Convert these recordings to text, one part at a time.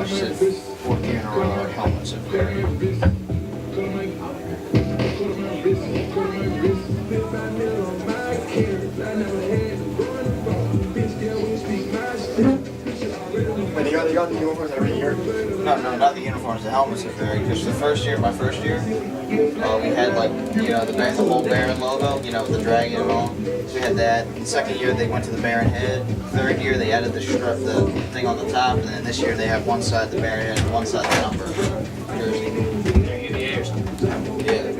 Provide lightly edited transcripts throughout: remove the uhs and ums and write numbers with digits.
said 4th year in a row our helmets are very. Wait, they got the uniforms every year? No, not the uniforms. The helmets are very. Because the first year, my first year, we had like the whole Baron logo, with the dragon and all. So we had that. The second year they went to the Baron head. Third year they added the thing on the top, and then this year they have one side the Baron head and one side the number jersey. They're UVA or something. Yeah.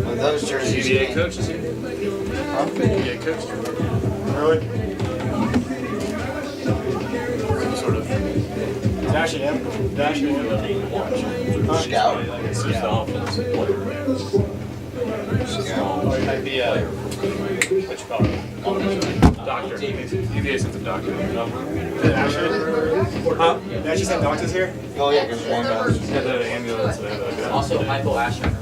Well, those jerseys. UVA coaches here. Huh? UVA coach. Really? Sort of. Dash it in. Dash it in. Scout. It's just the offensive player. Scout. Or it might be what you call it? Doctor. UVA sent the doctor. Did it actually? Huh? They actually send doctors here? Oh yeah, because you're ambulance. Yeah, the ambulance. Also, hypoaspirin.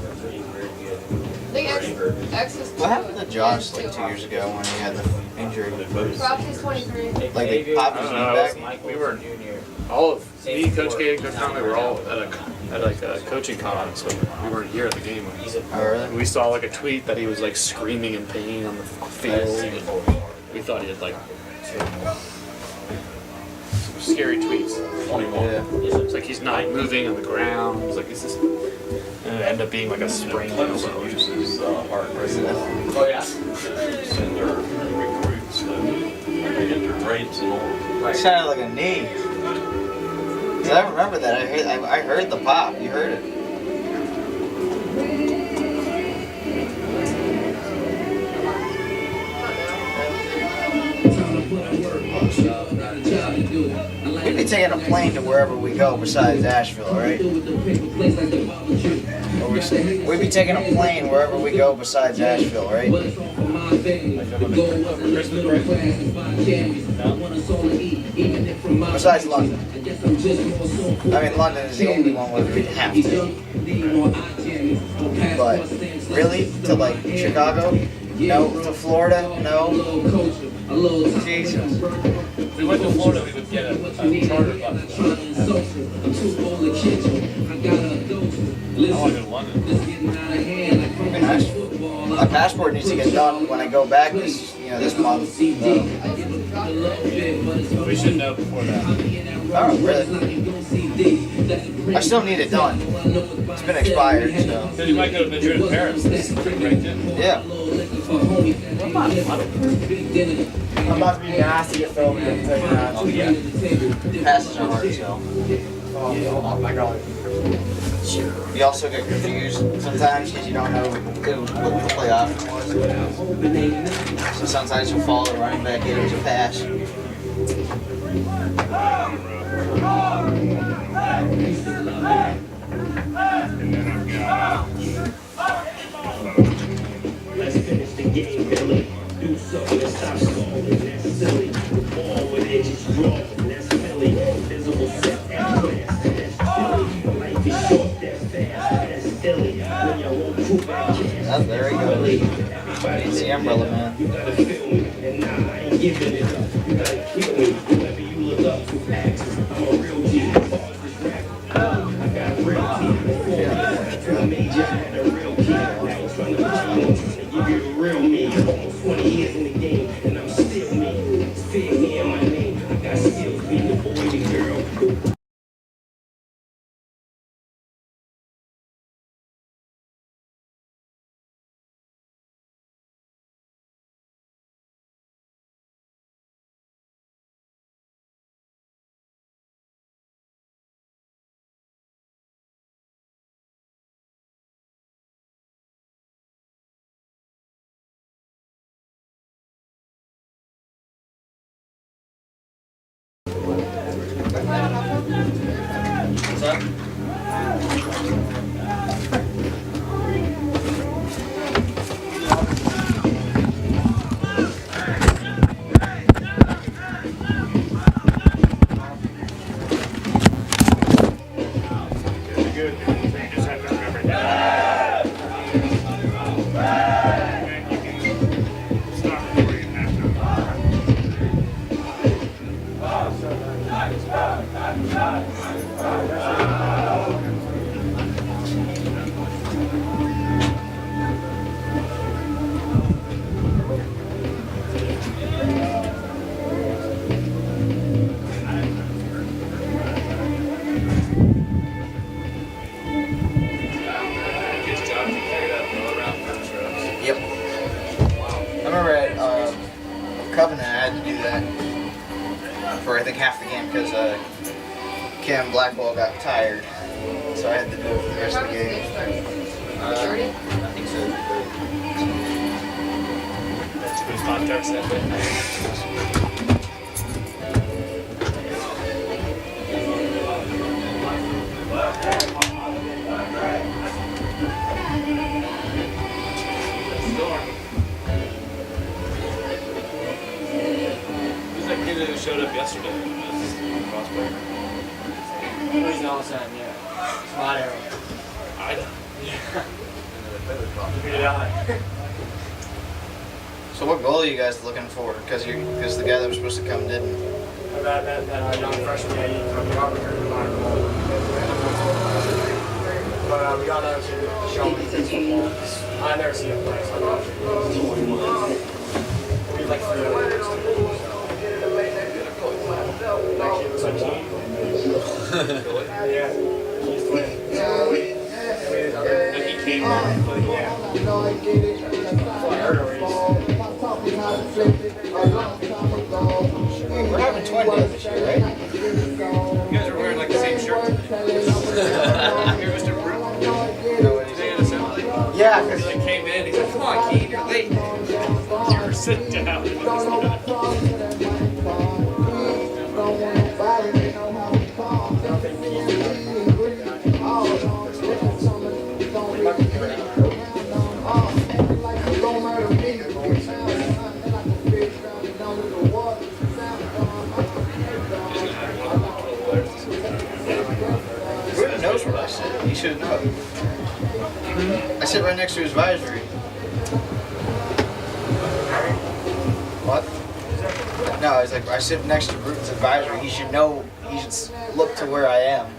What happened to Josh like 2 years ago when he had the injury? Roxy's 23. Like they popped his knee back? We were all of me, Coach K, and Coach Conley were all at like a coaching con, so we weren't here at the game. Oh really? We saw like a tweet that he was like screaming in pain on the field. We thought he had like some scary tweets. 21. Yeah. It's like he's not moving on the ground. It's like it's just. And it ended up being like a sprained elbow. Uses Hargrave. Oh, yeah. Send their recruits to get their grades and all. It sounded like a knee. 'Cause I remember that. I heard the pop. You heard it. We'd be taking a plane to wherever we go besides Asheville, right? We'd be taking a plane wherever we go besides Asheville, right? Besides London. I mean, London is the only one where we'd have to. But really, to like Chicago? No. To Florida? No. Jesus. If we went to Florida, we would get a charter bus. I want to go to London. My passport needs to get done when I go back this month. We should know before that. Oh, really? I still need it done. It's been expired, so. Because you might go to Madrid and Paris. This is right there. Yeah. I'm about to be nasty to film it. Oh, yeah. Passes are hard to tell. Oh my god. You also get confused sometimes because you don't know what the play option was. So sometimes you'll follow the running back in as a pass. Let's finish the game, Billy. Do so, let's stop stalling. That's silly. Ball with edges draw. That's Philly. Visible set and class. That's Philly. Life is short. That's fast. That's Philly. When y'all won't prove I can. Oh, there he goes. He's the umbrella man. You gotta feel me. And nah, I ain't giving it up. You gotta kill me. Whoever you look up to facts. I'm a real G. Bars is rap. I got real teeth before. I made you had a real kid. I ain't trying to put you on. Trying to give you the real me. Almost 20 years in the game, and I'm still me. Feel me in my name. I got skills being the boy and girl. What's up? Good. You just have to remember that. then Blackwell got tired, so I had to do it for the rest of the game. I think so. That's a good Pop-Tarts that way. Who's that kid who showed up yesterday? Crossbar. He's all saying, yeah. It's my arrow. I don't. Figured it out. So what goal are you guys looking for? Because the guy that was supposed to come didn't. That young freshman, yeah, he got recruited by but we got to show him his football. I never seen him play, so I'm not sure. He's like 3 years. Like he was like 18. Yeah, he's 20. And he came on. Yeah. I heard We're having twin days this year, right? You guys are wearing like the same shirt today. Here, Mr. Brute. Today at assembly. Yeah, He because like came in, he's like, come on, Keith, you're late. You were sitting down. Bruton knows where I sit. He should know. I sit right next to his advisory. What? No, it's like I sit next to Bruton's advisory. He should know. He should look to where I am.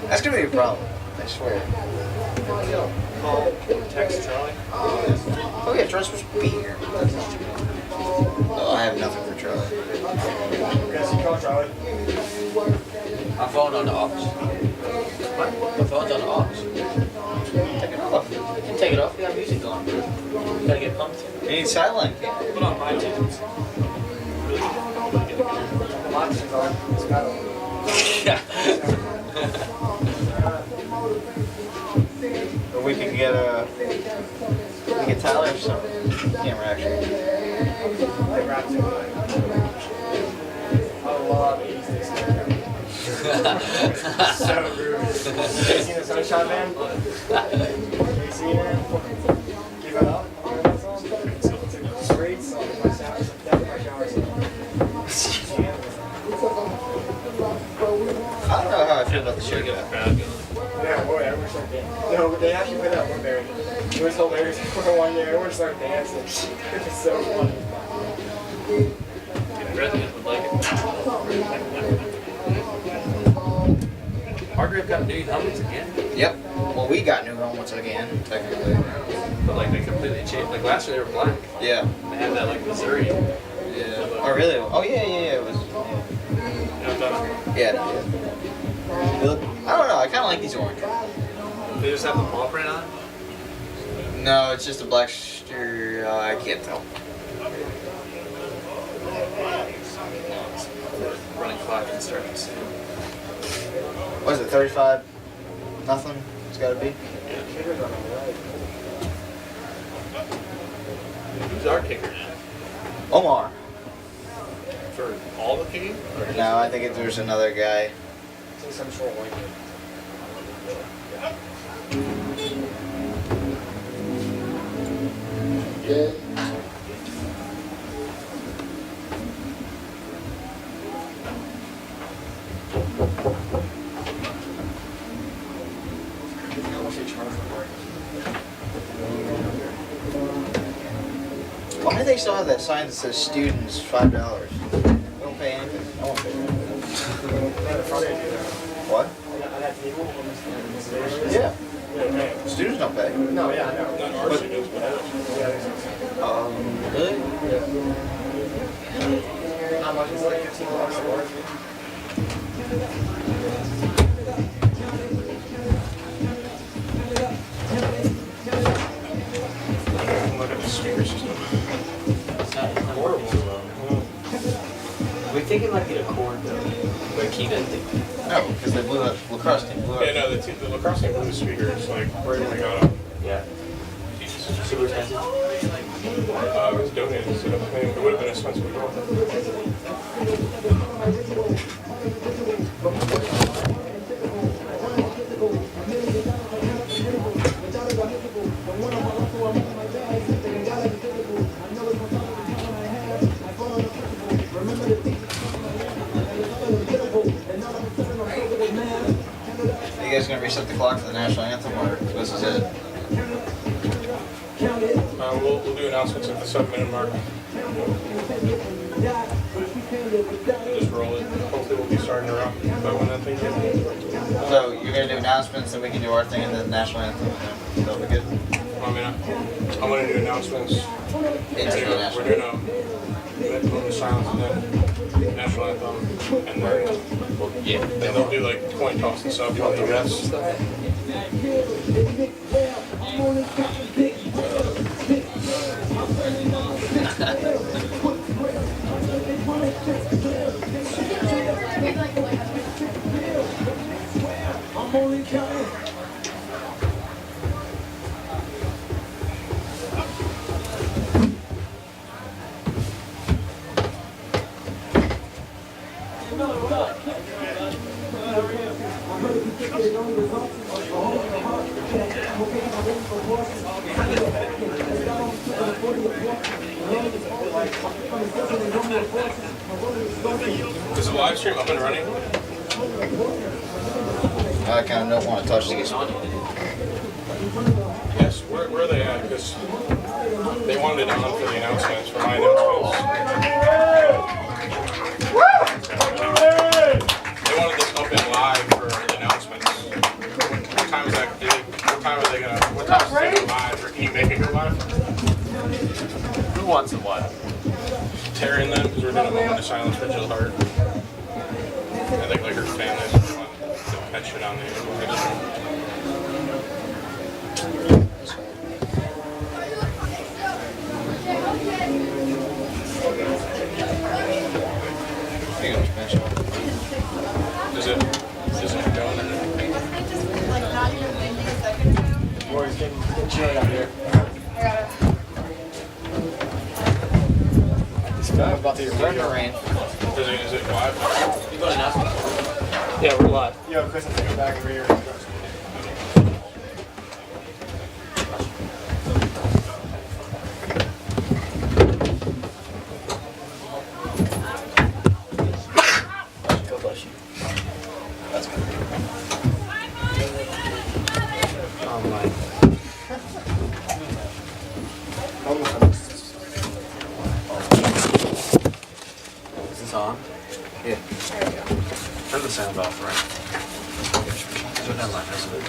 That's gonna be a problem. I swear. Call, text Charlie. Oh yeah, Charlie's supposed to be here. Oh, I have nothing for Charlie. Guess you call Charlie. My phone on the aux. My phone's on the aux. Take it off. You can take it off. We got music on, bro. You gotta get pumped. You need sideline. Put on my tunes. The lights is on. It's got on. Or we could get Tyler or something. Camera action. They wrapped it. I love 80s. So rude. You seen the Sunshine Man? You seen it? Give it up. You know that song? It's a great song. My shower, definitely my shower song. I don't know how I feel about the show. Get the crowd going. Yeah, boy, everyone started dancing. No, but they actually played that one there. It was hilarious. For one day, everyone started dancing. It was so funny. The president would like it. Hargrave got new helmets again. Yep. Well, we got new helmets again, technically. But like they completely changed. Like last year they were black. Yeah. They had that like Missouri. Yeah. Oh, really? Oh, yeah. It was. You know what I'm talking about? Yeah. They look, I don't know. I kind of like these orange. They just have the paw print on. No, it's just a black steer. I can't tell. Running 5 and starting soon. What is it? 35? Nothing. It's got to be. Who's our kicker now? Omar. For all the kicking? Or just- No, I think there's another guy. It's some short one. Why do they still have that sign that says students $5? We don't pay anything. I won't pay anything. What? Yeah. Students don't pay. No, yeah, I know. Really? How much is it, like $15 a word? Look at the speaker system. It's not horrible though. We think it might be the cord though. But keep didn't think. No, because they blew up lacrosse team. Blew up. Yeah, no, the lacrosse team blew the speakers like right when I got up. Yeah. Super expensive. It was donated, so I mean, it would have been expensive as well. Are you guys gonna reset the clock for the national anthem, or this is it? We'll do announcements at the 7-minute mark. Just roll it. Hopefully we'll be starting around by when that thing gets. So you're gonna do announcements, and we can do our thing, and then the national anthem, and then that'll be good. I mean, I'm gonna do announcements. Into the national We're doing a moment of silence and then national anthem, and then they'll do like coin toss and stuff on the rest. Is the live stream up and running? I kind of don't want to touch these. Yes. Where are they at? Because they wanted it on for the announcements, for my announcements. They wanted this up and live for the announcements. What time is that? What time are they gonna? What time is it go live? Or can you make it go live? Who wants it live? Terry and them, because we're doing a moment of silence for Jill Hart. I think like her family doesn't want that shit on there. Is it going or no? Boy, it's getting chilly out here. I'm about to Starting to rain. Is it live? You got an announcement? Yeah, we're live. Yo, Chris, I'm taking back over here. God bless you. That's good. Oh my. Is this on? Yeah. Turn the sound off, right? So never mind, that's good.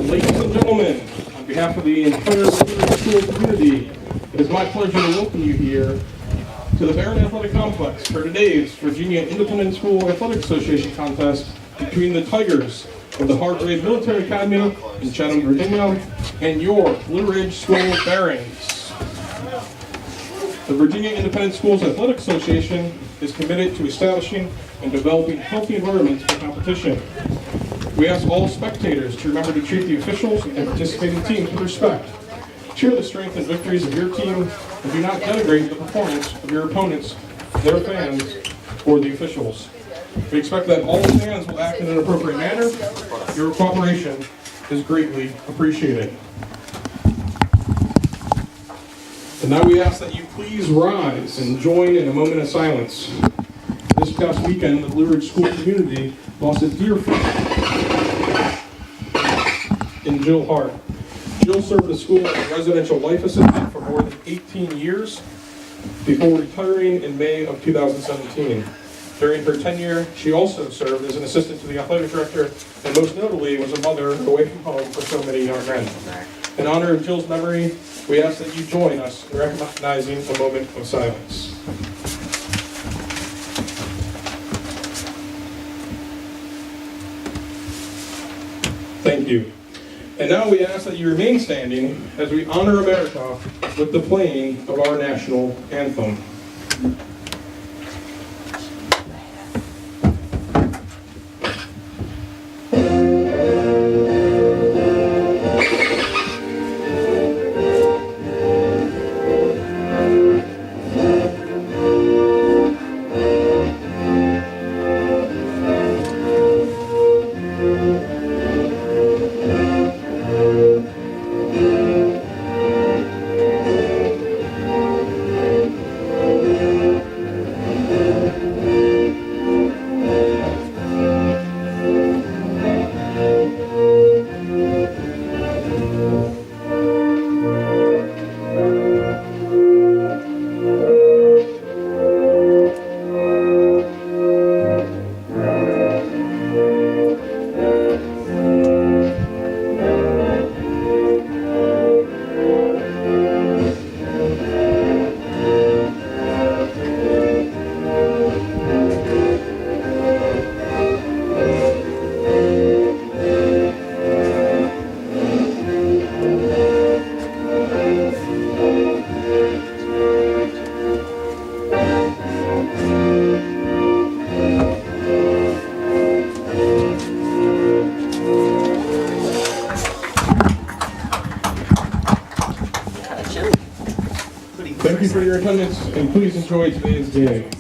Ladies and gentlemen, on behalf of the entire school community, it is my pleasure to welcome you here to the Barron Athletic Complex for today's Virginia Independent School Athletic Association contest between the Tigers of the Hargrave Military Academy in Chatham, Virginia, and your Blue Ridge School Barons. The Virginia Independent Schools Athletic Association is committed to establishing and developing healthy environments for competition. We ask all spectators to remember to treat the officials and participating teams with respect. Cheer the strength and victories of your team, and do not denigrate the performance of your opponents, their fans, or the officials. We expect that all fans will act in an appropriate manner. Your cooperation is greatly appreciated. And now we ask that you please rise and join in a moment of silence. This past weekend, the Blue Ridge School community lost a dear friend in Jill Hart. Jill served the school as a residential life assistant for more than 18 years before retiring in May of 2017. During her tenure, she also served as an assistant to the athletic director and most notably was a mother away from home for so many young men. In honor of Jill's memory, we ask that you join us in recognizing a moment of silence. Thank you. And now we ask that you remain standing as we honor America with the playing of our national anthem. Thank you for your attendance, and please enjoy today's game.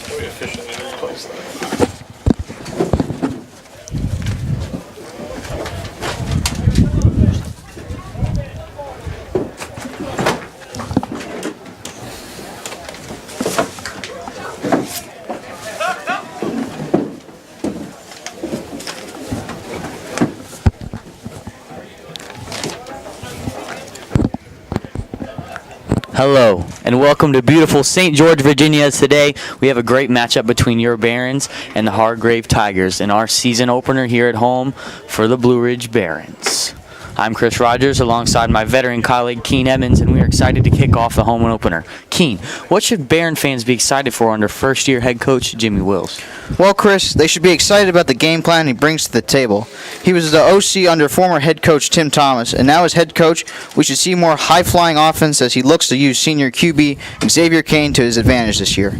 Really efficient in every place though. Hello, and welcome to beautiful St. George, Virginia. Today, we have a great matchup between your Barons and the Hargrave Tigers in our season opener here at home for the Blue Ridge Barons. I'm Chris Rogers alongside my veteran colleague Keen Emmons, and we are excited to kick off the home opener. Keen, what should Baron fans be excited for under first-year head coach Jimmy Wills? Well, Chris, they should be excited about the game plan he brings to the table. He was the OC under former head coach Tim Thomas, and now as head coach, we should see more high-flying offense as he looks to use senior QB Xavier Kane to his advantage this year.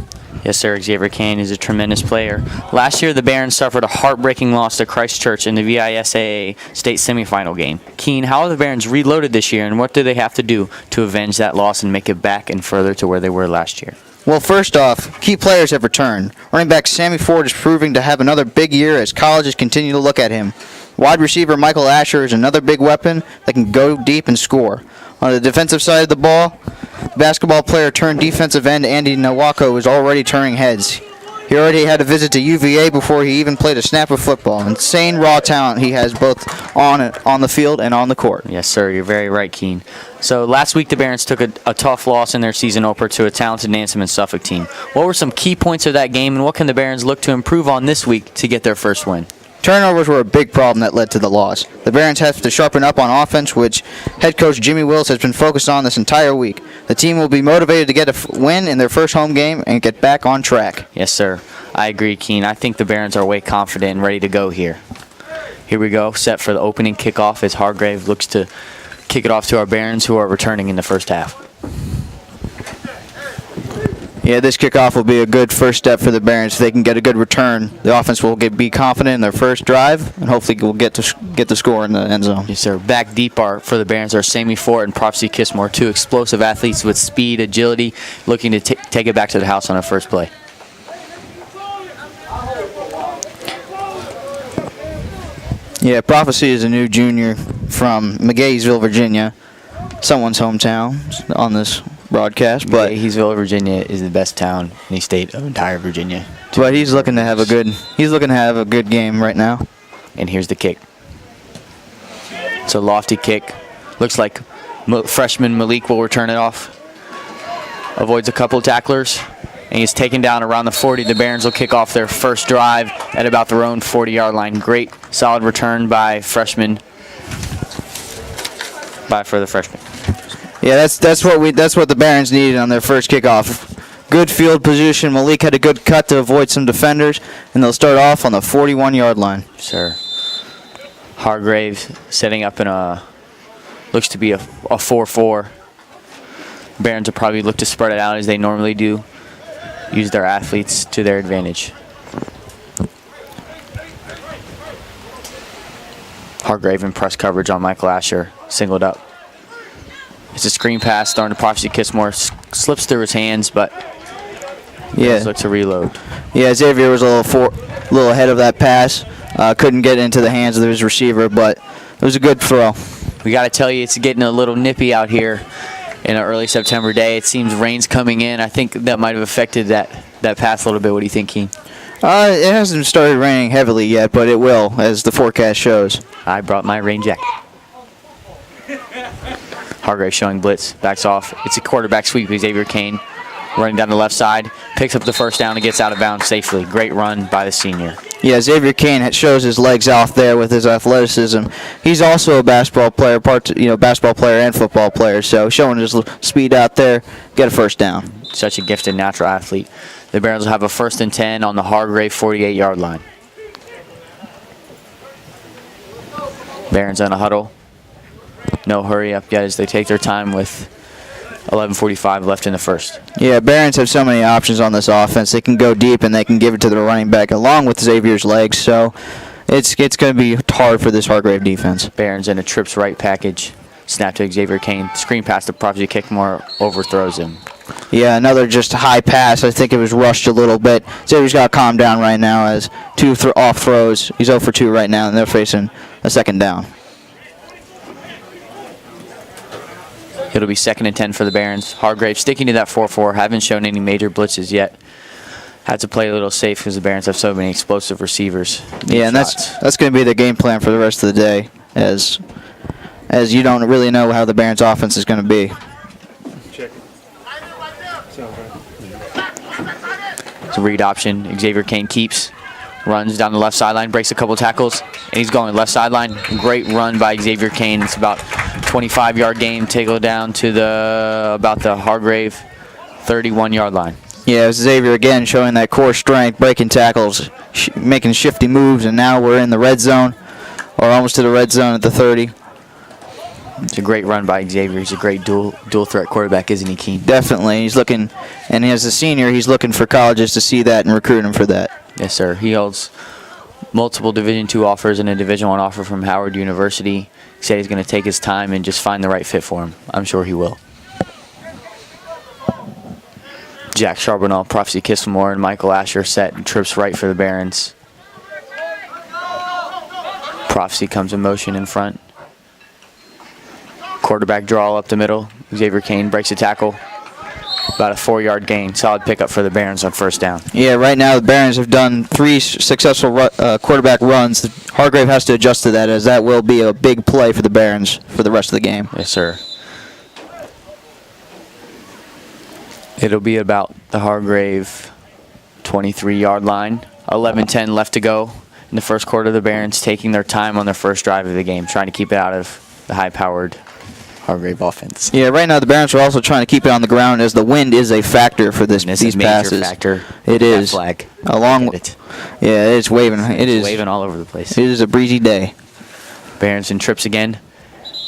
Yes, sir. Xavier Kane is a tremendous player. Last year, the Barons suffered a heartbreaking loss to Christchurch in the VISAA state semifinal game. Keen, how are the Barons reloaded this year, and what do they have to do to avenge that loss and make it back and further to where they were last year? Well, first off, key players have returned. Running back Sammy Ford is proving to have another big year as colleges continue to look at him. Wide receiver Michael Asher is another big weapon that can go deep and score. On the defensive side of the ball, basketball player turned defensive end Andy Nawako is already turning heads. He already had a visit to UVA before he even played a snap of football. Insane raw talent he has both on the field and on the court. Yes, sir. You're very right, Keen. So last week the Barons took a tough loss in their season opener to a talented Nansemond and Suffolk team. What were some key points of that game, and what can the Barons look to improve on this week to get their first win? Turnovers were a big problem that led to the loss. The Barons have to sharpen up on offense, which head coach Jimmy Wills has been focused on this entire week. The team will be motivated to get a win in their first home game and get back on track. Yes, sir. I agree, Keen. I think the Barons are way confident and ready to go here. Here we go, set for the opening kickoff as Hargrave looks to kick it off to our Barons, who are returning in the first half. Yeah, this kickoff will be a good first step for the Barons. If they can get a good return, the offense will be confident in their first drive, and hopefully will get the score in the end zone. Yes, sir. Back deep for the Barons are Sammy Fort and Propsy Kissmore, two explosive athletes with speed, agility, looking to take it back to the house on a first play. Yeah, Prophecy is a new junior from McGaheysville, Virginia, someone's hometown on this broadcast, but McGaheysville, Virginia is the best town in the state of entire Virginia. But he's looking to have a good game right now. And here's the kick. It's a lofty kick. Looks like freshman Malik will return it off. Avoids a couple of tacklers, and he's taken down around the 40. The Barons will kick off their first drive at about their own 40-yard line. Great, solid return by for the freshman. Yeah, that's what the Barons needed on their first kickoff. good field position. Malik had a good cut to avoid some defenders, and they'll start off on the 41-yard line. Sure. Hargrave setting up in a, looks to be a 4-4. Barons will probably look to spread it out as they normally do. Use their athletes to their advantage. Hargrave in press coverage on Michael Asher, singled up. It's a screen pass, throwing to Prophecy Kissmore, slips through his hands, but looks to reload. Yeah, Xavier was a little ahead of that pass. Couldn't get into the hands of his receiver, but it was a good throw. We got to tell you, it's getting a little nippy out here in an early September day. It seems rain's coming in. I think that might have affected that pass a little bit. What do you think, Keen? It hasn't started raining heavily yet, but it will, as the forecast shows. I brought my rain jacket. Hargrave showing blitz, backs off. It's a quarterback sweep. Xavier Kane running down the left side, picks up the first down and gets out of bounds safely. Great run by the senior. Yeah, Xavier Kane shows his legs off there with his athleticism. He's also a basketball player, basketball player and football player, so showing his speed out there, get a first down. Such a gifted natural athlete. The Barons will have a 1st and 10 on the Hargrave 48-yard line. Barons on a huddle. No hurry up yet as they take their time with 11:45 left in the first. Yeah, Barons have so many options on this offense. They can go deep and they can give it to the running back along with Xavier's legs, so it's going to be hard for this Hargrave defense. Barons in a trips right package. Snap to Xavier Kane. Screen pass to Prophecy Kickmore, overthrows him. Yeah, another just high pass. I think it was rushed a little bit. Xavier's got to calm down right now as two off throws. He's 0 for 2 right now, and they're facing a second down. It'll be 2nd and 10 for the Barons. Hargrave sticking to that 4-4. Haven't shown any major blitzes yet. Had to play a little safe because the Barons have so many explosive receivers. Yeah, and that's going to be the game plan for the rest of the day, as you don't really know how the Barons' offense is going to be. It's a read option. Xavier Kane keeps, runs down the left sideline, breaks a couple tackles, and he's going left sideline. Great run by Xavier Kane. It's about 25-yard gain, take it down to about the Hargrave 31-yard line. Yeah, Xavier again showing that core strength, breaking tackles, making shifty moves, and now we're in the red zone, or almost to the red zone at the 30. It's a great run by Xavier. He's a great dual threat quarterback, isn't he, Keen? Definitely. He's looking, and as a senior, he's looking for colleges to see that and recruit him for that. Yes, sir. He holds multiple Division II offers and a Division I offer from Howard University. He said he's going to take his time and just find the right fit for him. I'm sure he will. Jack Charbonneau, Prophecy Kissmore, and Michael Asher set and trips right for the Barons. Prophecy comes in motion in front. Quarterback draw up the middle. Xavier Kane breaks a tackle. About a 4-yard gain. Solid pickup for the Barons on first down. Yeah, right now the Barons have done 3 successful quarterback runs. Hargrave has to adjust to that, as that will be a big play for the Barons for the rest of the game. Yes, sir. It'll be about the Hargrave 23-yard line. 11:10 left to go in the first quarter. The Barons taking their time on their first drive of the game, trying to keep it out of the high-powered Hargrave offense. Yeah, right now the Barons are also trying to keep it on the ground, as the wind is a factor for these passes. It's a major factor. It is. Flag. Along with yeah, it's waving. It's waving all over the place. It is a breezy day. Barons in trips again,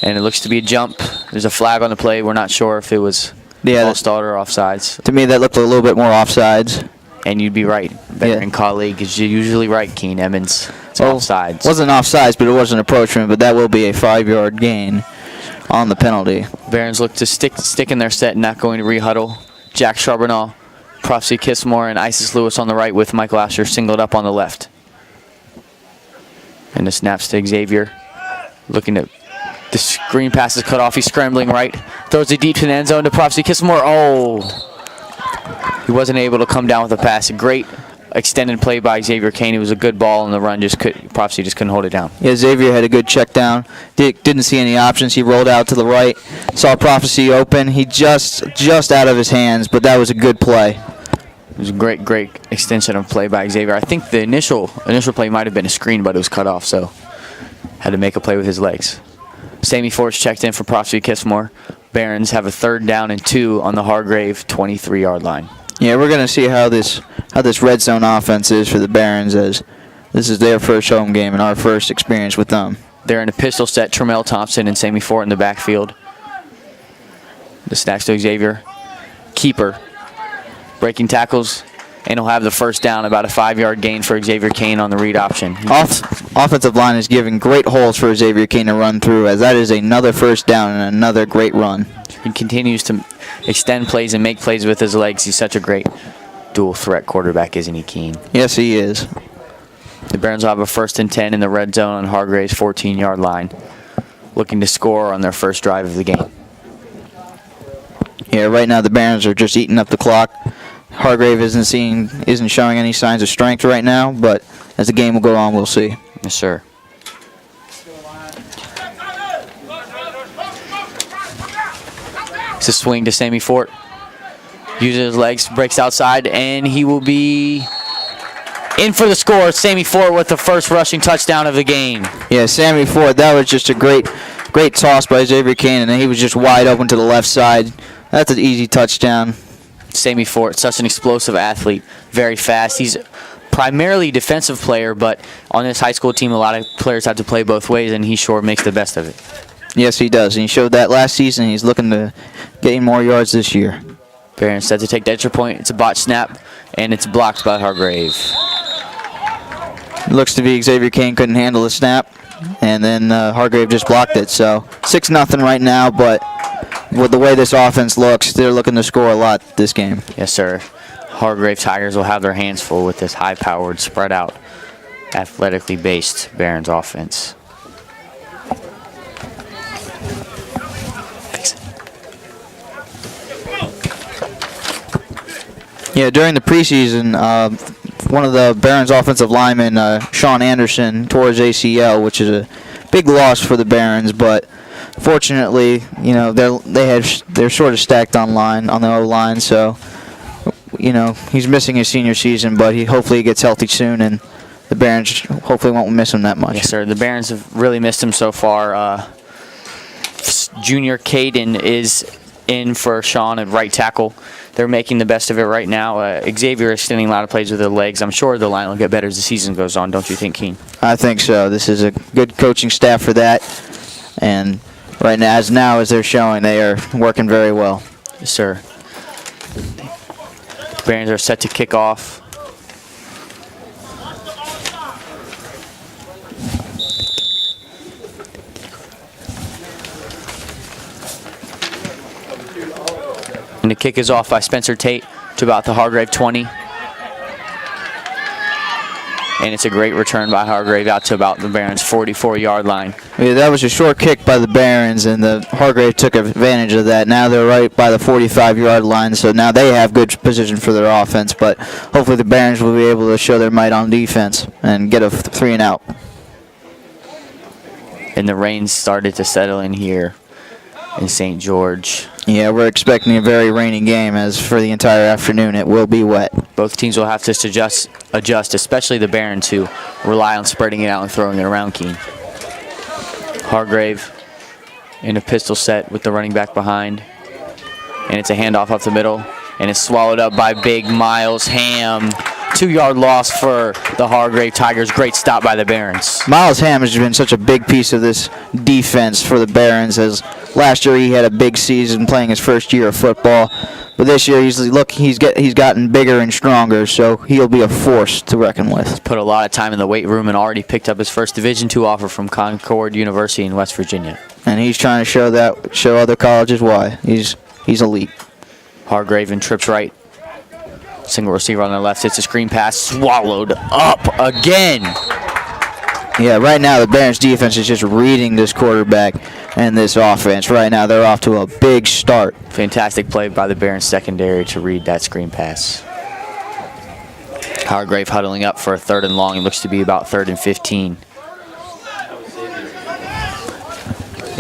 and it looks to be a jump. There's a flag on the play. We're not sure if it was false start or offsides. To me, that looked a little bit more offsides. And you'd be right. Veteran colleague is usually right, Keen Emmons. It's offsides. Wasn't offsides, but it was an approachment. But that will be a 5-yard gain on the penalty. Barons look to stick in their set, not going to rehuddle. Jack Charbonneau, Prophecy Kissmore, and Isis Lewis on the right with Michael Asher singled up on the left. And the snaps to Xavier. Looking at the screen pass is cut off. He's scrambling right. Throws it deep to the end zone to Prophecy Kissmore. Oh! He wasn't able to come down with a pass. A great extended play by Xavier Kane. It was a good ball in the run. Prophecy just couldn't hold it down. Yeah, Xavier had a good check down. Didn't see any options. He rolled out to the right. Saw Prophecy open. He just out of his hands, but that was a good play. It was a great extension of play by Xavier. I think the initial play might have been a screen, but it was cut off, so had to make a play with his legs. Sammy Force checked in for Prophecy Kissmore. Barons have a 3rd down and 2 on the Hargrave 23-yard line. Yeah, we're going to see how this red zone offense is for the Barons, as this is their first home game and our first experience with them. They're in a pistol set. Tremel Thompson and Sammy Fort in the backfield. The snacks to Xavier. Keeper. Breaking tackles. And he'll have the first down, about a 5-yard gain for Xavier Kane on the read option. Offensive line is giving great holes for Xavier Kane to run through, as that is another first down and another great run. He continues to extend plays and make plays with his legs. He's such a great dual threat quarterback, isn't he, Keen? Yes, he is. The Barons will have a 1st and 10 in the red zone on Hargrave's 14-yard line, looking to score on their first drive of the game. Yeah, right now the Barons are just eating up the clock. Hargrave isn't showing any signs of strength right now, but as the game will go on, we'll see. Yes, sir. It's a swing to Sammy Fort. Uses his legs, breaks outside, and he will be in for the score. Sammy Fort with the first rushing touchdown of the game. Yeah, Sammy Fort, that was just a great toss by Xavier Kane, and he was just wide open to the left side. That's an easy touchdown. Sammy Fort, such an explosive athlete, very fast. He's primarily a defensive player, but on this high school team, a lot of players have to play both ways, and he sure makes the best of it. Yes, he does, and he showed that last season. He's looking to gain more yards this year. Barron set to take the extra point. It's a botch snap, and it's blocked by Hargrave. It looks to be Xavier Kane couldn't handle the snap, and then Hargrave just blocked it. So 6-0 right now, but with the way this offense looks, they're looking to score a lot this game. Yes, sir. Hargrave Tigers will have their hands full with this high-powered, spread-out, athletically based Barron's offense. Yeah, during the preseason, one of the Barons offensive linemen, Sean Anderson, tore his ACL, which is a big loss for the Barons. But fortunately, you know, they're sort of stacked on the O line. So, you know, he's missing his senior season, but hopefully he gets healthy soon, and the Barons hopefully won't miss him that much. Yes, sir. The Barons have really missed him so far. Junior Caden is in for Sean at right tackle. They're making the best of it right now. Xavier is extending a lot of plays with their legs. I'm sure the line will get better as the season goes on, don't you think, Keen? I think so. This is a good coaching staff for that. And right now, as they're showing, they are working very well. Yes, sir. Barons are set to kick off. And the kick is off by Spencer Tate to about the Hargrave 20. And it's a great return by Hargrave out to about the Barons' 44-yard line. Yeah, that was a short kick by the Barons, and the Hargrave took advantage of that. Now they're right by the 45-yard line, so now they have good position for their offense. But hopefully the Barons will be able to show their might on defense and get a 3-and-out. And the rain started to settle in here in St. George. Yeah, we're expecting a very rainy game, as for the entire afternoon it will be wet. Both teams will have to adjust, especially the Barons, who rely on spreading it out and throwing it around, Keen. Hargrave in a pistol set with the running back behind. And it's a handoff up the middle. And it's swallowed up by big Miles Ham. 2-yard loss for the Hargrave Tigers. Great stop by the Barons. Miles Ham has been such a big piece of this defense for the Barons, as last year he had a big season playing his first year of football. But this year he's gotten bigger and stronger, so he'll be a force to reckon with. He's put a lot of time in the weight room and already picked up his first Division II offer from Concord University in West Virginia. And he's trying to show other colleges why. He's elite. Hargrave and trips right. Single receiver on the left, hits a screen pass, swallowed up again. Yeah, right now the Barons defense is just reading this quarterback and this offense. Right now they're off to a big start. Fantastic play by the Barons secondary to read that screen pass. Hargrave huddling up for a 3rd and long. It looks to be about 3rd and 15.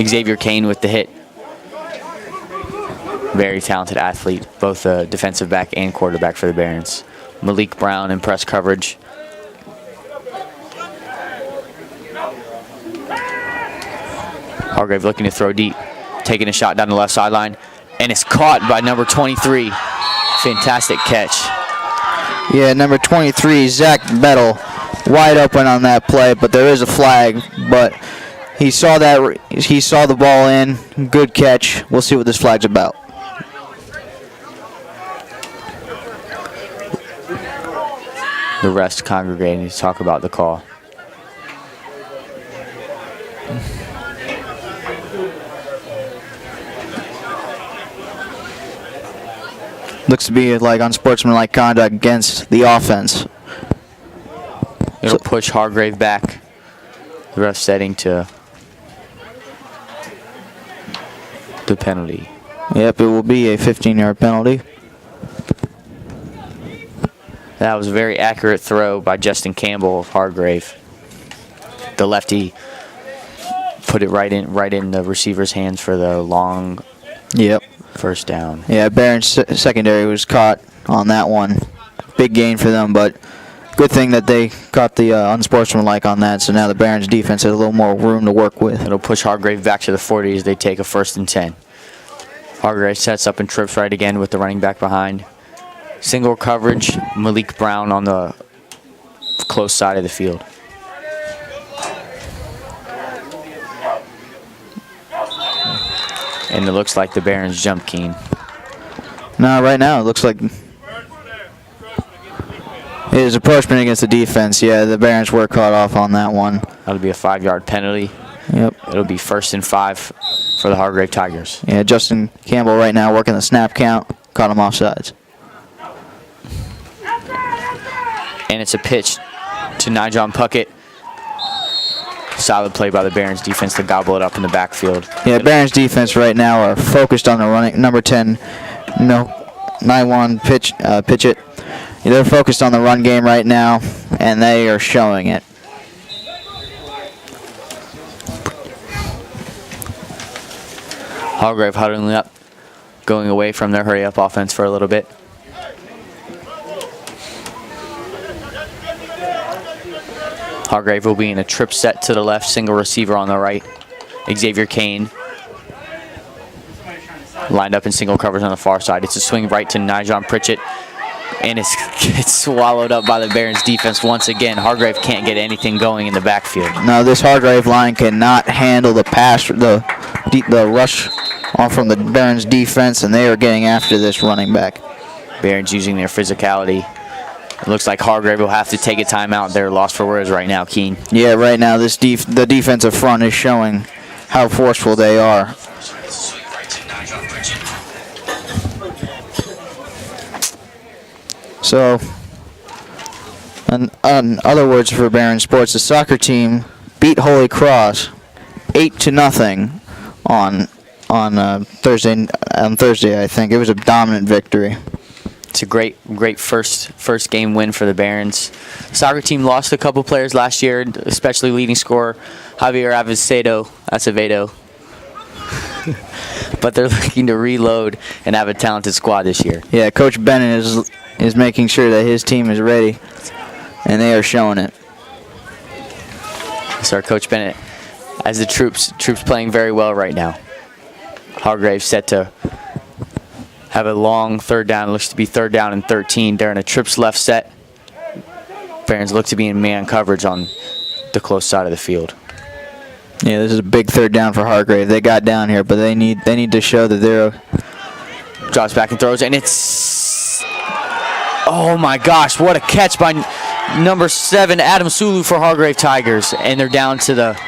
Xavier Kane with the hit. Very talented athlete, both a defensive back and quarterback for the Barons. Malik Brown in press coverage. Hargrave looking to throw deep, taking a shot down the left sideline, and it's caught by number 23, Fantastic catch. Yeah, number 23, Zach Bettel, wide open on that play, but there is a flag. But he saw the ball in. Good catch. We'll see what this flag's about. The rest congregating to talk about the call. Looks to be like unsportsmanlike conduct against the offense. It'll push Hargrave back. The ref setting to the penalty. Yep, it will be a 15-yard penalty. That was a very accurate throw by Justin Campbell of Hargrave. The lefty put it right in the receiver's hands for the long first down. Yeah, Barron's secondary was caught on that one. Big gain for them, but good thing that they caught the unsportsmanlike on that, so now the Barron's defense has a little more room to work with. It'll push Hargrave back to the 40 as they take a 1st and 10. Hargrave sets up and trips right again with the running back behind. Single coverage, Malik Brown on the close side of the field. And it looks like the Barons jump Keen. No, right now it looks like it is approachment against the defense. Yeah, the Barons were caught off on that one. That'll be a 5-yard penalty. Yep. It'll be 1st and 5 for the Hargrave Tigers. Yeah, Justin Campbell right now working the snap count. Caught him off sides. And it's a pitch to Nyjon Puckett. Solid play by the Barons defense to gobble it up in the backfield. Yeah, Barons defense right now are focused on the running. Number 10, Nywan pitch it. Yeah, they're focused on the run game right now, and they are showing it. Hargrave huddling up, going away from their hurry-up offense for a little bit. Hargrave will be in a trip set to the left, single receiver on the right. Xavier Kane lined up in single coverage on the far side. It's a swing right to Nyjon Pritchett, and it's swallowed up by the Barons defense once again. Hargrave can't get anything going in the backfield. No, this Hargrave line cannot handle the pass, the rush on from the Barons defense, and they are getting after this running back. Barons using their physicality. It looks like Hargrave will have to take a timeout. They're lost for words right now, Keen. Yeah, right now the defensive front is showing how forceful they are. So, in other words for Barron Sports, the soccer team beat Holy Cross 8-0 on Thursday. I think it was a dominant victory. It's a great first game win for the Barons. Soccer team lost a couple players last year, especially leading scorer Javier Acevedo. But they're looking to reload and have a talented squad this year. Yeah, Coach Bennett is making sure that his team is ready, and they are showing it. So our Coach Bennett, as the troops playing very well right now. Hargrave set to have a long third down. It looks to be 3rd down and 13. They're in a trips left set. Barons look to be in man coverage on the close side of the field. Yeah, this is a big 3rd down for Hargrave. They got down here, but they need to show that they're... Drops back and throws, and it's... Oh my gosh, what a catch by number 7, Adam Sulu for Hargrave Tigers. And they're down to the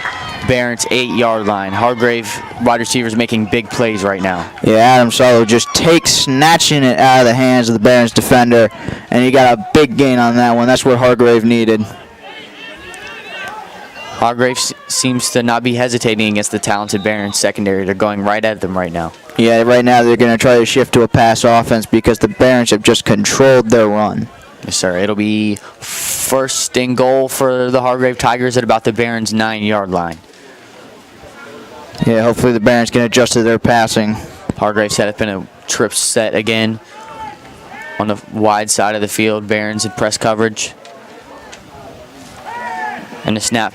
Barons 8-yard line. Hargrave wide receivers making big plays right now. Yeah, Adam Sulu just snatching it out of the hands of the Barons defender, and he got a big gain on that one. That's what Hargrave needed. Hargrave seems to not be hesitating against the talented Barons secondary. They're going right at them right now. Yeah, right now they're going to try to shift to a pass offense because the Barons have just controlled their run. Yes, sir. It'll be 1st and goal for the Hargrave Tigers at about the Barons 9-yard line. Yeah, hopefully the Barons can adjust to their passing. Hargrave set up in a trip set again on the wide side of the field. Barons in press coverage. And the snap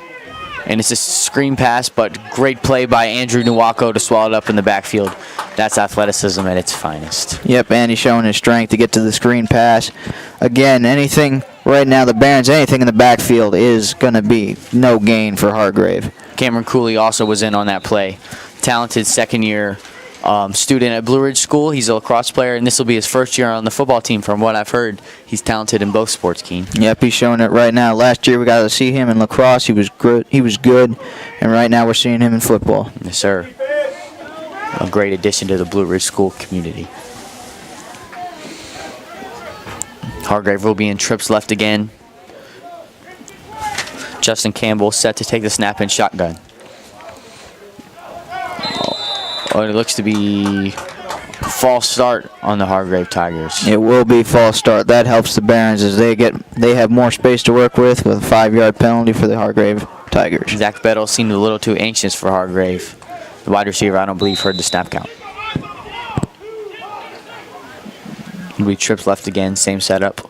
And it's a screen pass, but great play by Andrew Nwako to swallow it up in the backfield. That's athleticism at its finest. Yep, Andy showing his strength to get to the screen pass. Again, anything right now, the Barons, anything in the backfield is going to be no gain for Hargrave. Cameron Cooley also was in on that play. Talented second-year student at Blue Ridge School. He's a lacrosse player, and this will be his first year on the football team. From what I've heard, he's talented in both sports, Keen. Yep, he's showing it right now. Last year we got to see him in lacrosse. He was good, and right now we're seeing him in football. Yes, sir. A great addition to the Blue Ridge School community. Hargrave will be in trips left again. Justin Campbell set to take the snap and shotgun. Oh, it looks to be false start on the Hargrave Tigers. It will be false start. That helps the Barons as they have more space to work with a 5-yard penalty for the Hargrave Tigers. Zach Bettle seemed a little too anxious for Hargrave. The wide receiver, I don't believe, heard the snap count. We trips left again, same setup.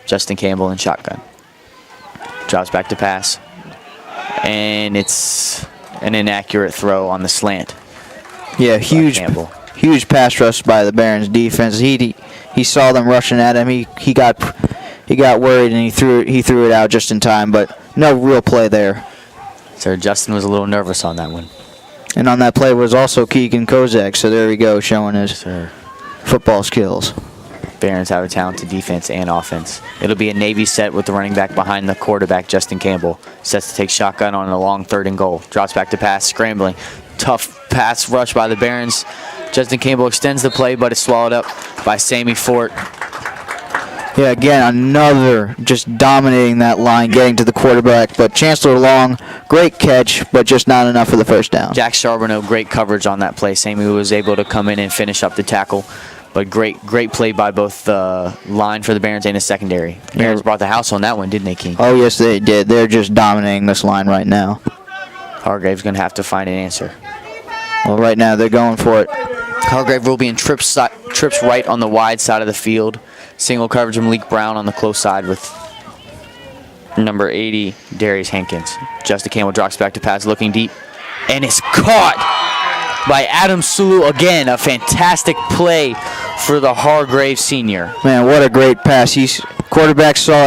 Justin Campbell in shotgun. Drops back to pass. And it's an inaccurate throw on the slant. Yeah, huge pass rush by the Barons defense. He saw them rushing at him. He got worried and he threw it out just in time, but no real play there. So Justin was a little nervous on that one. And on that play was also Keegan Kozak, so there we go, showing his football skills. Barons have a talented defense and offense. It'll be a Navy set with the running back behind the quarterback, Justin Campbell. Sets to take shotgun on a long 3rd and goal. Drops back to pass, scrambling. Tough pass rush by the Barons. Justin Campbell extends the play, but it's swallowed up by Sammy Fort. Yeah, again, another just dominating that line, getting to the quarterback. But Chancellor Long, great catch, but just not enough for the first down. Jack Charbonneau, great coverage on that play. Sammy was able to come in and finish up the tackle. But great play by both the line for the Barons and the secondary. Barons brought the house on that one, didn't they, King? Oh, yes, they did. They're just dominating this line right now. Hargrave's going to have to find an answer. Well, right now they're going for it. Hargrave will be in trips right on the wide side of the field. Single coverage of Malik Brown on the close side with number 80, Darius Hankins. Justin Campbell drops back to pass, looking deep, and is caught by Adam Sulu. Again, a fantastic play for the Hargrave senior. Man, what a great pass. Quarterback saw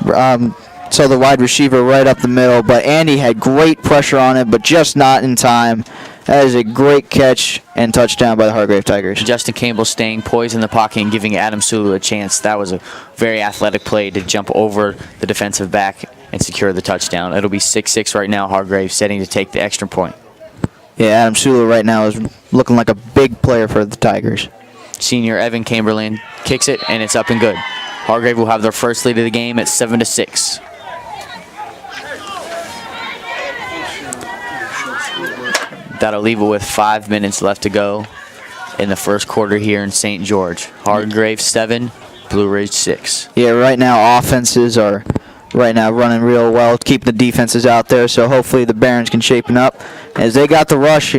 the wide receiver right up the middle, but Andy had great pressure on it, but just not in time. That is a great catch and touchdown by the Hargrave Tigers. Justin Campbell staying poised in the pocket and giving Adam Sulu a chance. That was a very athletic play to jump over the defensive back and secure the touchdown. It'll be 6-6 right now. Hargrave setting to take the extra point. Yeah, Adam Sulu right now is looking like a big player for the Tigers. Senior Evan Chamberlain kicks it, and it's up and good. Hargrave will have their first lead of the game at 7-6. That'll leave it with 5 minutes left to go in the first quarter here in St. George. Hargrave 7, Blue Ridge 6. Yeah, right now offenses are running real well, keeping the defenses out there, so hopefully the Barons can shapen up. As they got the rush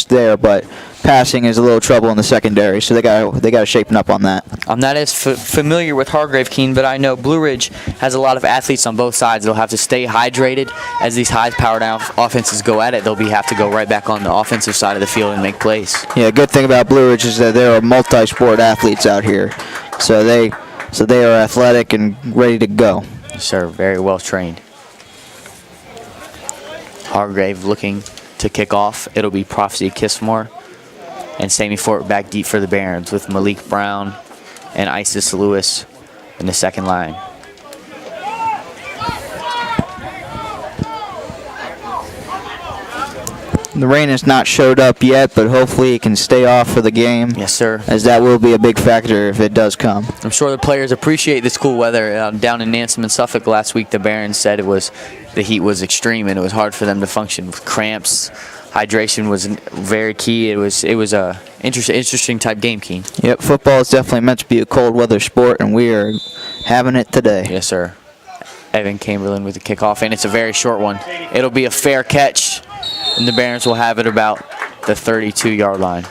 there, but passing is a little trouble in the secondary, so they got to shapen up on that. I'm not as familiar with Hargrave, Keen, but I know Blue Ridge has a lot of athletes on both sides. They'll have to stay hydrated as these high-powered offenses go at it. They'll have to go right back on the offensive side of the field and make plays. Yeah, good thing about Blue Ridge is that there are multi-sport athletes out here, so they are athletic and ready to go. Sir, very well trained. Hargrave looking to kick off. It'll be Prophecy Kissmore and Sammy Fort back deep for the Barons with Malik Brown and Isis Lewis in the second line. The rain has not showed up yet, but hopefully it can stay off for the game. Yes, sir. As that will be a big factor if it does come. I'm sure the players appreciate this cool weather. Down in Nansemond and Suffolk last week, the Barons said the heat was extreme and it was hard for them to function with cramps. Hydration was very key. It was a interesting type game, Keen. Yep, football is definitely meant to be a cold weather sport, and we are having it today. Yes, sir. Evan Chamberlain with the kickoff, and it's a very short one. It'll be a fair catch, and the Barons will have it about the 32-yard line.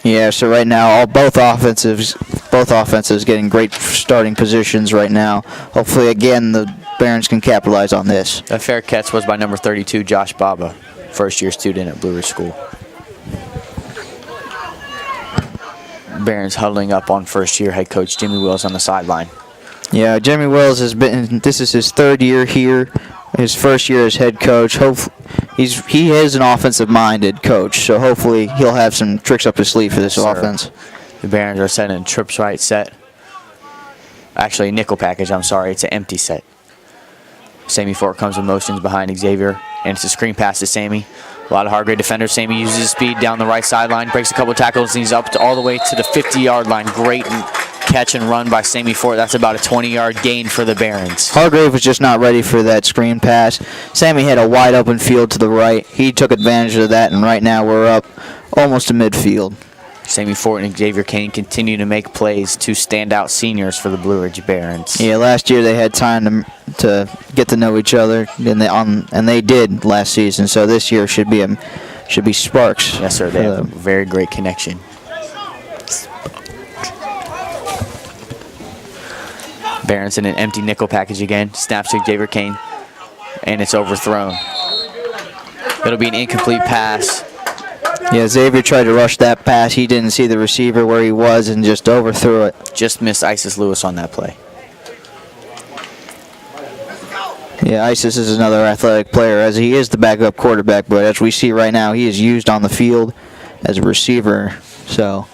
Yeah, so right now both offenses getting great starting positions right now. Hopefully, again, the Barons can capitalize on this. A fair catch was by number 32, Josh Baba, first-year student at Blue Ridge School. Barons huddling up on first-year head coach Jimmy Wills on the sideline. Yeah, Jimmy Wills this is his 3rd year here, his first year as head coach. He is an offensive-minded coach, so hopefully he'll have some tricks up his sleeve for this offense. The Barons are setting a trips right set. Actually, nickel package, I'm sorry. It's an empty set. Sammy Fort comes with motions behind Xavier, and it's a screen pass to Sammy. A lot of Hargrave defenders. Sammy uses his speed down the right sideline, breaks a couple tackles, and he's up all the way to the 50-yard line. Great catch and run by Sammy Fort. That's about a 20-yard gain for the Barons. Hargrave was just not ready for that screen pass. Sammy had a wide open field to the right. He took advantage of that, and right now we're up almost to midfield. Sammy Fort and Xavier Kane continue to make plays, two standout seniors for the Blue Ridge Barons. Yeah, last year they had time to get to know each other, and they did last season. So this year should be sparks. Yes, sir. They have a very great connection. Barons in an empty nickel package again. Snaps to Xavier Kane, and it's overthrown. It'll be an incomplete pass. Yeah, Xavier tried to rush that pass. He didn't see the receiver where he was and just overthrew it. Just missed Isis Lewis on that play. Yeah, Isis is another athletic player, as he is the backup quarterback, but as we see right now, he is used on the field as a receiver. So,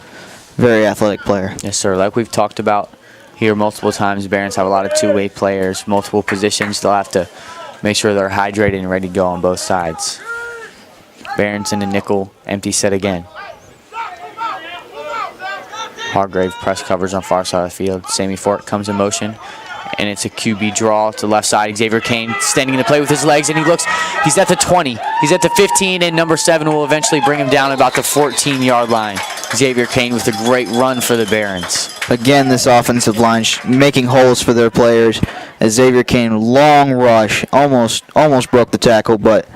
very athletic player. Yes, sir. Like we've talked about here multiple times, Barons have a lot of two-way players, multiple positions. They'll have to make sure they're hydrated and ready to go on both sides. Barons in the nickel, empty set again. Hargrave press covers on far side of the field. Sammy Fort comes in motion, and it's a QB draw to left side. Xavier Kane standing in the play with his legs, and he looks, he's at the 20, he's at the 15, and number 7 will eventually bring him down about the 14-yard line. Xavier Kane with a great run for the Barons. Again, this offensive line making holes for their players. As Xavier Kane, long rush, almost broke the tackle, but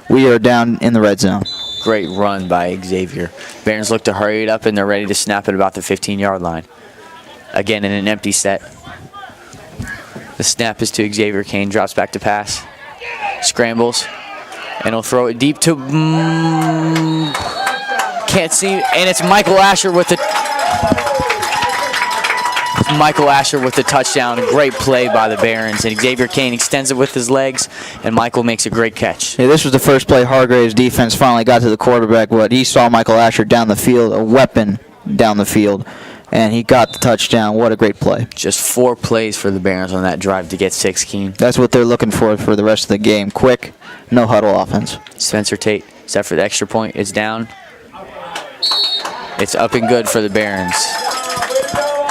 we are down in the red zone. Great run by Xavier. Barons look to hurry it up, and they're ready to snap it about the 15-yard line. Again, in an empty set. The snap is to Xavier Kane, drops back to pass. Scrambles, and he'll throw it deep to... can't see, and it's Michael Asher with the... touchdown. Great play by the Barons, and Xavier Kane extends it with his legs, and Michael makes a great catch. Yeah, this was the first play Hargrave's defense finally got to the quarterback, but he saw Michael Asher down the field, a weapon down the field, and he got the touchdown. What a great play. Just 4 plays for the Barons on that drive to get 6, Keen. That's what they're looking for the rest of the game. Quick, no huddle offense. Spencer Tate set for the extra point. It's down. It's up and good for the Barons.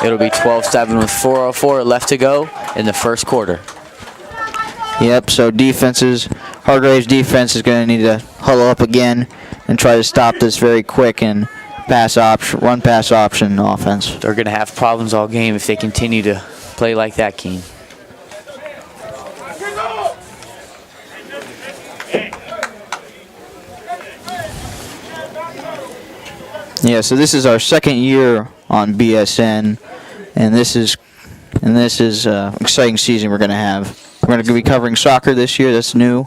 It'll be 12-7 with 4:04 left to go in the first quarter. Yep, so Hargrave's defense is going to need to huddle up again and try to stop this very quick and run pass option offense. They're going to have problems all game if they continue to play like that, Keen. Yeah, so this is our second year on BSN, and this is exciting season we're going to have. We're going to be covering soccer this year. That's new,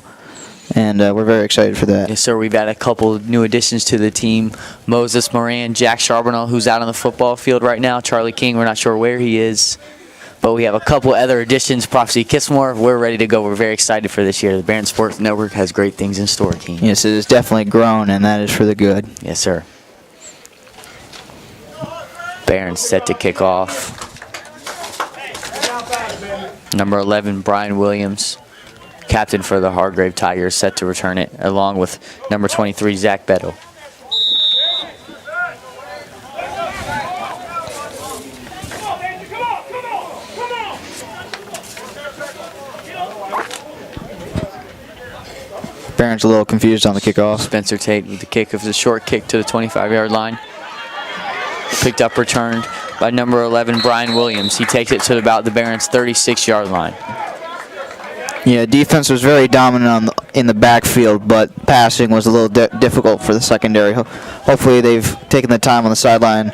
and we're very excited for that. Yes, sir. We've had a couple new additions to the team. Moses Moran, Jack Charbonneau, who's out on the football field right now. Charlie King, we're not sure where he is. But we have a couple other additions. Prophecy Kissmore, we're ready to go. We're very excited for this year. The Barron Sports Network has great things in store, King. Yes, it has definitely grown, and that is for the good. Yes, sir. Barron set to kick off. Number 11, Brian Williams, captain for the Hargrave Tigers, set to return it, along with number 23, Zach Bettle. Barron's a little confused on the kickoff. Spencer Tate with the kick of the short kick to the 25-yard line. Picked up, returned by number 11, Brian Williams. He takes it to about the Barons' 36-yard line. Yeah, defense was very dominant in the backfield, but passing was a little difficult for the secondary. Hopefully they've taken the time on the sideline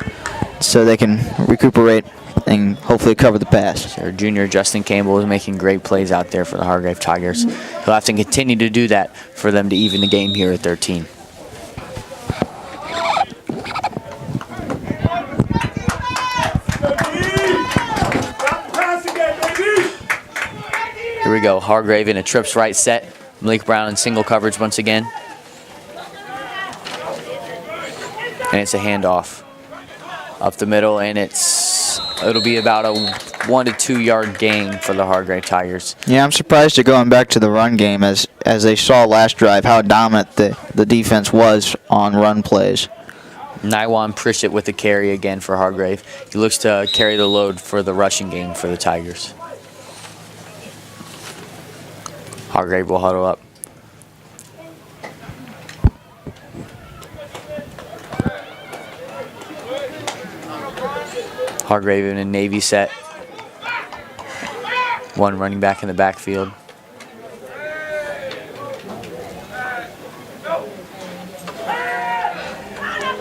so they can recuperate and hopefully cover the pass. Our junior Justin Campbell is making great plays out there for the Hargrave Tigers. He'll have to continue to do that for them to even the game here at 13. Here we go. Hargrave in a trips right set. Malik Brown in single coverage once again. And it's a handoff up the middle, and it'll be about a 1 to 2 yard gain for the Hargrave Tigers. Yeah, I'm surprised they're going back to the run game as they saw last drive how dominant the defense was on run plays. Naiwan Pritchett with the carry again for Hargrave. He looks to carry the load for the rushing game for the Tigers. Hargrave will huddle up. Hargrave in a Navy set. One running back in the backfield.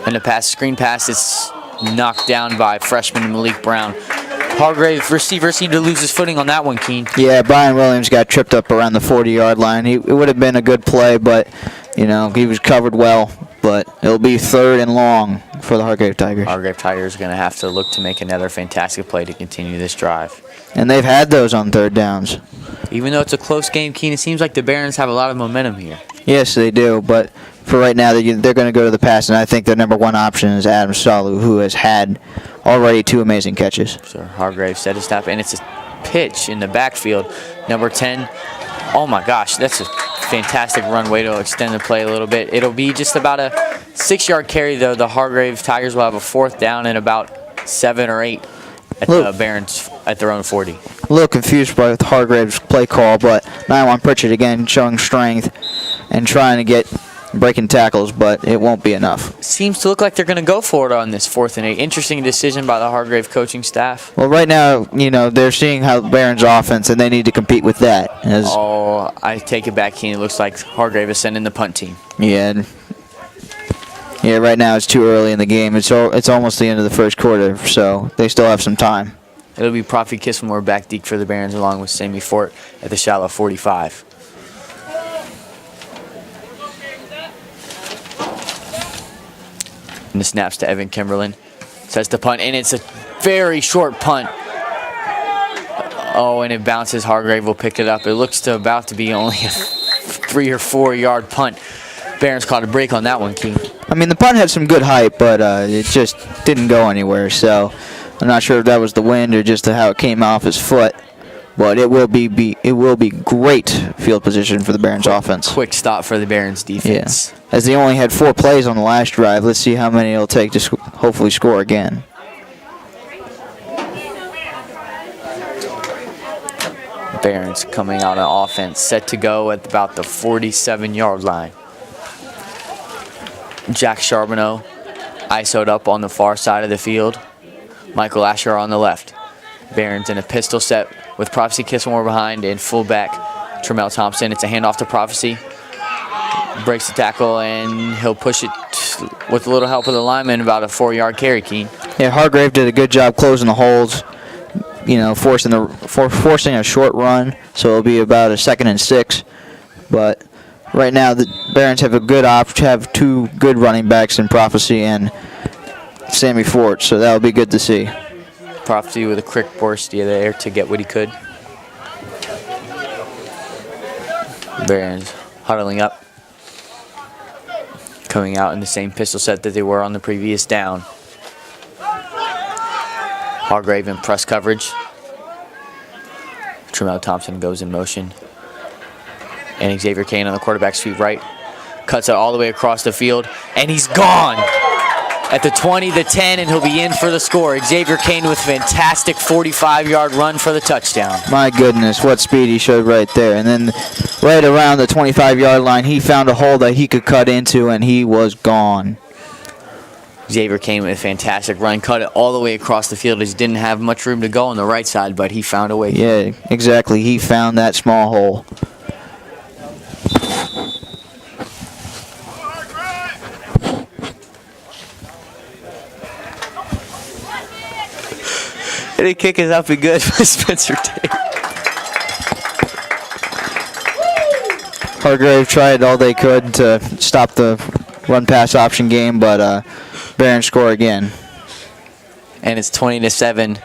And the screen pass is knocked down by freshman Malik Brown. Hargrave receiver seemed to lose his footing on that one, Keen. Yeah, Brian Williams got tripped up around the 40-yard line. It would have been a good play, but, he was covered well. But it'll be 3rd and long for the Hargrave Tigers. Hargrave Tigers are going to have to look to make another fantastic play to continue this drive. And they've had those on 3rd downs. Even though it's a close game, Keen, it seems like the Barons have a lot of momentum here. Yes, they do, but for right now, they're going to go to the pass, and I think their number 1 option is Adam Salu, who has had already 2 amazing catches. So Hargrave set his snap, and it's a pitch in the backfield. Number 10, oh my gosh, that's a fantastic run, way to extend the play a little bit. It'll be just about a 6-yard carry, though. The Hargrave Tigers will have a 4th down and about 7 or 8 at the Barons at their own 40. A little confused by the Hargrave's play call, but Naiwan Pritchett again showing strength and trying to get breaking tackles, but it won't be enough. Seems to look like they're going to go for it on this 4th and 8. Interesting decision by the Hargrave coaching staff. Well, right now, they're seeing how Barron's offense, and they need to compete with that. Oh, I take it back, Keen. It looks like Hargrave is sending the punt team. Yeah. Yeah, right now it's too early in the game. It's almost the end of the first quarter, so they still have some time. It'll be Profi Kissmore back deep for the Barons along with Sammy Fort at the shallow 45. And the snaps to Evan Kimberlin. Sets the punt, and it's a very short punt. Oh, and it bounces. Hargrave will pick it up. It looks to about to be only a 3 or 4 yard punt. Barons caught a break on that one, King. I mean, the punt had some good height, but it just didn't go anywhere. So I'm not sure if that was the wind or just how it came off his foot. But it will be great field position for the Barons offense. Quick stop for the Barons defense. Yeah. As they only had 4 plays on the last drive, let's see how many it'll take to hopefully score again. Barons coming out on offense, set to go at about the 47-yard line. Jack Charbonneau ISO'd up on the far side of the field. Michael Asher on the left. Barons in a pistol set with Prophecy Kissmore behind and fullback Tremel Thompson. It's a handoff to Prophecy. Breaks the tackle, and he'll push it with a little help of the lineman, about a 4-yard carry, Keen. Yeah, Hargrave did a good job closing the holes, forcing a short run, so it'll be about a 2nd and 6. But right now, the Barons have have 2 good running backs in Prophecy and Sammy Fort, so that'll be good to see. Prophecy with a quick burst there to get what he could. Barons huddling up. Coming out in the same pistol set that they were on the previous down. Hargrave in press coverage. Tremel Thompson goes in motion. And Xavier Kane on the quarterback's feet right. Cuts it all the way across the field. And he's gone at the 20, the 10, and he'll be in for the score. Xavier Kane with fantastic 45-yard run for the touchdown. My goodness, what speed he showed right there. And then right around the 25-yard line, he found a hole that he could cut into, and he was gone. Xavier Kane with a fantastic run, cut it all the way across the field. He didn't have much room to go on the right side, but he found a way. Yeah, exactly. He found that small hole. The kick is up and good for Spencer Tate. Hargrave tried all they could to stop the run-pass option game, but Barons score again. And it's 20-7.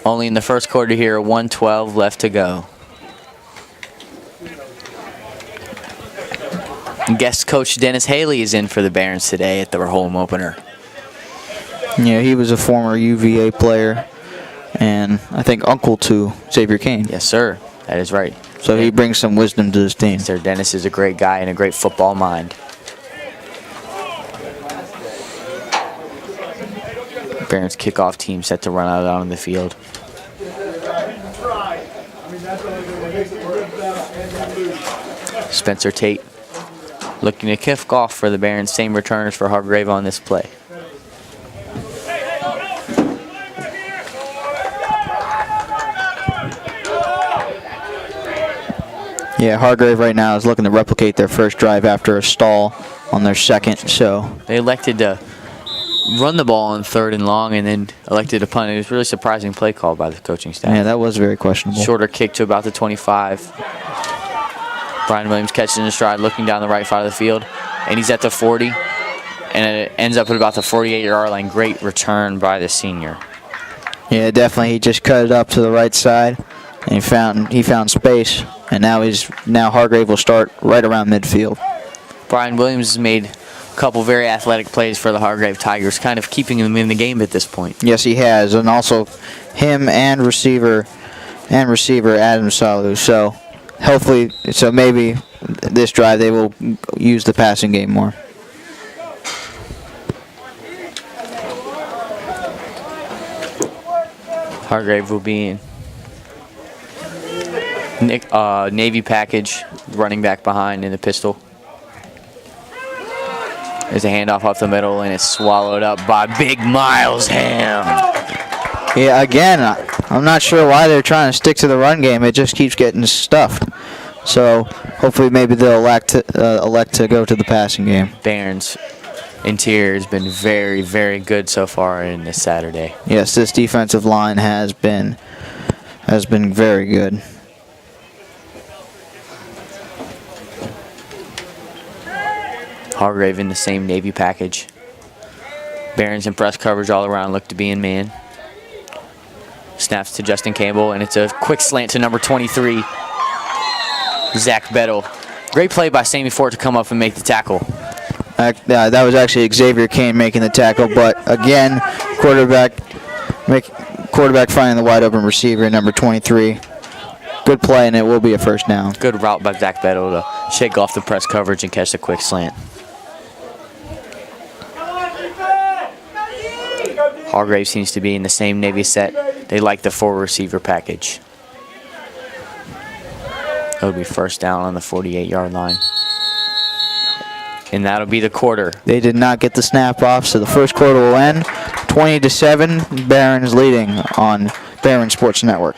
Only in the first quarter here, 1:12 left to go. And guest coach Dennis Haley is in for the Barons today at their home opener. Yeah, he was a former UVA player, and I think uncle to Xavier Kane. Yes, sir. That is right. So he brings some wisdom to this team. Sir Dennis is a great guy and a great football mind. Barons kickoff team set to run out on the field. Spencer Tate looking to kick off for the Barons. Same returners for Hargrave on this play. Yeah, Hargrave right now is looking to replicate their first drive after a stall on their second. So they elected to run the ball on 3rd and long and then elected to punt. It was a really surprising play call by the coaching staff. Yeah, that was very questionable. Shorter kick to about the 25. Brian Williams catches in his stride, looking down the right side of the field, and he's at the 40, and it ends up at about the 48-yard line. Great return by the senior. Yeah, definitely. He just cut it up to the right side, and he found space, and now Hargrave will start right around midfield. Brian Williams has made a couple very athletic plays for the Hargrave Tigers, kind of keeping them in the game at this point. Yes, he has, and also him and receiver Adam Salu. So hopefully, maybe this drive they will use the passing game more. Hargrave will be in Navy package, running back behind in the pistol. There's a handoff off the middle, and it's swallowed up by Big Miles Ham. Yeah, again, I'm not sure why they're trying to stick to the run game. It just keeps getting stuffed. So hopefully maybe they'll elect to go to the passing game. Barons interior has been very, very good so far in this Saturday. Yes, this defensive line has been very good. Hargrave in the same Navy package. Barons in press coverage all around, look to be in man. Snaps to Justin Campbell, and it's a quick slant to number 23, Zach Bettle. Great play by Sammy Ford to come up and make the tackle. That was actually Xavier Kane making the tackle, but again, quarterback finding the wide open receiver, number 23. Good play, and it will be a first down. Good route by Zach Bettle to shake off the press coverage and catch the quick slant. Hargrave seems to be in the same Navy set. They like the 4 receiver package. It'll be first down on the 48-yard line. And that'll be the quarter. They did not get the snap off, so the first quarter will end 20-7. Barons leading on Barron Sports Network.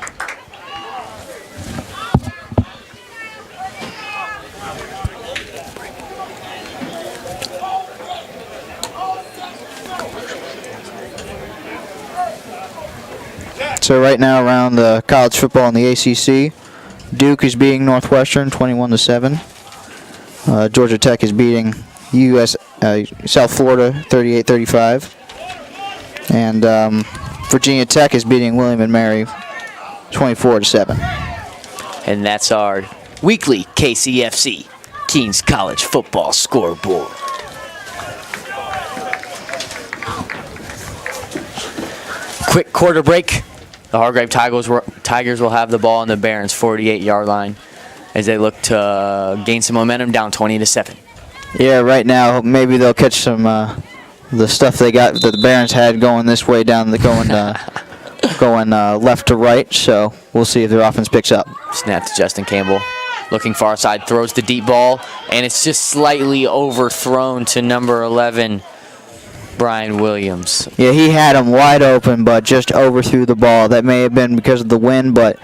So right now around the college football in the ACC, Duke is beating Northwestern 21-7. Georgia Tech is beating South Florida 38-35. And Virginia Tech is beating William & Mary 24-7. And that's our weekly KCFC, Keens College Football Scoreboard. Quick quarter break. The Hargrave Tigers will have the ball on the Barons' 48-yard line as they look to gain some momentum, down 20-7. Yeah, right now maybe they'll catch some the stuff they got that the Barons had going this way down going left to right. So we'll see if their offense picks up. Snap to Justin Campbell, looking far side, throws the deep ball, and it's just slightly overthrown to number 11. Brian Williams. Yeah, he had him wide open, but just overthrew the ball. That may have been because of the wind, but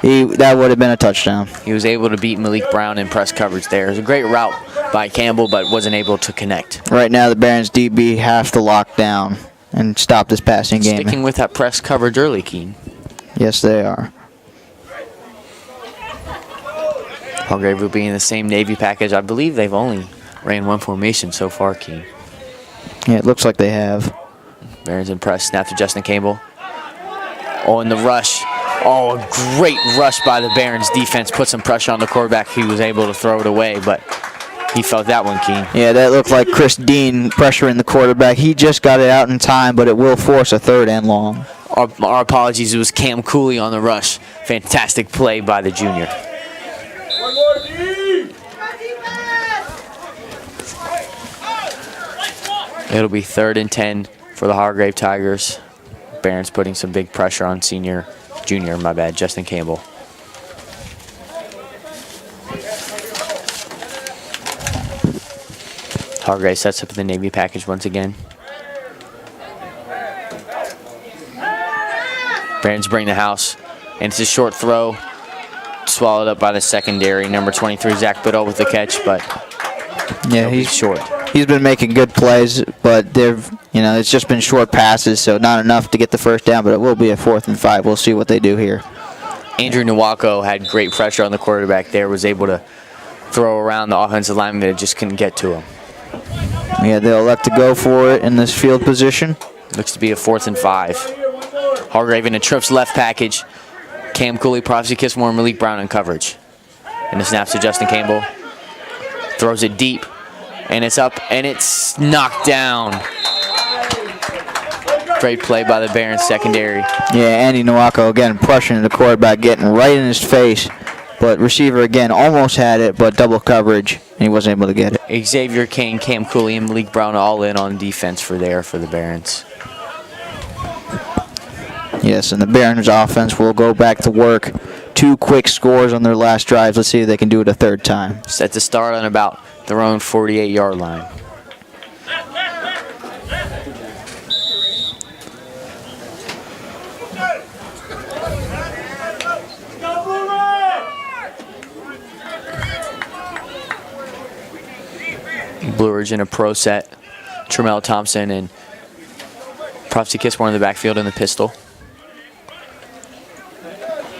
that would have been a touchdown. He was able to beat Malik Brown in press coverage there. It was a great route by Campbell, but wasn't able to connect. Right now, the Barons DB have to lock down and stop this passing game. Sticking with that press coverage early, Keen. Yes, they are. Hargrave will be in the same Navy package. I believe they've only ran one formation so far, Keen. Yeah, it looks like they have. Barron's impressed. Snap to Justin Campbell. Oh, and the rush. Oh, a great rush by the Barons defense. Put some pressure on the quarterback. He was able to throw it away, but he felt that one, Keen. Yeah, that looked like Chris Dean pressuring the quarterback. He just got it out in time, but it will force a 3rd and long. Our apologies. It was Cam Cooley on the rush. Fantastic play by the junior. It'll be 3rd and 10 for the Hargrave Tigers. Barron's putting some big pressure on junior, Justin Campbell. Hargrave sets up the Navy package once again. Barron's bring the house, and it's a short throw, swallowed up by the secondary. Number 23, Zach Biddle with the catch, but yeah, he's short. He's been making good plays, but it's just been short passes, so not enough to get the 1st down, but it will be a 4th and 5. We'll see what they do here. Andrew Nwako had great pressure on the quarterback there, was able to throw around the offensive lineman that just couldn't get to him. Yeah, they'll elect to go for it in this field position. Looks to be a 4th and 5. Hargrave in a trips left package. Cam Cooley, Prophecy Kissmore, and Malik Brown in coverage. And the snaps to Justin Campbell. Throws it deep. And it's up, and it's knocked down. Great play by the Barons secondary. Yeah, Andy Nwako again pressuring the quarterback, getting right in his face. But receiver again almost had it, but double coverage, and he wasn't able to get it. Xavier Kane, Cam Cooley, and Malik Brown all in on defense for the Barons. Yes, and the Barons offense will go back to work. 2 quick scores on their last drives. Let's see if they can do it a 3rd time. Set to start on about their own 48-yard line. Blue Ridge in a pro set. Tremel Thompson and Prophecy Kissmore in the backfield in the pistol.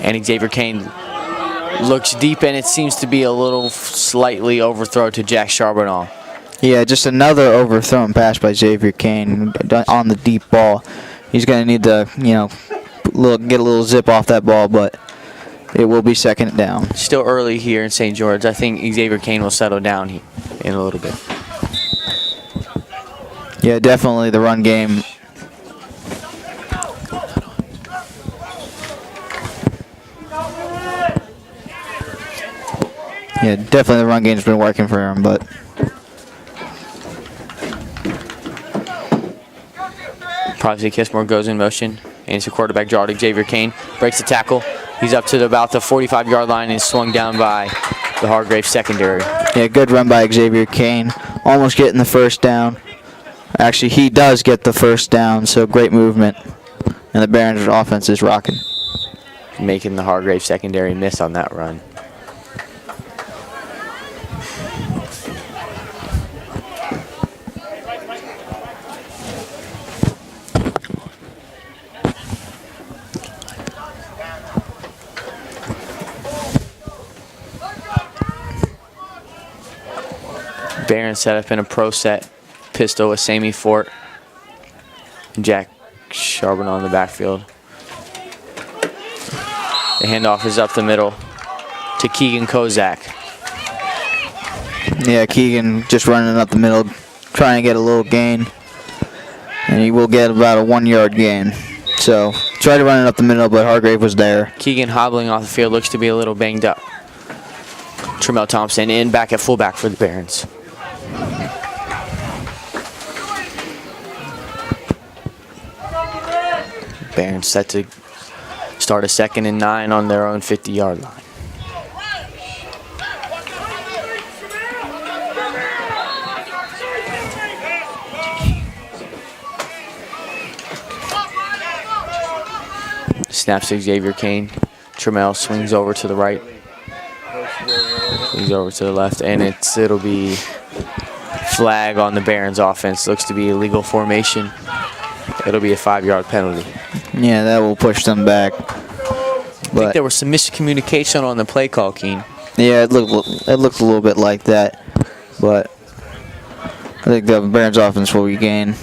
And Xavier Kane looks deep, and it seems to be a little slightly overthrow to Jack Charbonneau. Yeah, just another overthrown pass by Xavier Kane on the deep ball. He's going to need to, get a little zip off that ball, but it will be 2nd down. Still early here in St. George. I think Xavier Kane will settle down in a little bit. Yeah, definitely the run game. Yeah, definitely the run game's been working for him, but Prophecy Kissmore goes in motion, and it's a quarterback draw to Xavier Kane. Breaks the tackle. He's up to about the 45-yard line and swung down by the Hargrave secondary. Yeah, good run by Xavier Kane. Almost getting the 1st down. Actually, he does get the 1st down, so great movement. And the Barons offense is rocking. Making the Hargrave secondary miss on that run. Barron set up in a pro set. Pistol with Sammy Fort. Jack Charbonneau in the backfield. The handoff is up the middle to Keegan Kozak. Yeah, Keegan just running up the middle, trying to get a little gain. And he will get about a 1-yard gain. So, tried to run it up the middle, but Hargrave was there. Keegan hobbling off the field, looks to be a little banged up. Tremel Thompson in back at fullback for the Barons. Barons set to start a 2nd and 9 on their own 50-yard line. Snaps to Xavier Kane. Tremel swings over to the right. Swings over to the left, and it'll be flag on the Barons offense. Looks to be illegal formation. It'll be a 5-yard penalty. Yeah, that will push them back. think there was some miscommunication on the play call, Keen. Yeah, it looked a little bit like that, but I think the Barons offense will regain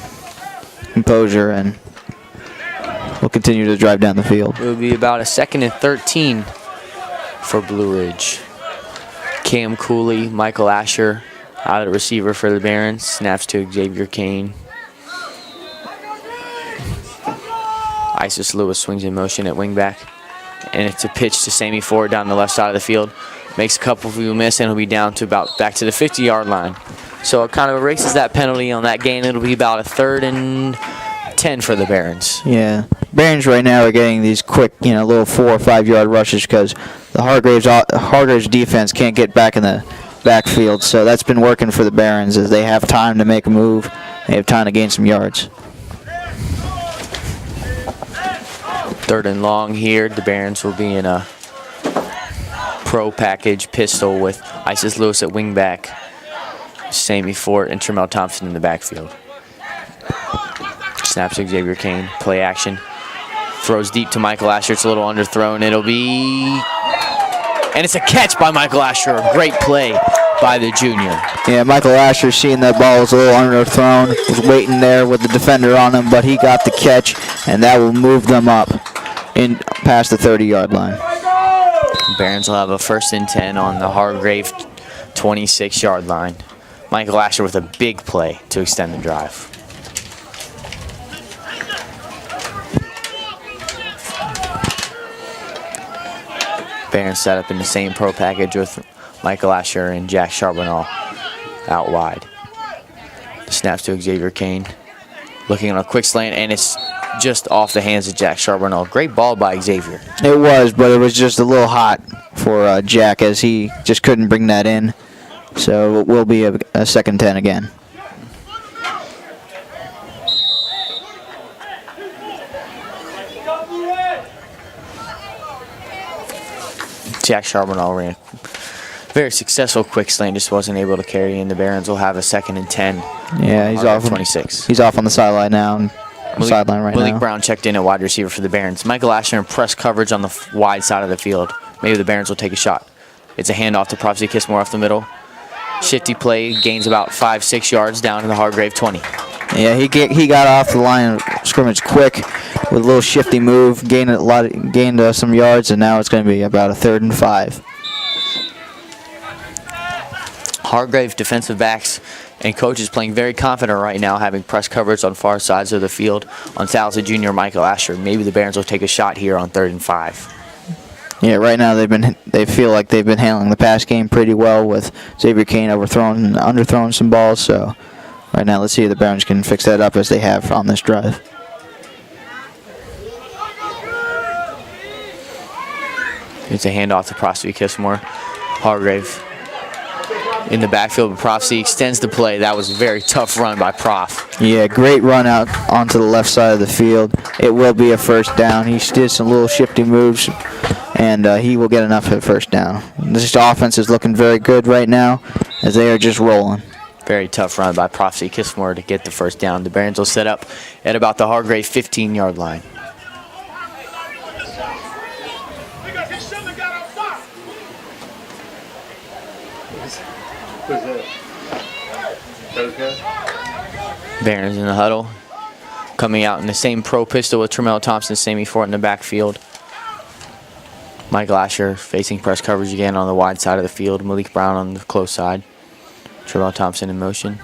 composure and will continue to drive down the field. It would be about a 2nd and 13 for Blue Ridge. Cam Cooley, Michael Asher out at receiver for the Barons. Snaps to Xavier Kane. Isis Lewis swings in motion at wingback. And it's a pitch to Sammy Ford down the left side of the field. Makes a couple of you miss, and he'll be down to about back to the 50-yard line. So it kind of erases that penalty on that gain. It'll be about a 3rd and 10 for the Barons. Yeah, Barons right now are getting these quick, little 4 or 5 yard rushes because the Hargrave's defense can't get back in the backfield. So that's been working for the Barons as they have time to make a move. They have time to gain some yards. 3rd and long here. The Barons will be in a pro package pistol with Isis Lewis at wingback, Sammy Fort and Tremel Thompson in the backfield. Snaps to Xavier Kane. Play action. Throws deep to Michael Asher. It's a little underthrown. It'll be... And it's a catch by Michael Asher. A great play by the junior. Yeah, Michael Asher seeing that ball was a little underthrown. Was waiting there with the defender on him, but he got the catch, and that will move them up in past the 30-yard line. Barons will have a 1st and 10 on the Hargrave 26-yard line. Michael Asher with a big play to extend the drive. Barons set up in the same pro package with Michael Asher and Jack Charbonneau out wide. Snaps to Xavier Kane. Looking on a quick slant, and it's just off the hands of Jack Charbonneau. Great ball by Xavier. It was, but it was just a little hot for Jack as he just couldn't bring that in. So it will be a 2nd 10 again. Jack Charbonneau ran a very successful quick slant, just wasn't able to carry in. The Barons will have a 2nd and 10. Yeah, he's off 26. He's off on the sideline now. Malik Brown checked in at wide receiver for the Barons. Michael Asher in press coverage on the wide side of the field. Maybe the Barons will take a shot. It's a handoff to Prophecy Kissmore off the middle. Shifty play, gains about 5-6 yards down to the Hargrave 20. Yeah, he got off the line of scrimmage quick with a little shifty move, gained some yards, and now it's going to be about a 3rd and 5. Hargrave defensive backs and coaches playing very confident right now, having press coverage on far sides of the field on talented junior Michael Asher. Maybe the Barons will take a shot here on 3rd and 5. Yeah, right now they feel like they've been handling the pass game pretty well with Xavier Kane overthrown and underthrown some balls. So right now, let's see if the Barons can fix that up as they have on this drive. It's a handoff to Prophecy Kissmore. Hargrave in the backfield, but Prophecy extends the play. That was a very tough run by Prof. Yeah, great run out onto the left side of the field. It will be a 1st down. He did some little shifty moves, and he will get enough at 1st down. This offense is looking very good right now as they are just rolling. Very tough run by Prophecy Kissmore to get the 1st down. The Barons will set up at about the Hargrave 15-yard line. Barons in the huddle. Coming out in the same pro pistol with Tremel Thompson, Sammy Fort in the backfield. Michael Asher facing press coverage again on the wide side of the field. Malik Brown on the close side. Tremel Thompson in motion.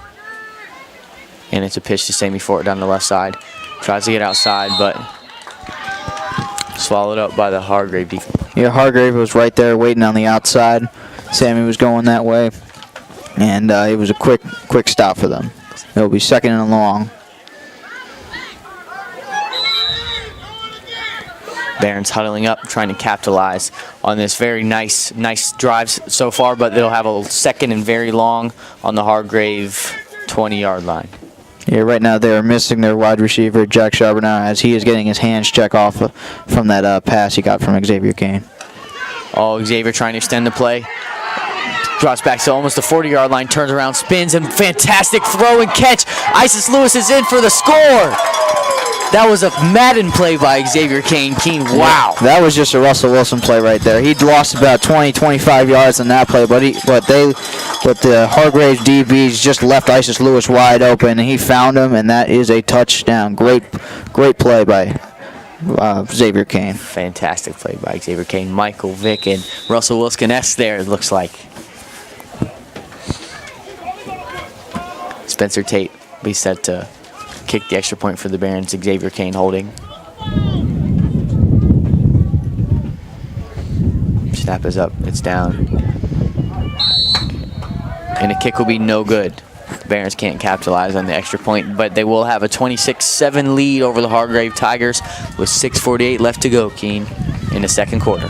And it's a pitch to Sammy Fort down the left side. Tries to get outside, but swallowed up by the Hargrave defense. Yeah, Hargrave was right there waiting on the outside. Sammy was going that way. And it was a quick stop for them. It'll be 2nd and long. Barons huddling up, trying to capitalize on this very nice drives so far, but they'll have a 2nd and very long on the Hargrave 20-yard line. Yeah, right now they are missing their wide receiver, Jack Charbonneau, as he is getting his hands checked off from that pass he got from Xavier Kane. Oh, Xavier trying to extend the play. Drops back to almost the 40-yard line, turns around, spins, and fantastic throw and catch. Isis Lewis is in for the score. That was a Madden play by Xavier Kane. Wow. That was just a Russell Wilson play right there. He'd lost about 20, 25 yards on that play, but the Hargrave DBs just left Isis Lewis wide open, and he found him, and that is a touchdown. Great play by Xavier Kane. Fantastic play by Xavier Kane. Michael Vick and Russell Wilson-esque there, it looks like. Spencer Tate will be set to kick the extra point for the Barons. Xavier Kane holding. Snap is up. It's down. And the kick will be no good. The Barons can't capitalize on the extra point, but they will have a 26-7 lead over the Hargrave Tigers with 6:48 left to go, Keen, in the second quarter.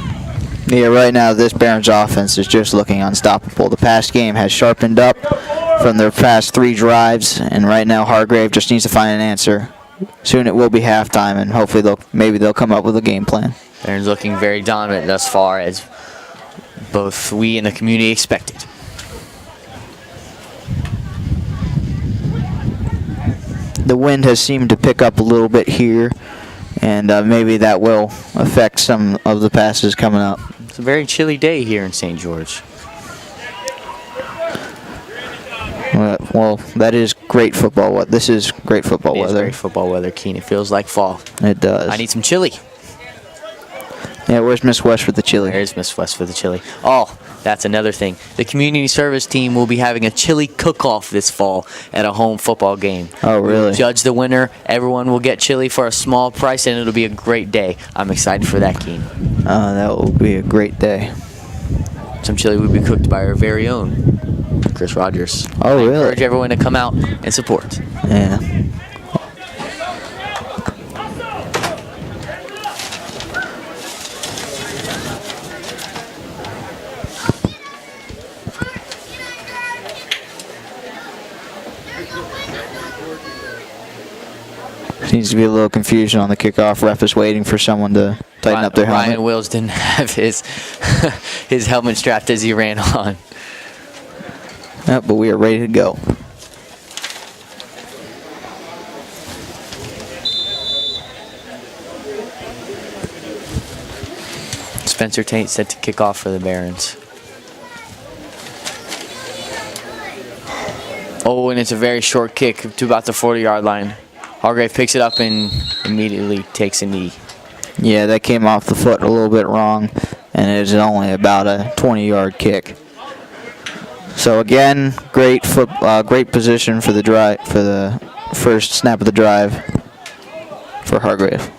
Yeah, right now this Barons offense is just looking unstoppable. The past game has sharpened up from their past 3 drives, and right now Hargrave just needs to find an answer. Soon it will be halftime, and hopefully they'll come up with a game plan. Barons looking very dominant thus far, as both we and the community expected. The wind has seemed to pick up a little bit here, and maybe that will affect some of the passes coming up. It's a very chilly day here in St. George. Well, that is great football. This is great football weather. It is great football weather, Keen. It feels like fall. It does. I need some chili. Yeah, where's Miss West for the chili? There's Miss West for the chili. Oh, that's another thing. The community service team will be having a chili cook-off this fall at a home football game. Oh, really? We'll judge the winner. Everyone will get chili for a small price, and it'll be a great day. I'm excited for that, Keen. That will be a great day. Some chili will be cooked by our very own Chris Rogers. Oh, really? I encourage everyone to come out and support. Yeah. Seems to be a little confusion on the kickoff. Ref is waiting for someone to tighten up their helmet. Ryan Wills didn't have his his helmet strapped as he ran on. But we are ready to go. Spencer Tate set to kick off for the Barons. Oh, and it's a very short kick to about the 40-yard line. Hargrave picks it up and immediately takes a knee. Yeah, that came off the foot a little bit wrong, and it is only about a 20-yard kick. So again, great position for the drive, for the first snap of the drive for Hargrave.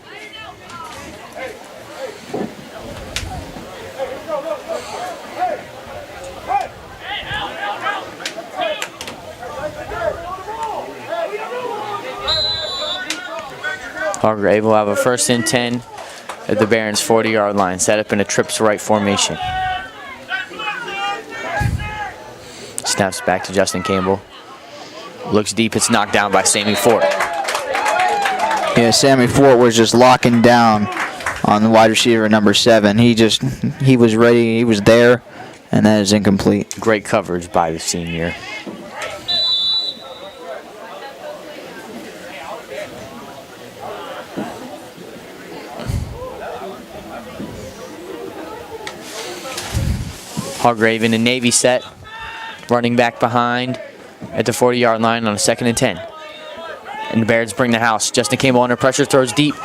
Hargrave will have a 1st and 10 at the Barons' 40-yard line, set up in a trips right formation. Snaps back to Justin Campbell. Looks deep, it's knocked down by Sammy Fort. Yeah, Sammy Fort was just locking down on the wide receiver number 7. He was ready, he was there, and that is incomplete. Great coverage by the senior. Hargrave in a Navy set, running back behind at the 40-yard line on a 2nd and 10. And the Barons bring the house. Justin Campbell under pressure, throws deep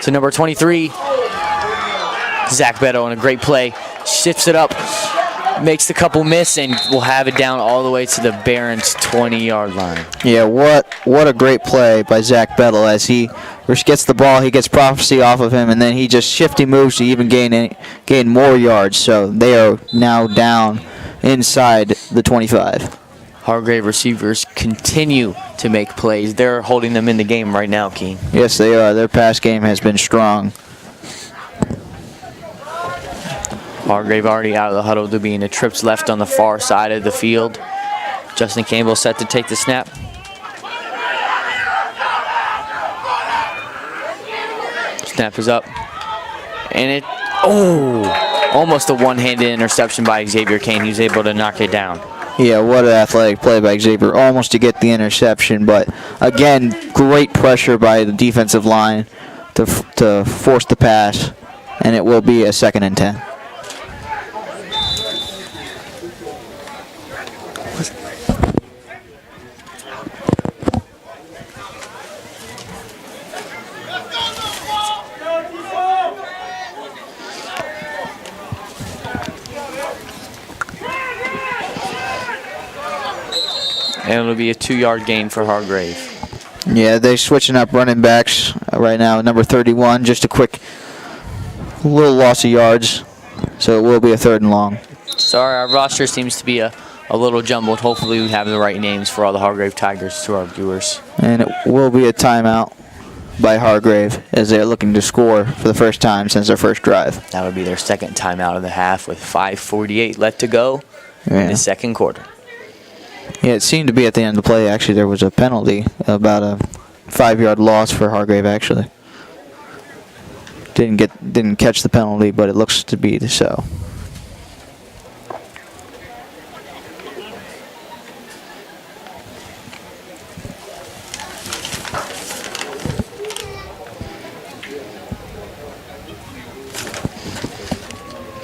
to number 23. Zach Beto on a great play, shifts it up, makes the couple miss, and will have it down all the way to the Barons' 20-yard line. Yeah, what a great play by Zach Beto as he gets the ball, he gets prophecy off of him, and then he just shifty moves to even gain more yards. So they are now down inside the 25. Hargrave receivers continue to make plays. They're holding them in the game right now, Keen. Yes, they are. Their pass game has been strong. Hargrave already out of the huddle to be in the trips left on the far side of the field. Justin Campbell set to take the snap. Snap is up. And almost a one-handed interception by Xavier Kane. He was able to knock it down. Yeah, what an athletic play by Xavier, almost to get the interception, but again, great pressure by the defensive line to force the pass, and it will be a 2nd and 10. And it'll be a 2-yard gain for Hargrave. Yeah, they're switching up running backs right now. Number 31, just a quick little loss of yards, so it will be a 3rd and long. Sorry, our roster seems to be a little jumbled. Hopefully we have the right names for all the Hargrave Tigers to our viewers. And it will be a timeout by Hargrave as they're looking to score for the first time since their first drive. That would be their 2nd timeout of the half with 5:48 left to go in the 2nd quarter. Yeah, it seemed to be at the end of the play. Actually, there was a penalty, about a 5-yard loss for Hargrave. Actually, didn't catch the penalty, but it looks to be so.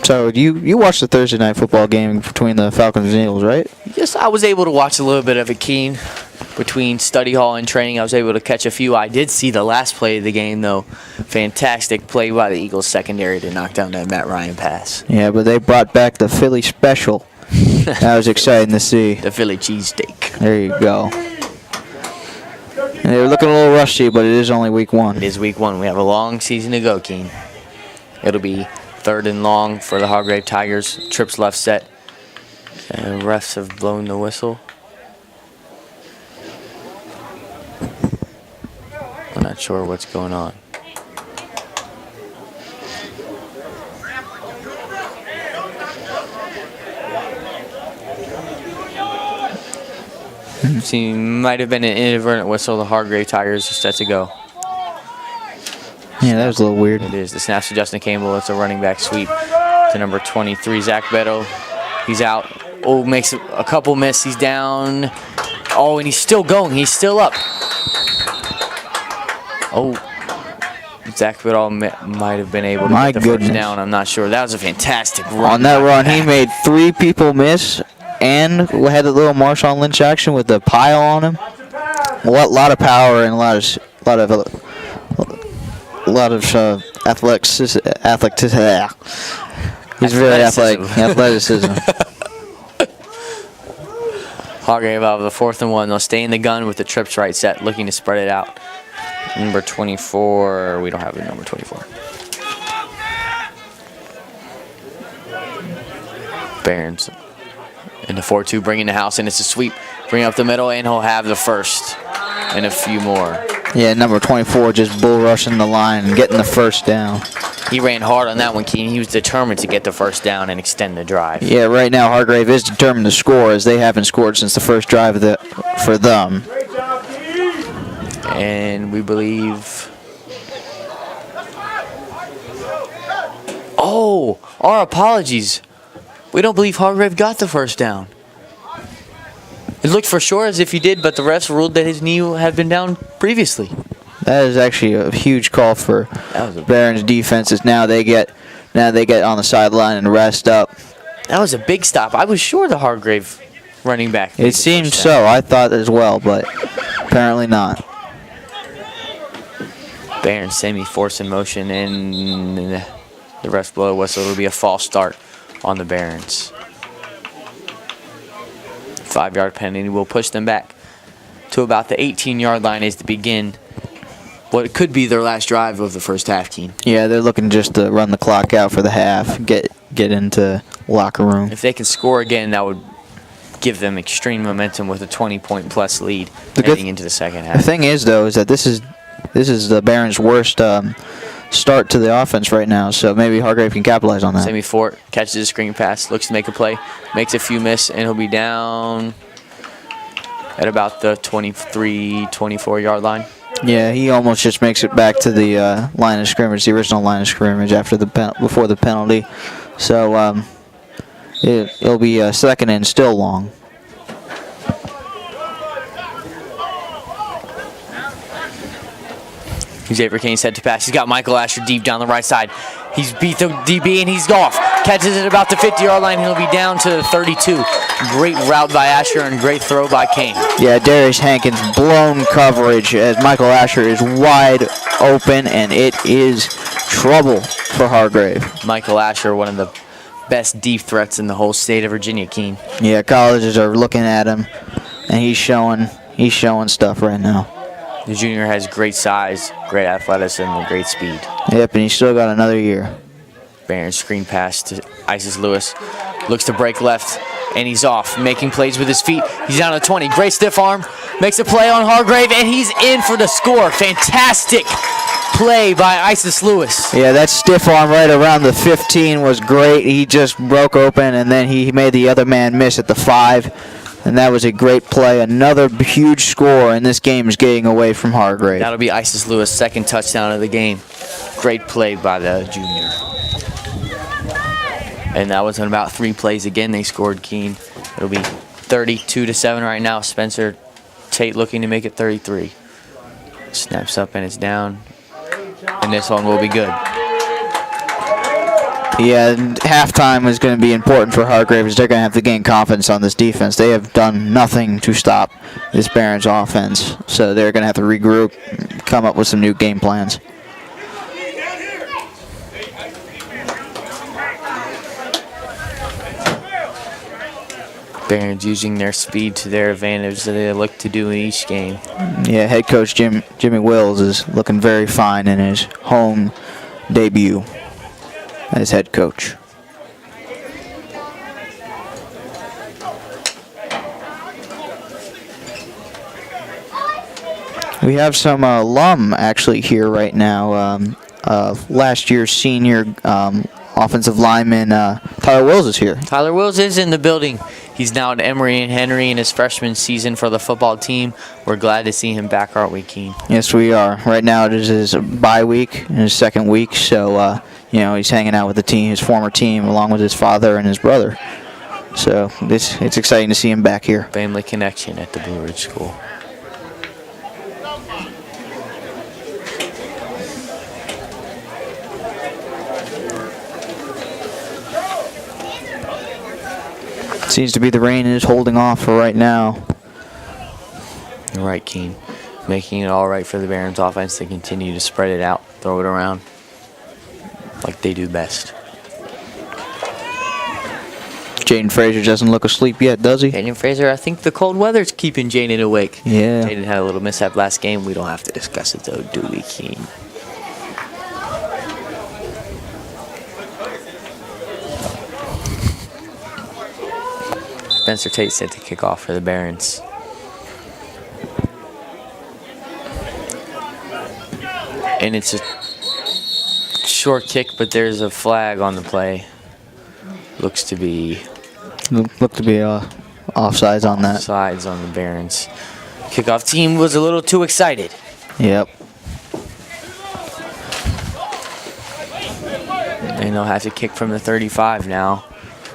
So you watched the Thursday night football game between the Falcons and Eagles, right? Yes, I was able to watch a little bit of it, Keen. Between study hall and training, I was able to catch a few. I did see the last play of the game, though. Fantastic play by the Eagles secondary to knock down that Matt Ryan pass. Yeah, but they brought back the Philly special. That was exciting to see. The Philly cheesesteak. There you go. And they were looking a little rusty, but it is only week 1. It is week 1. We have a long season to go, Keen. It'll be 3rd and long for the Hargrave Tigers. Trips left set. And refs have blown the whistle. I'm not sure what's going on. Might have been an inadvertent whistle. The Hargrave Tigers are set to go. Yeah, that was a little weird. It is. The snaps to Justin Campbell. It's a running back sweep to number 23, Zach Beto. He's out. Oh, makes a couple miss. He's down. Oh, and he's still going. He's still up. Oh, Zach Beto might have been able to get the first down. I'm not sure. That was a fantastic run. On that run, he made 3 people miss and had a little Marshawn Lynch action with the pile on him. A lot of power and a lot of athletics. He's very athletic. Athleticism. Hargrave out of the 4th and 1. They'll stay in the gun with the trips right set, looking to spread it out. Number 24. We don't have a number 24. Barons in the 4-2, bringing the house, and it's a sweep. Bring up the middle, and he'll have the first and a few more. Yeah, number 24 just bull rushing the line and getting the first down. He ran hard on that one, Keen. He was determined to get the first down and extend the drive. Yeah, right now Hargrave is determined to score as they haven't scored since the first drive for them. And we believe... Oh, our apologies. We don't believe Hargrave got the first down. It looked for sure as if he did, but the refs ruled that his knee had been down previously. That is actually a huge call for Barron's defenses. Now they get on the sideline and rest up. That was a big stop. I was sure the Hargrave running back. It seemed so. I thought as well, but apparently not. Barron semi-force in motion, and the refs blow a whistle. It'll be a false start on the Barons. 5-yard penalty will push them back to about the 18-yard line as to begin what could be their last drive of the first half, Keen. Yeah, they're looking just to run the clock out for the half, get into locker room. If they can score again, that would give them extreme momentum with a 20-point-plus lead heading into the second half. The thing is, though, is that this is the Barons' worst start to the offense right now, so maybe Hargrave can capitalize on that. Sammy Fort catches a screen pass, looks to make a play, makes a few miss, and he'll be down at about the 23, 24-yard line. Yeah, he almost just makes it back to the line of scrimmage, the original line of scrimmage before the penalty. So it'll be a 2nd and still long. Xavier Kane set to pass. He's got Michael Asher deep down the right side. He's beat the DB and he's off. Catches it about the 50-yard line. He'll be down to the 32. Great route by Asher and great throw by Kane. Yeah, Darius Hankins blown coverage as Michael Asher is wide open, and it is trouble for Hargrave. Michael Asher, one of the best deep threats in the whole state of Virginia, Keene. Yeah, colleges are looking at him, and he's showing stuff right now. The junior has great size, great athleticism, and great speed. Yep, and he's still got another year. Barron screen pass to Isis Lewis. Looks to break left, and he's off, making plays with his feet. He's down to 20. Great stiff arm. Makes a play on Hargrave, and he's in for the score. Fantastic play by Isis Lewis. Yeah, that stiff arm right around the 15 was great. He just broke open, and then he made the other man miss at the 5. And that was a great play. Another huge score, and this game is getting away from Hargrave. That'll be Isis Lewis' second touchdown of the game. Great play by the junior. And that was in about 3 plays. Again, they scored, Keene. It'll be 32-7 right now. Spencer Tate looking to make it 33. Snaps up and it's down. And this one will be good. Yeah, halftime is going to be important for Hargrave as they're going to have to gain confidence on this defense. They have done nothing to stop this Barons offense, so they're going to have to regroup, come up with some new game plans. Barons using their speed to their advantage that they look to do in each game. Yeah, head coach Jimmy Wills is looking very fine in his home debut as head coach. We have some alum actually here right now. Last year's senior offensive lineman Tyler Wills is here. Tyler Wills is in the building. He's now at Emory and Henry in his freshman season for the football team. We're glad to see him back, aren't we, Keene? Yes, we are. Right now it is his bye week, his second week, so he's hanging out with the team, his former team, along with his father and his brother. So it's exciting to see him back here. Family connection at the Blue Ridge School. Seems to be the rain is holding off for right now. All right, Keene. Making it all right for the Barons offense to continue to spread it out, throw it around like they do best. Jaden Frazier doesn't look asleep yet, does he? Jaden Frazier, I think the cold weather's keeping Jaden awake. Yeah. Jaden had a little mishap last game. We don't have to discuss it, though, do we, Keene? Spencer Tate set to kick off for the Barons. And it's a short kick, but there's a flag on the play. Looks to be offsides on that. Offsides on the Barons. Kickoff team was a little too excited. Yep. And they'll have to kick from the 35 now.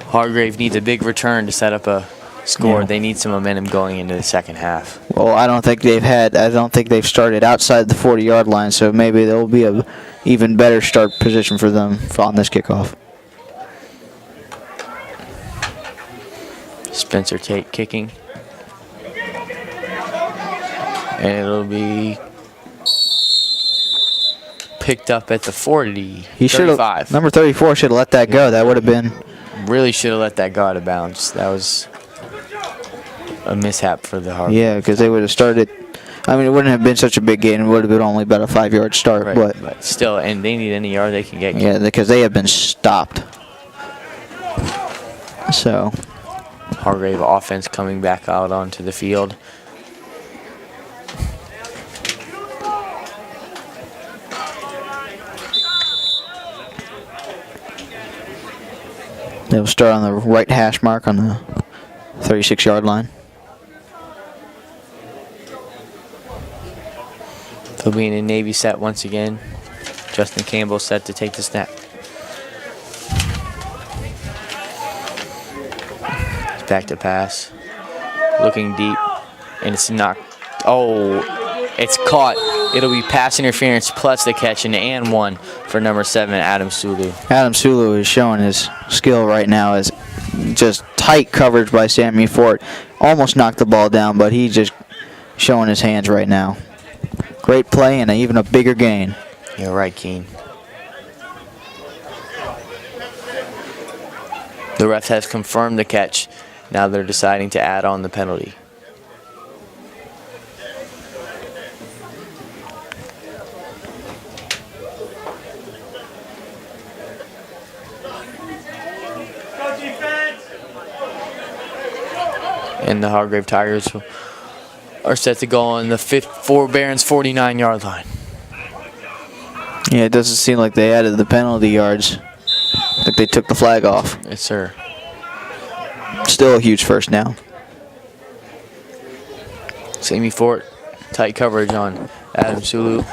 Hargrave needs a big return to set up a score. Yeah. They need some momentum going into the second half. Well, I don't think they've started outside the 40-yard line, so maybe there will be a even better start position for them on this kickoff. Spencer Tate kicking. And it'll be picked up at the 40. He should have. Number 34 should have let that go. That would have been. Really should have let that go out of bounds. That was a mishap for the Hargrave. Yeah, because they would have started. I mean, it wouldn't have been such a big gain. It would have been only about a 5-yard start. Right, but still, and they need any yard they can get. Yeah, because they have been stopped. So. Hargrave offense coming back out onto the field. They'll start on the right hash mark on the 36-yard line. They'll be in a Navy set once again. Justin Campbell set to take the snap. It's back to pass. Looking deep. And it's knocked. Oh, it's caught It'll be pass interference plus the catch and 1 for number 7, Adam Sulu. Adam Sulu is showing his skill right now as just tight coverage by Sammy Fort. Almost knocked the ball down, but he just showing his hands right now. Great play and even a bigger gain. You're right, Keen. The ref has confirmed the catch. Now they're deciding to add on the penalty. And the Hargrave Tigers are set to go on the for Barron's 49-yard line. Yeah, it doesn't seem like they added the penalty yards. I think they took the flag off. Yes, sir. Still a huge first down. Sammy Fort, tight coverage on Adam Sulu.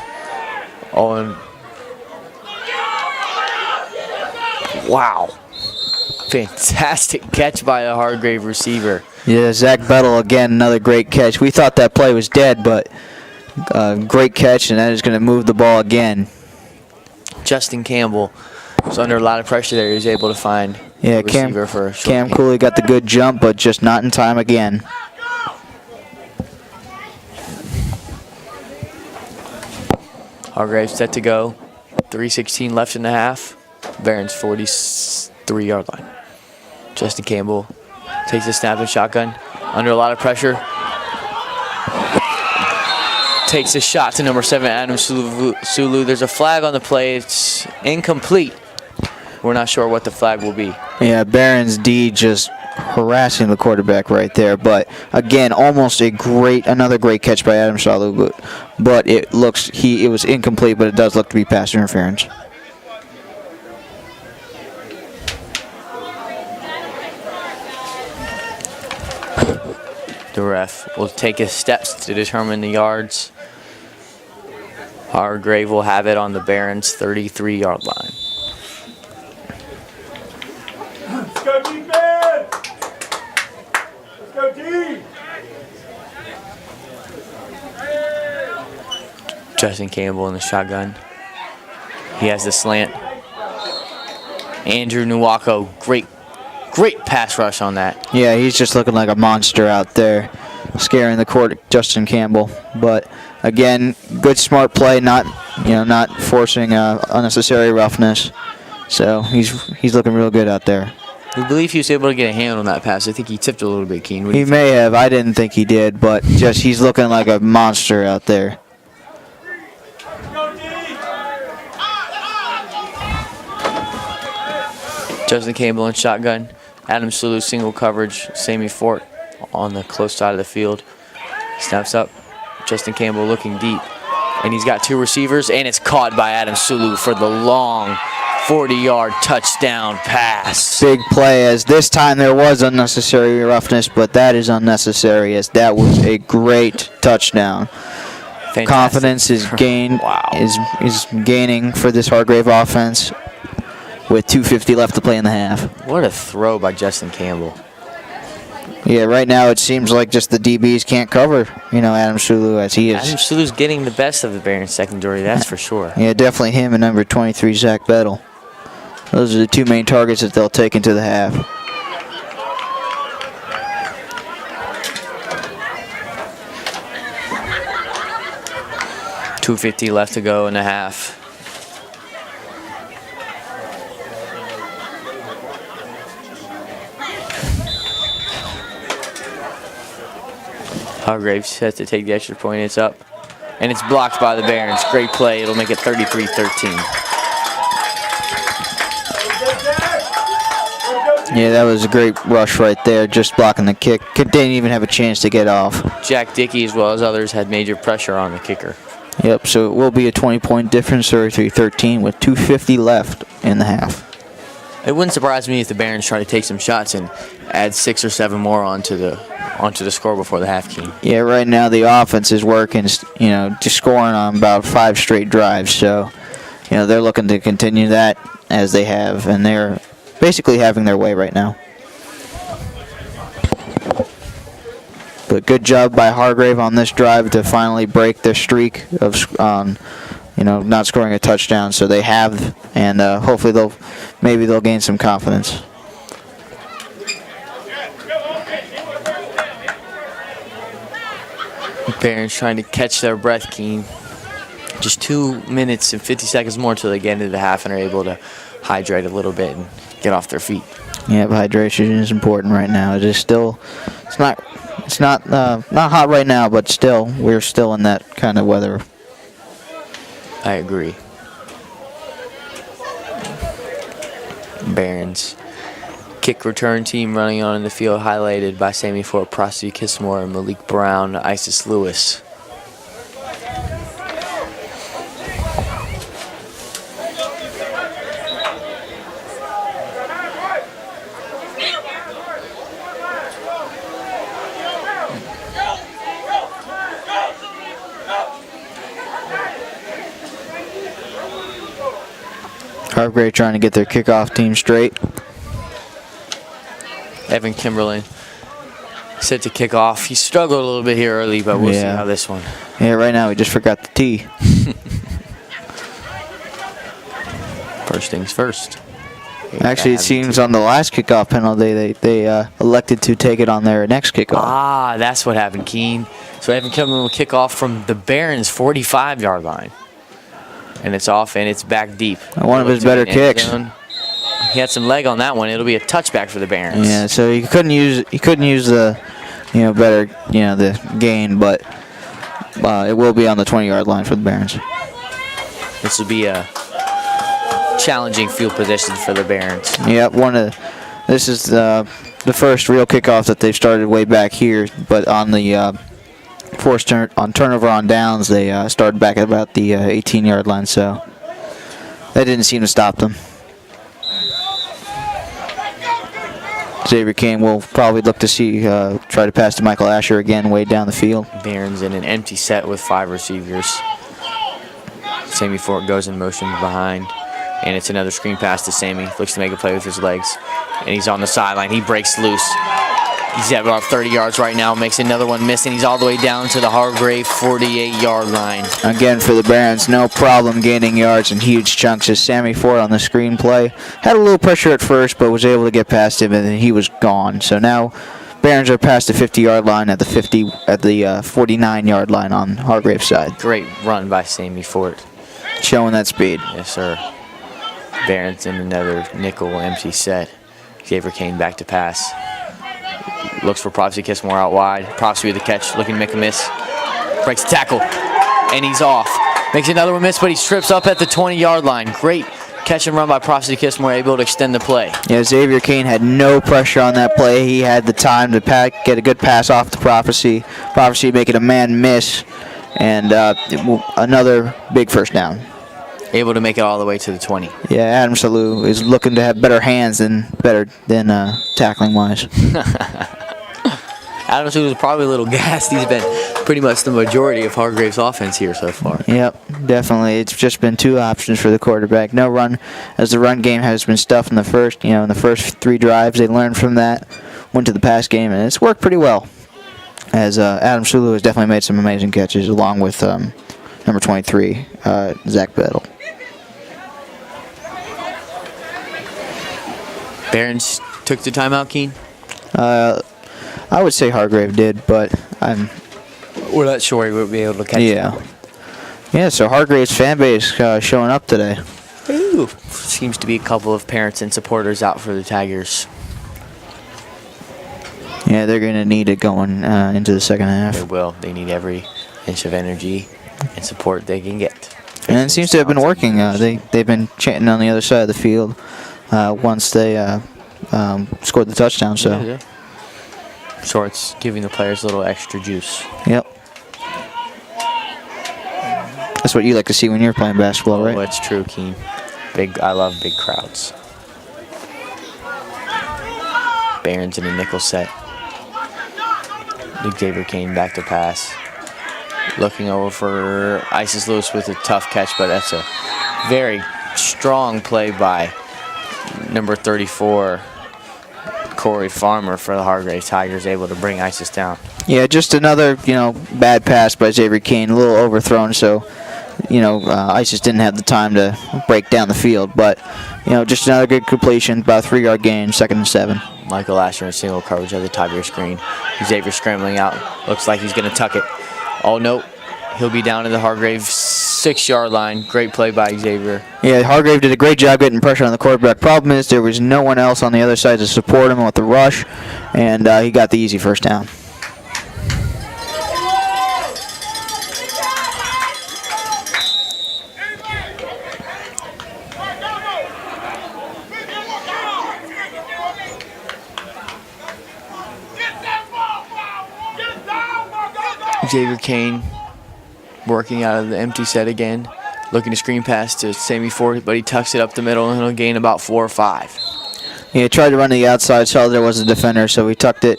Wow. Fantastic catch by the Hargrave receiver. Yeah, Zach Bettle, again, another great catch. We thought that play was dead, but great catch, and that is going to move the ball again. Justin Campbell was under a lot of pressure there. He was able to find Yeah, a receiver for a short Cam gain. Cooley got the good jump, but just not in time again. Hargrave set to go. 3:16 left in the half. Barron's 43-yard line. Justin Campbell takes the snap and shotgun. Under a lot of pressure. Takes a shot to number 7, Adam Sulu. There's a flag on the play. It's incomplete. We're not sure what the flag will be. Yeah, Barron's D just harassing the quarterback right there. But again, almost another great catch by Adam Sulu. But it was incomplete, but it does look to be pass interference. The ref will take his steps to determine the yards. Hargrave will have it on the Barron's 33-yard line. Let's go defense! Let's go D! Justin Campbell in the shotgun. He has the slant. Andrew Nwako, great pass rush on that. Yeah, he's just looking like a monster out there, scaring the court, Justin Campbell. But again, good smart play, not forcing unnecessary roughness. So he's looking real good out there. We believe he was able to get a hand on that pass. I think he tipped a little bit, Keen. He may have. I didn't think he did, but just he's looking like a monster out there. Justin Campbell in shotgun. Adam Sulu single coverage. Sammy Fort on the close side of the field. Snaps up. Justin Campbell looking deep. And he's got 2 receivers, and it's caught by Adam Sulu for the long 40-yard touchdown pass. Big play, as this time there was unnecessary roughness, but that is unnecessary, as that was a great touchdown. Fantastic. Confidence is gained. Wow. is gaining for this Hargrave offense with 2:50 left to play in the half. What a throw by Justin Campbell. Yeah, right now it seems like just the DBs can't cover, Adam Sulu as he is. Adam Sulu's getting the best of the Barron's secondary, that's for sure. Yeah, definitely him and number 23, Zach Bettle. Those are the 2 main targets that they'll take into the half. $2:50 left to go in the half. Hargrave set to take the extra point. It's up. And it's blocked by the Barons. Great play. It'll make it 33-13. Yeah, that was a great rush right there, just blocking the kick. Didn't even have a chance to get off. Jack Dickey, as well as others, had major pressure on the kicker. Yep, so it will be a 20-point difference, 33-13, with 2:50 left in the half. It wouldn't surprise me if the Barons try to take some shots and add 6 or 7 more onto the score before the half, Keen. Yeah, right now the offense is working, just scoring on about 5 straight drives. So, they're looking to continue that as they have, and they're basically having their way right now. But good job by Hargrave on this drive to finally break their streak of not scoring a touchdown. So they have, and hopefully they'll gain some confidence. Barons trying to catch their breath, Keen. Just 2 minutes and 50 seconds more until they get into the half and are able to hydrate a little bit and get off their feet. Yeah, but hydration is important right now. It's not hot right now, but still, we're still in that kind of weather. I agree. Barons. Kick return team running on in the field, highlighted by Sammy Fort, Prosty Kissmore, and Malik Brown, Isis Lewis. Hargrave trying to get their kickoff team straight. Evan Kimberlin set to kick off. He struggled a little bit here early, but we'll see how this one. Yeah, right now we just forgot the tee. First things first. Actually, it seems on the last kickoff penalty, they elected to take it on their next kickoff. Ah, that's what happened, Keen. So Evan Kimberlin will kick off from the Barons' 45-yard line. And it's off, and it's back deep. One of his better kicks. He had some leg on that one. It'll be a touchback for the Barons. Yeah, so he couldn't use the, the gain, but it will be on the 20-yard line for the Barons. This will be a challenging field position for the Barons. Yep, this is the first real kickoff that they've started way back here, but on the forced turnover on downs, they started back at about the 18-yard line, so that didn't seem to stop them. Xavier Kane will probably look to try to pass to Michael Asher again way down the field. Barons in an empty set with 5 receivers. Sammy Fort goes in motion behind, and it's another screen pass to Sammy. Looks to make a play with his legs, and he's on the sideline. He breaks loose. He's at about 30 yards right now, makes another one miss, and he's all the way down to the Hargrave 48-yard line. Again, for the Barons, no problem gaining yards in huge chunks as Sammy Ford on the screen play. Had a little pressure at first, but was able to get past him, and then he was gone. So now Barons are past the 50-yard line at the 49-yard line on Hargrave's side. Great run by Sammy Fort. Showing that speed. Yes, sir. Barons in another nickel empty set. Xavier Kane back to pass. Looks for Propsy Kissmore out wide. Propsy with the catch, looking to make a miss. Breaks the tackle, and he's off. Makes another one miss, but he strips up at the 20-yard line. Great catch and run by Propsy Kissmore, able to extend the play. Yeah, Xavier Kane had no pressure on that play. He had the time to get a good pass off to Prophecy. Prophecy making a man miss, and another big first down. Able to make it all the way to the 20. Yeah, Adam Salou is looking to have better hands than tackling-wise. Adam Salou was probably a little gassed. He's been pretty much the majority of Hargrave's offense here so far. Yep, definitely. It's just been 2 options for the quarterback. No run, as the run game has been stuffed in the first 3 drives. They learned from that, went to the pass game, and it's worked pretty well. As Adam Sulu has definitely made some amazing catches, along with number 23, Zach Bettle. Barons took the timeout, Keen? I would say Hargrave did, but we're not sure he would be able to catch it. Yeah, so Hargrave's fan base showing up today. Ooh. Seems to be a couple of parents and supporters out for the Tigers. Yeah, they're going to need it going into the second half. They will. They need every inch of energy and support they can get. And it seems to have been working. They've been chanting on the other side of the field once they scored the touchdown. So. Yeah. Shorts giving the players a little extra juice. Yep. That's what you like to see when you're playing basketball, right? Oh, that's true, Keen. I love big crowds. Barons in a nickel set. Xavier Kane back to pass. Looking over for Isis Lewis with a tough catch, but that's a very strong play by number 34, Corey Farmer, for the Hargrave Tigers, able to bring Isis down. Yeah, just another, bad pass by Xavier Kane, a little overthrown, so, Isis didn't have the time to break down the field. But, just another good completion, about a 3-yard gain, 2nd and 7. Michael Asher in single coverage at the top of your screen. Xavier scrambling out. Looks like he's going to tuck it. Oh, no. He'll be down to the Hargrave 6-yard line. Great play by Xavier. Yeah, Hargrave did a great job getting pressure on the quarterback. Problem is there was no one else on the other side to support him with the rush, and he got the easy first down. Xavier Kane working out of the empty set again. Looking to screen pass to Sammy Ford, but he tucks it up the middle and he'll gain about 4 or 5. Yeah, he tried to run to the outside, saw there was a defender, so he tucked it,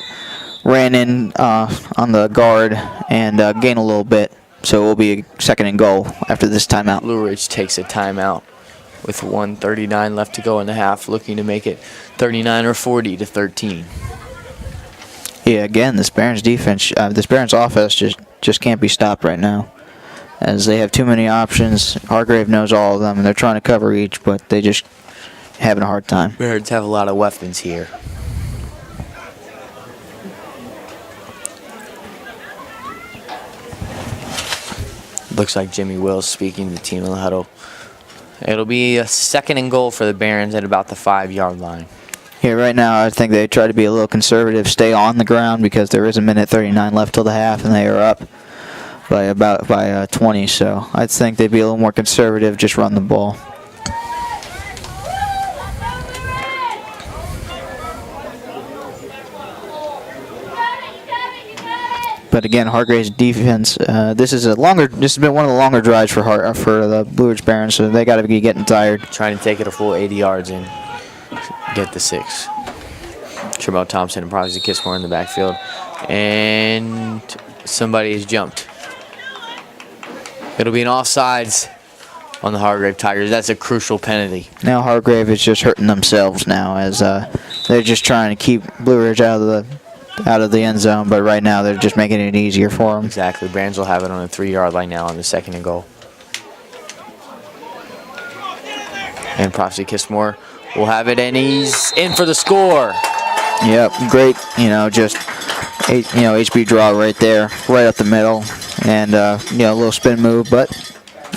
ran in on the guard, and gained a little bit. So it will be a 2nd and goal after this timeout. Blue Ridge takes a timeout with 1:39 left to go in the half, looking to make it 39 or 40 to 13. Yeah, again, this Barons defense, this Barons offense just can't be stopped right now, as they have too many options. Hargrave knows all of them, and they're trying to cover each, but they just having a hard time. Barons have a lot of weapons here. Looks like Jimmy Wills speaking to the team in the huddle. It'll be a 2nd and goal for the Barons at about the 5-yard line. Yeah, right now I think they try to be a little conservative, stay on the ground, because there is a minute 39 left till the half, and they are up by 20. So I think they'd be a little more conservative, just run the ball. But again, Hargrave's defense. This has been one of the longer drives for the Blue Ridge Barons, so they got to be getting tired. Trying to take it a full 80 yards and get the 6. Tremel Thompson and Prodigy Kissmore in the backfield, and somebody has jumped. It'll be an offsides on the Hargrave Tigers. That's a crucial penalty. Now Hargrave is just hurting themselves now, as they're just trying to keep Blue Ridge out of the end zone, but right now they're just making it easier for them. Exactly. Brands will have it on the 3-yard line now on the 2nd and goal. And Prodigy Kissmore will have it, and he's in for the score. Yep, great. Just HB draw right there, right up the middle, and a little spin move, but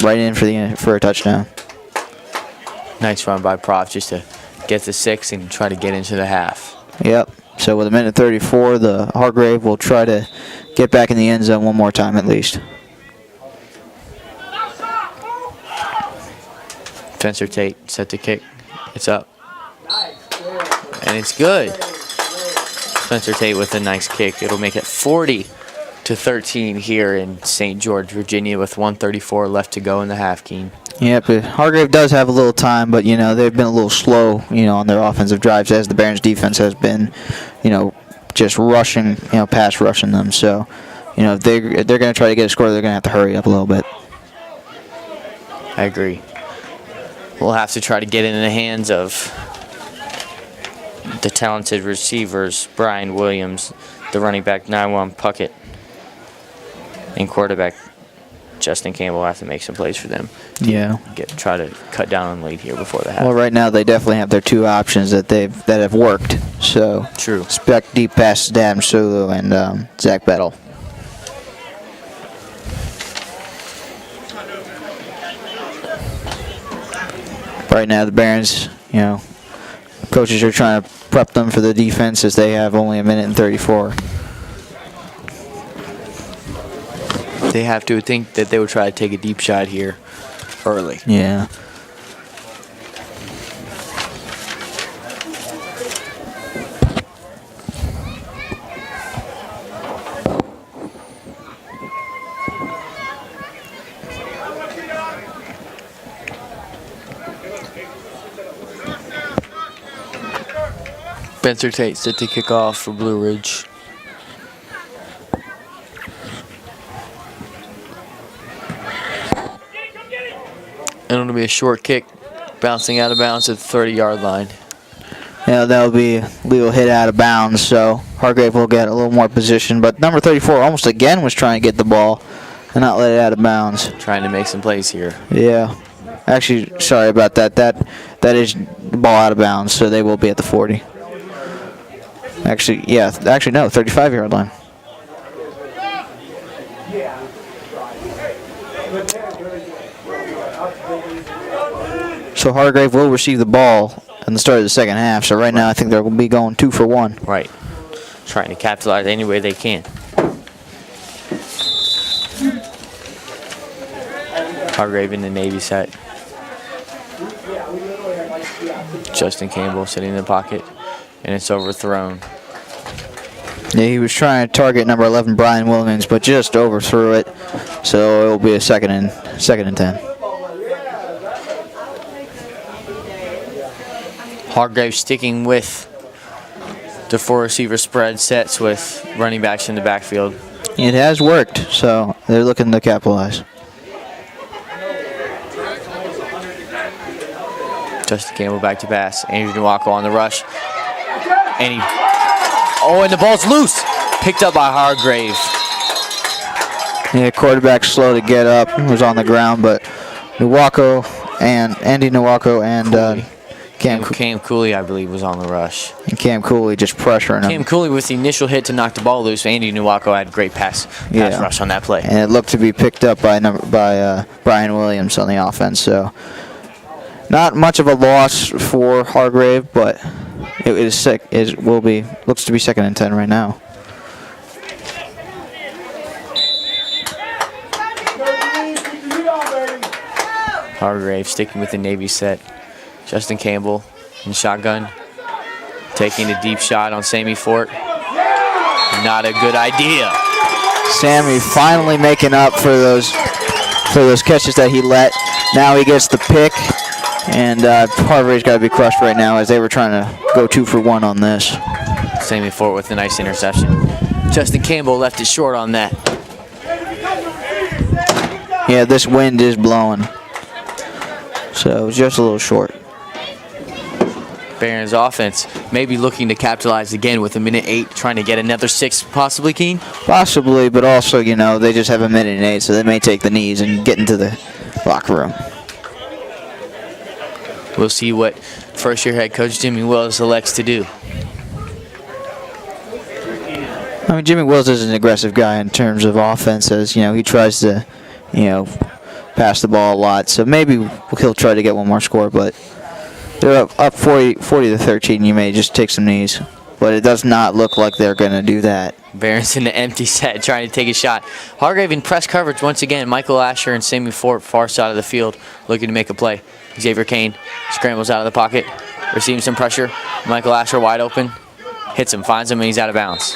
right in for a touchdown. Nice run by Prof just to get the 6 and try to get into the half. Yep. So with a minute 34, the Hargrave will try to get back in the end zone one more time at least. Spencer Tate set to kick. It's up. And it's good. Spencer Tate with a nice kick. It'll make it 40 to 13 here in St. George, Virginia, with 1:34 left to go in the half, Keen. Yep, Hargrave does have a little time, but they've been a little slow, on their offensive drives, as the Barons defense has been, just rushing, pass rushing them. So, if they're going to try to get a score, they're going to have to hurry up a little bit. I agree. We'll have to try to get it in the hands of the talented receivers, Brian Williams, the running back, Naiwan Puckett, and quarterback Justin Campbell will have to make some plays for them. Yeah. Try to cut down on lead here before the half. Well, right now they definitely have their 2 options that have worked. So true. Spec deep passes to Adam Sulu and Zach Bettel. Right now the Barons, coaches are trying to prep them for the defense, as they have only a minute and 34. They have to think that they would try to take a deep shot here early. Yeah. Spencer Tate set to kick off for Blue Ridge. And it'll be a short kick, bouncing out of bounds at the 30-yard line. that'll be a legal hit out of bounds, so Hargrave will get a little more position. But number 34 almost again was trying to get the ball and not let it out of bounds. Trying to make some plays here. Yeah. Actually, sorry about that. That is the ball out of bounds, so they will be at the 40. Actually, no, 35-yard line. So Hargrave will receive the ball in the start of the second half. So right now, I think they'll be going 2 for 1. Right. Trying to capitalize any way they can. Hargrave in the Navy set. Justin Campbell sitting in the pocket, and it's overthrown. Yeah, he was trying to target number 11, Brian Williams, but just overthrew it. So it will be a second and 10. Hargrave sticking with the 4 receiver spread sets with running backs in the backfield. It has worked, so they're looking to capitalize. Justin Campbell back to pass. Andrew Nwako on the rush. And and the ball's loose. Picked up by Hargrave. Yeah, quarterback slow to get up. Was on the ground, but Andy Nwako and Cam Cooley, I believe, was on the rush. And Cam Cooley just pressuring him. Cam Cooley with the initial hit to knock the ball loose. Andy Nwako had great pass rush on that play. And it looked to be picked up by Brian Williams on the offense. So not much of a loss for Hargrave, but it is sick. Looks to be second and 10 right now. Hargrave sticking with the Navy set. Justin Campbell in shotgun. Taking a deep shot on Sammy Fort. Not a good idea. Sammy finally making up for those catches that he let. Now he gets the pick. And Hargrave's got to be crushed right now as they were trying to go 2 for 1 on this. Sammy Fort with a nice interception. Justin Campbell left it short on that. Yeah, this wind is blowing. So it's just a little short. Barron's offense maybe looking to capitalize again with 1:08, trying to get another 6 possibly, Keen? Possibly, but also, they just have 1:08, so they may take the knees and get into the locker room. We'll see what first-year head coach Jimmy Wells elects to do. I mean, Jimmy Wells is an aggressive guy in terms of offense, as he tries to, pass the ball a lot. So maybe he'll try to get one more score, but they're up 40 to 13. You may just take some knees, but it does not look like they're going to do that. Barron's in the empty set, trying to take a shot. Hargrave in press coverage once again. Michael Asher and Sammy Fort far side of the field, looking to make a play. Xavier Kane scrambles out of the pocket, receiving some pressure. Michael Asher wide open, hits him, finds him, and he's out of bounds.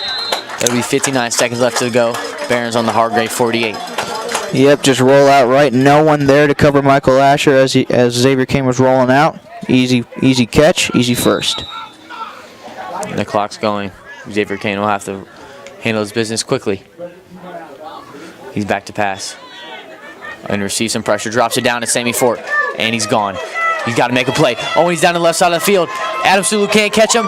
That'll be 59 seconds left to go. Barron's on the Hargrave 48. Yep, just roll out right. No one there to cover Michael Asher as Xavier Kane was rolling out. Easy catch, easy first. And the clock's going. Xavier Kane will have to handle his business quickly. He's back to pass. And receives some pressure, drops it down to Sammy Fort, and he's gone. He's got to make a play. Oh, he's down the left side of the field. Adam Sulu can't catch him,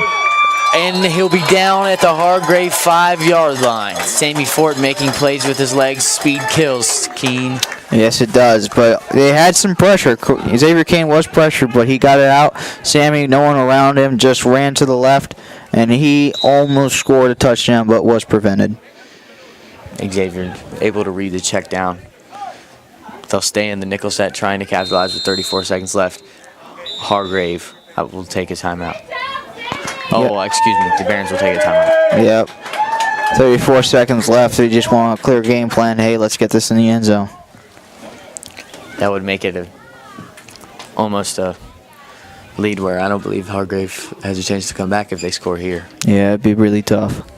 and he'll be down at the Hargrave 5-yard line. Sammy Fort making plays with his legs. Speed kills. Keen. Yes, it does, but they had some pressure. Xavier Kane was pressured, but he got it out. Sammy, no one around him, just ran to the left, and he almost scored a touchdown, but was prevented. Xavier able to read the check down. They'll stay in the nickel set, trying to capitalize with 34 seconds left. Hargrave will take a timeout. Oh, excuse me. The Barons will take a timeout. Yep. 34 seconds left. They just want a clear game plan. Hey, let's get this in the end zone. That would make it almost a lead where I don't believe Hargrave has a chance to come back if they score here. Yeah, it'd be really tough.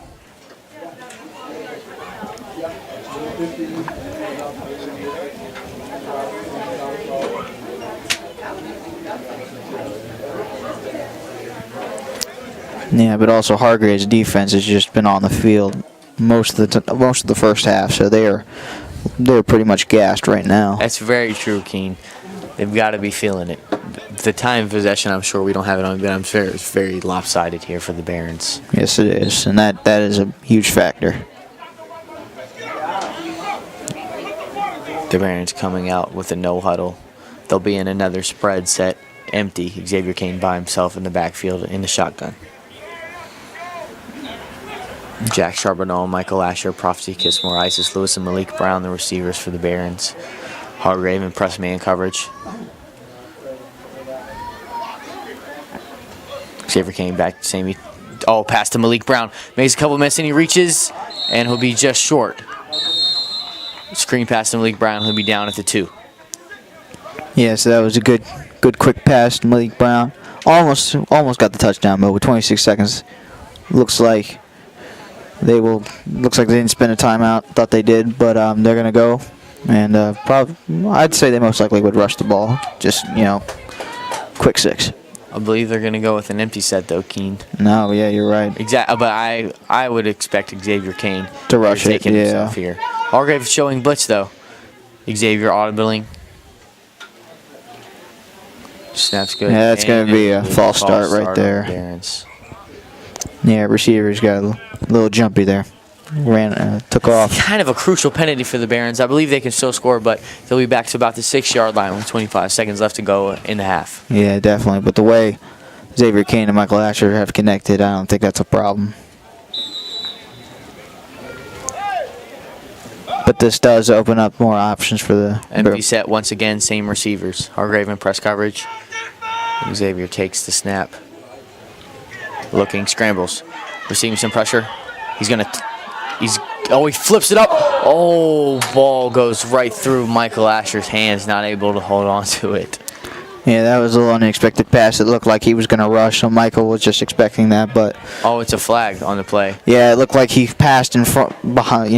Yeah, but also Hargrave's defense has just been on the field most of the first half, so they're pretty much gassed right now. That's very true, Keen. They've got to be feeling it. the time of possession, I'm sure we don't have it on, but I'm sure it's very lopsided here for the Barons. Yes, it is, and that is a huge factor. The Barons coming out with a no huddle. They'll be in another spread set, empty. Xavier Kane by himself in the backfield in the shotgun. Jack Charbonneau, Michael Asher, Prophecy Kissmore, Isis Lewis, and Malik Brown, the receivers for the Barons. Hargrave in press man coverage. Xavier Kane back, same. Oh, pass to Malik Brown. Makes a couple misses and he reaches, and he'll be just short. Screen pass to Malik Brown. He'll be down at the 2. Yeah, so that was a good quick pass to Malik Brown. Almost got the touchdown, but with 26 seconds, looks like they didn't spend a timeout. Thought they did, but they're gonna go, and probably I'd say they most likely would rush the ball. Just quick 6. I believe they're going to go with an empty set, though, Keen. No, yeah, you're right. Exactly, but I would expect Xavier Kane to rush it. Taking himself here. Hargrave showing blitz, though. Xavier audibling. Snaps good. Yeah, that's going to be a false start right there. Barons. Yeah, receivers got a little jumpy there. Took off. Kind of a crucial penalty for the Barons. I believe they can still score, but they'll be back to about the 6-yard line with 25 seconds left to go in the half. Yeah, definitely. But the way Xavier Kane and Michael Asher have connected, I don't think that's a problem. But this does open up more options for the... Empty set once again, same receivers. Hargrave in press coverage. Xavier takes the snap. Looking, scrambles. Receiving some pressure. He flips it up. Oh, ball goes right through Michael Asher's hands, not able to hold on to it. Yeah, that was a little unexpected pass. It looked like he was going to rush, so Michael was just expecting that. But oh, it's a flag on the play. Yeah, it looked like he passed in front, behind,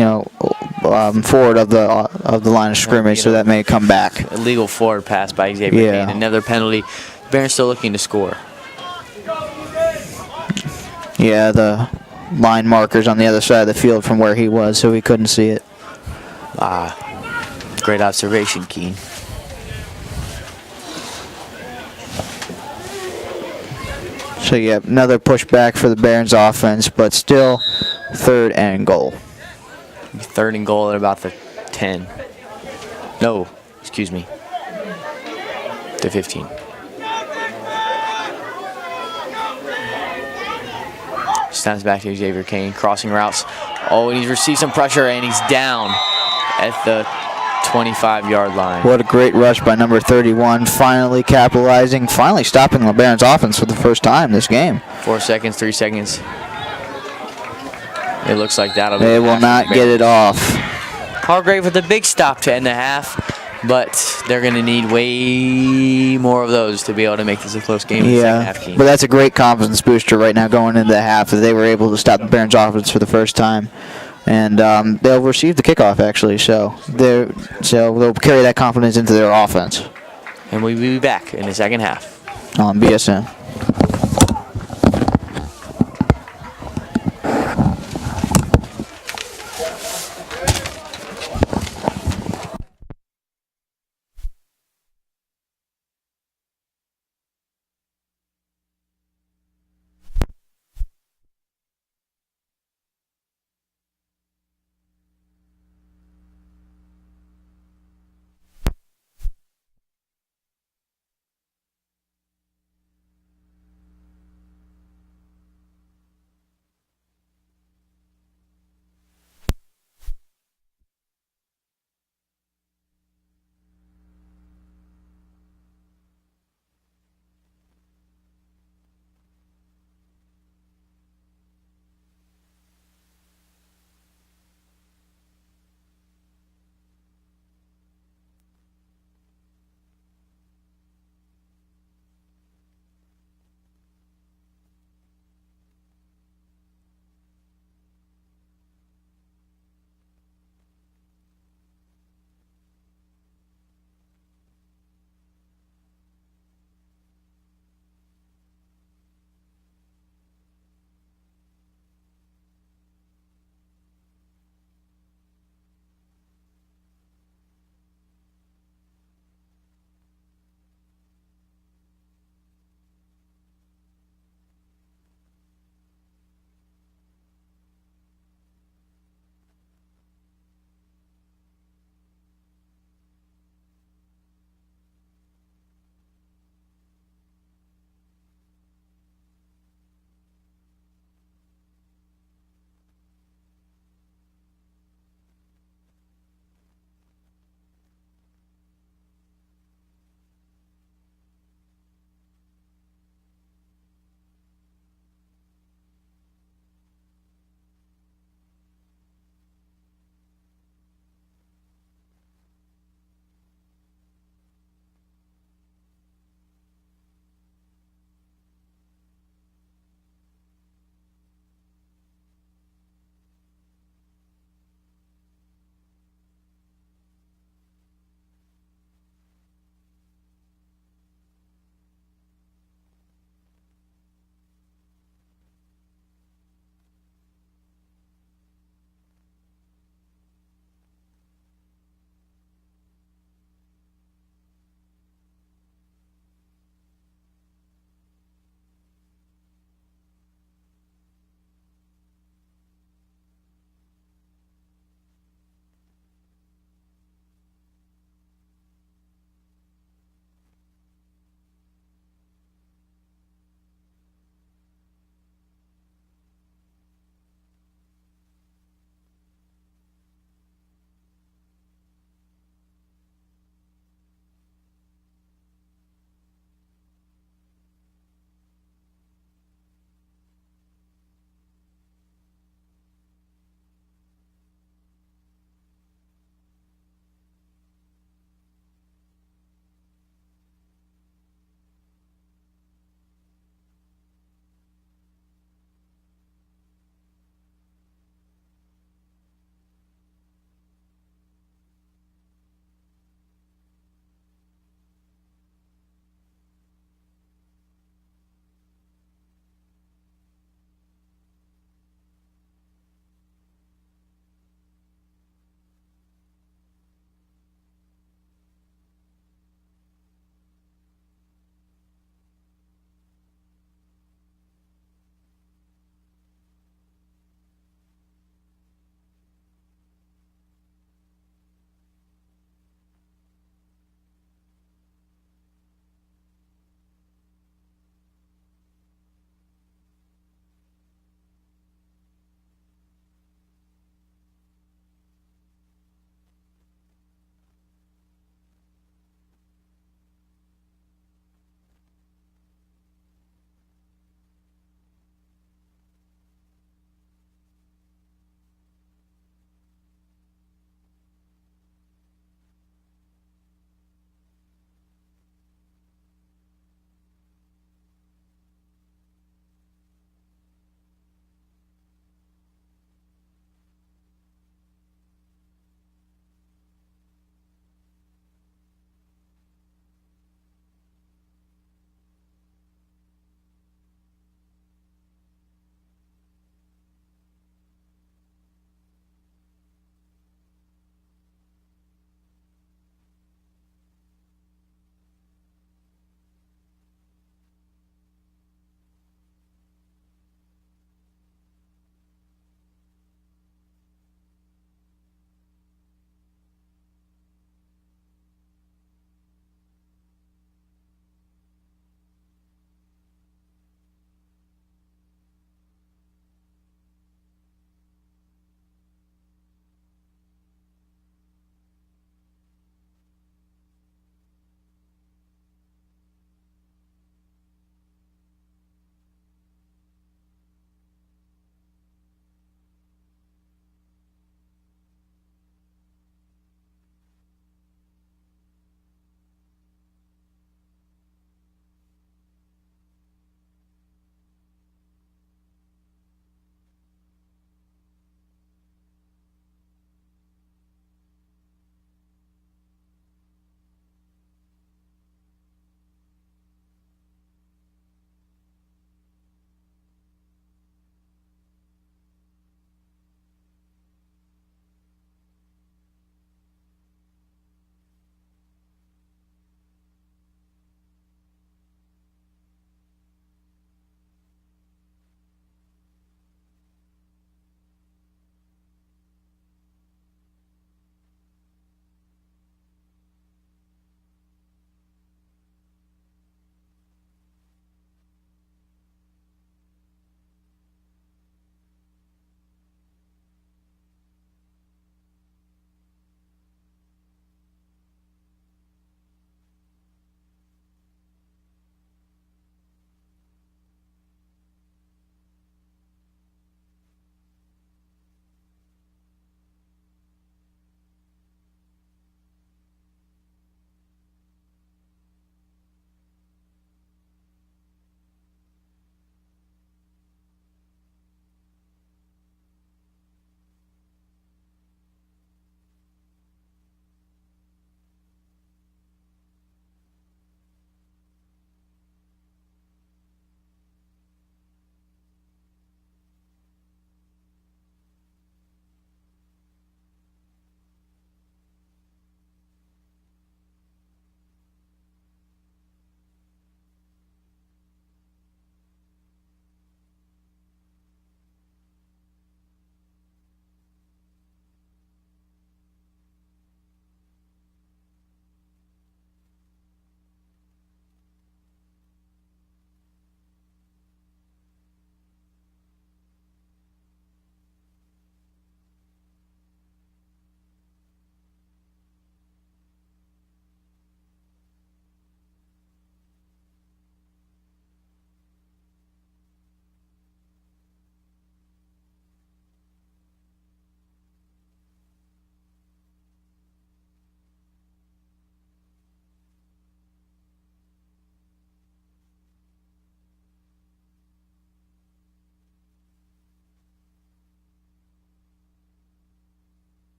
forward of the line of scrimmage, so that may come back. Illegal forward pass by Xavier Kane. Another penalty. Barron's still looking to score. Yeah, the line markers on the other side of the field from where he was, so he couldn't see it. Great observation, Keen. So, yeah, another pushback for the Barons offense, but still 3rd and goal. 3rd and goal at about the 10. No, excuse me. The 15. Snaps back to Xavier Kane, crossing routes. Oh, and he's received some pressure, and he's down at the 25-yard line. What a great rush by number 31, finally capitalizing, finally stopping the Barons offense for the first time this game. 4 seconds, 3 seconds. It looks like that'll be. They will not get it off. Hargrave with a big stop to end the half, but they're going to need way more of those to be able to make this a close game in the second half. Keen. But that's a great confidence booster right now going into the half that they were able to stop the Barons offense for the first time. And they'll receive the kickoff, actually, so they'll carry that confidence into their offense. And we'll be back in the second half on BSN.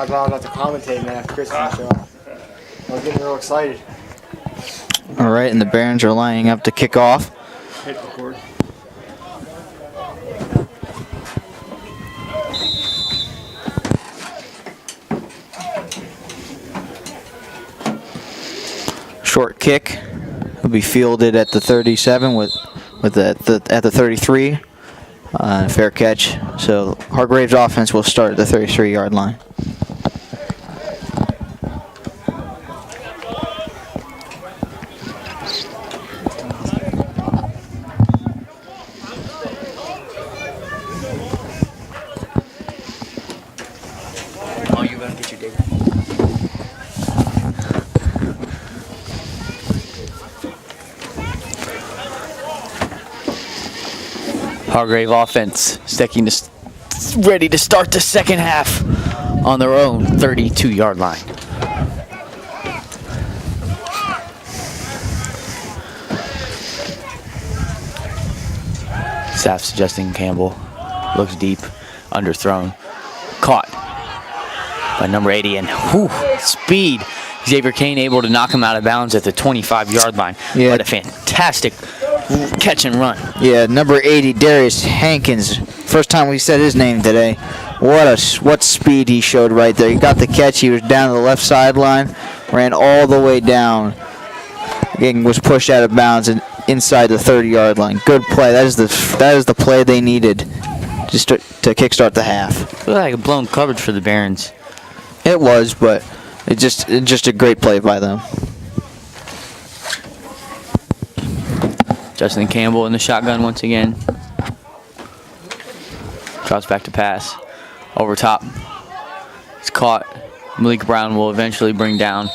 I was about to commentate, man, after Christmas, so I was getting real excited. All right, and the Barons are lining up to kick off. Hit record. Short kick will be fielded at the 37 with at the 33. Fair catch. So Hargrave's offense will start at the 33-yard line. Oh, you better get your day. Hargrave offense ready to start the second half on their own 32-yard line. Staff suggesting Campbell looks deep, underthrown, caught by number 80, and speed. Xavier Kane able to knock him out of bounds at the 25-yard line. Yeah. What a fantastic catch and run. Yeah, number 80, Darius Hankins. First time we said his name today. What speed he showed right there. He got the catch. He was down to the left sideline, ran all the way down, and was pushed out of bounds and inside the 30-yard line. Good play. That is the play they needed just to kickstart the half. Looked like a blown coverage for the Barons. It was, but it's just a great play by them. Justin Campbell in the shotgun once again. Drops back to pass. Over top. It's caught. Malik Brown will eventually bring down.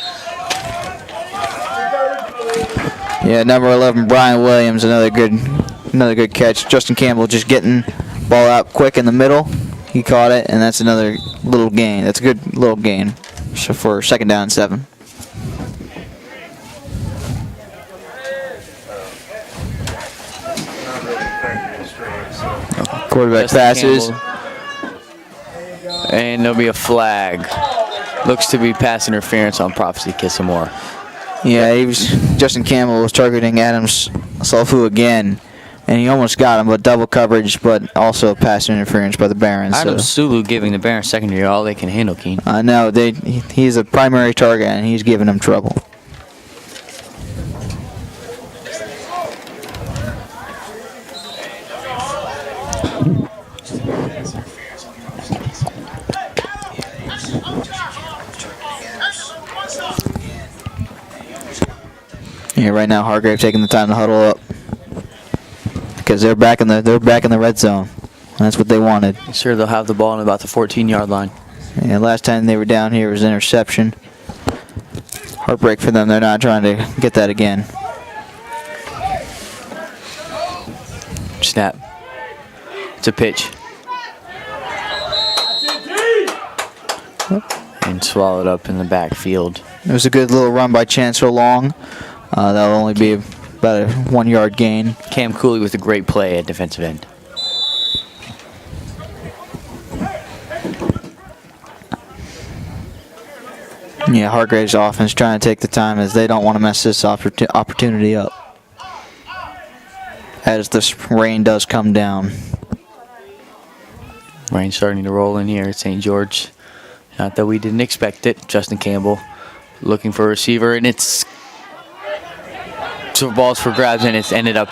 Yeah, number 11, Brian Williams, another good catch. Justin Campbell just getting ball out quick in the middle. He caught it, and that's another little gain. That's a good little gain for 2nd down and 7. Quarterback passes. Campbell. And there'll be a flag. Looks to be pass interference on Prophecy Kissamore. Yeah, Justin Campbell was targeting Adams Salfu again, and he almost got him, but double coverage, but also pass interference by the Barons. Adam Sulu giving the Barons secondary all they can handle, Keen. No, he's a primary target, and he's giving them trouble. Yeah, right now Hargrave taking the time to huddle up because they're back in the red zone. That's what they wanted. Sure, they'll have the ball on about the 14-yard line. Yeah, last time they were down here was interception. Heartbreak for them. They're not trying to get that again. Snap. It's a pitch. And swallowed up in the backfield. It was a good little run by Chancellor Long. That'll only be about a 1-yard gain. Cam Cooley with a great play at defensive end. Yeah, Hargrave's offense trying to take the time as they don't want to mess this opportunity up. As this rain does come down. Rain starting to roll in here at St. George. Not that we didn't expect it. Justin Campbell looking for a receiver, and it's so balls for grabs, and it's ended up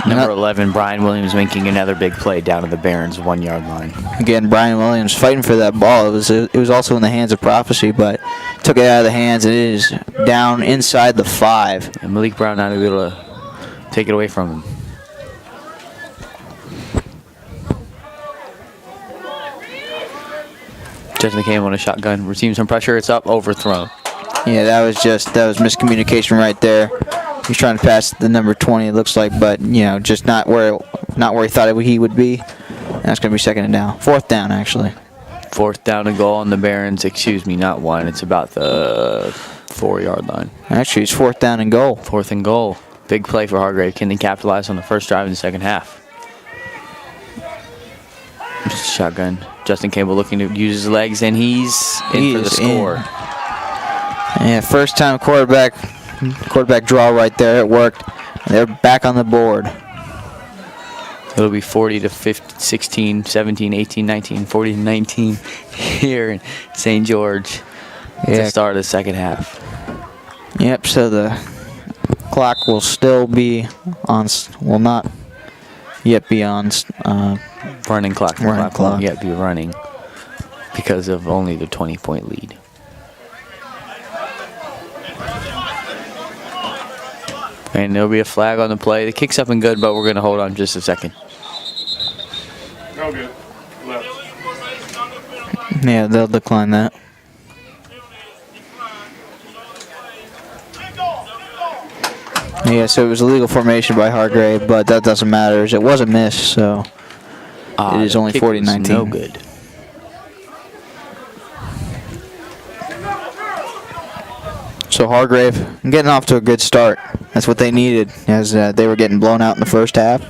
number 11, Brian Williams, making another big play down to the Barons' 1-yard line. Again, Brian Williams fighting for that ball. It was also in the hands of Prophecy, but took it out of the hands, and it is down inside the 5. And Malik Brown not able to take it away from him. Justin Campbell on a shotgun, receiving some pressure. It's up, overthrown. Yeah, that was miscommunication right there. He's trying to pass the number 20, it looks like, but just not where he thought he would be. And that's going to be 2nd and down. 4th down, actually. 4th down and goal on the Barons. Excuse me, not 1. It's about the 4-yard line. Actually, it's 4th down and goal. 4th and goal. Big play for Hargrave. Can they capitalize on the first drive in the second half? Shotgun. Justin Campbell looking to use his legs, and he's in for the score. Yeah, first time quarterback draw right there. It worked. They're back on the board. It'll be 40 to 15, 16, 17, 18, 19, 40 to 19 here in St. George to start the second half. Yep, so the clock will still be on, will not yet be on running clock. The running clock clock. won't yet be running because of only the 20-point lead. And there'll be a flag on the play. The kick's up and good, but we're going to hold on just a second. No good. Left. Yeah, they'll decline that. Yeah, so it was a legal formation by Hargrave, but that doesn't matter. It was a miss, so it is only 40-19. No good. So Hargrave getting off to a good start. That's what they needed, as they were getting blown out in the first half.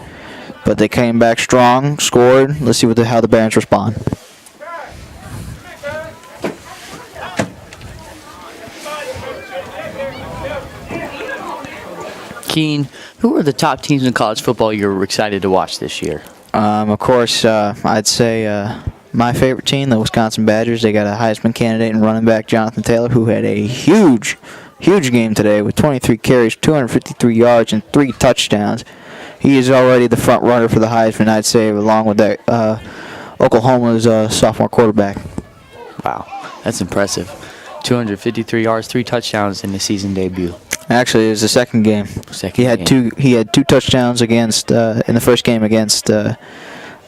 But they came back strong, scored. Let's see how the Barons respond. Keen, who are the top teams in college football you're excited to watch this year? Of course, I'd say my favorite team, the Wisconsin Badgers. They got a Heisman candidate and running back Jonathan Taylor, who had a huge game today with 23 carries, 253 yards, and 3 touchdowns. He is already the front runner for the Heisman, I'd say, along with that Oklahoma's sophomore quarterback. Wow, that's impressive. 253 yards, 3 touchdowns in the season debut. Actually, it was the second game. He had two touchdowns against in the first game against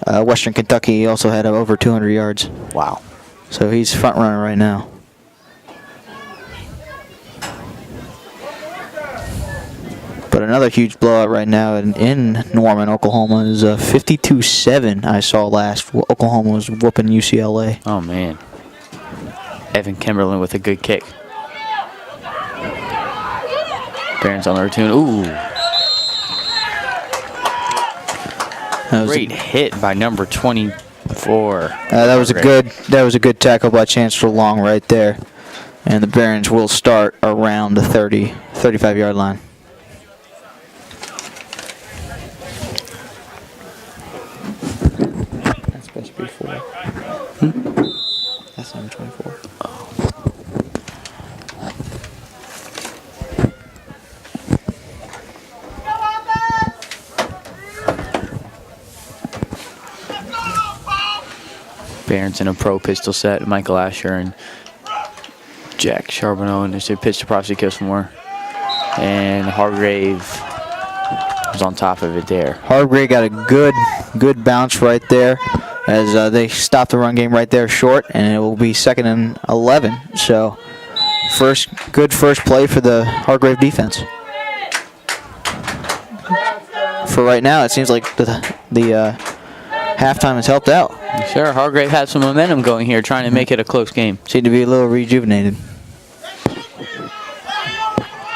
Western Kentucky. He also had over 200 yards. Wow. So he's front runner right now. But another huge blowout right now in Norman, Oklahoma is 52-7. I saw last. Oklahoma was whooping UCLA. Oh man. Evan Kimberlin with a good kick. Barons on the return. Ooh. Great hit by number 24. That was a good tackle by Chancellor Long right there. And the Barons will start around the 35-yard line. That's supposed to be 4. That's number 24. Barons in a pro pistol set. Michael Asher and Jack Charbonneau, and there's a pitch to Prophecy Kissmore. And Hargrave was on top of it there. Hargrave got a good bounce right there as they stopped the run game right there short, and it will be 2nd and 11. So good first play for the Hargrave defense. For right now, it seems like the halftime has helped out. Sure, Hargrave had some momentum going here, trying to make it a close game. Seemed to be a little rejuvenated.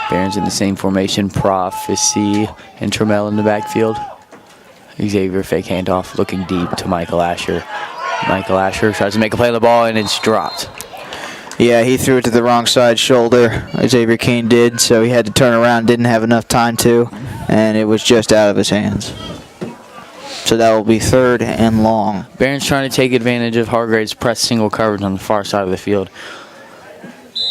Barons in the same formation. Prophecy and Trammell in the backfield. Xavier fake handoff, looking deep to Michael Asher. Michael Asher tries to make a play on the ball, and it's dropped. Yeah, he threw it to the wrong side shoulder. Xavier Kane did, so he had to turn around, didn't have enough time to, and it was just out of his hands. So that will be 3rd and long. Barons trying to take advantage of Hargrave's press single coverage on the far side of the field.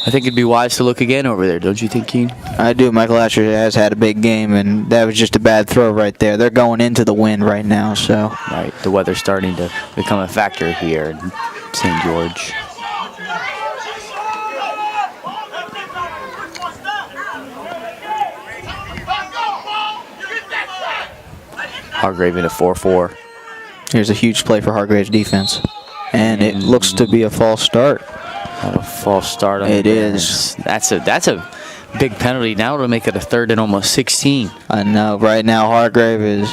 I think it'd be wise to look again over there, don't you think, Keen? I do. Michael Asher has had a big game, and that was just a bad throw right there. They're going into the wind right now, so. Right, the weather's starting to become a factor here in St. George. Hargrave in a 4-4. Here's a huge play for Hargrave's defense. And it looks to be a false start. A false start on it the is. That's a big penalty. Now it'll make it a 3rd and almost 16. I know. Right now, Hargrave is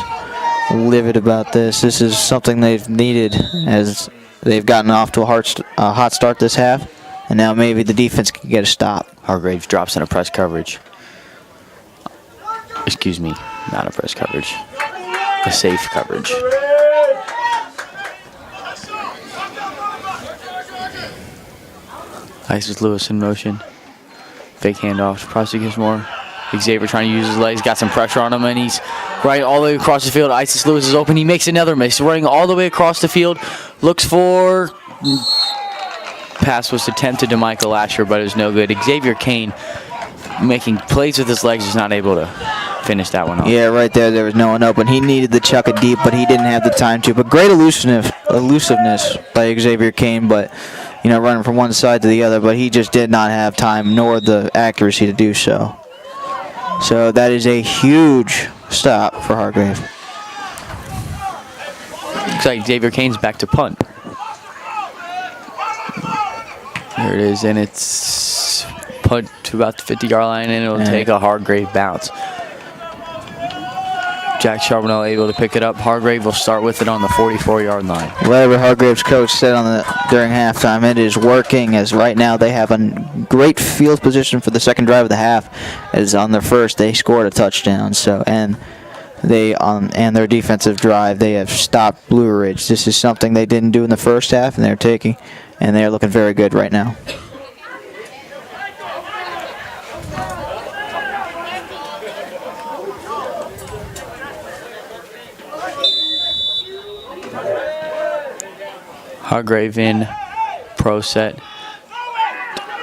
livid about this. This is something they've needed as they've gotten off to a hot start this half. And now maybe the defense can get a stop. Hargrave drops in a press coverage. Excuse me, not a press coverage. A safe coverage. Isis Lewis in motion. Fake handoff to Prosecutors more. Xavier trying to use his legs, got some pressure on him, and he's right all the way across the field. Isis Lewis is open. He makes another miss. Running all the way across the field. Looks for... Pass was attempted to Michael Asher, but it was no good. Xavier Kane making plays with his legs, is not able to finish that one off. Yeah, right there was no one open. He needed to chuck it deep, but he didn't have the time to. But great elusiveness by Xavier Kane, but running from one side to the other, but he just did not have time nor the accuracy to do so. So that is a huge stop for Hargrave. Looks like Xavier Kane's back to punt. Here it is, and it's punt to about the 50-yard line, and it'll take a Hargrave bounce. Jack Charbonneau able to pick it up. Hargrave will start with it on the 44-yard line. Whatever Hargrave's coach said during halftime, it is working, as right now they have a great field position for the second drive of the half. As on their first, they scored a touchdown. And their defensive drive, they have stopped Blue Ridge. This is something they didn't do in the first half, and they're looking very good right now. Hargrave in pro set.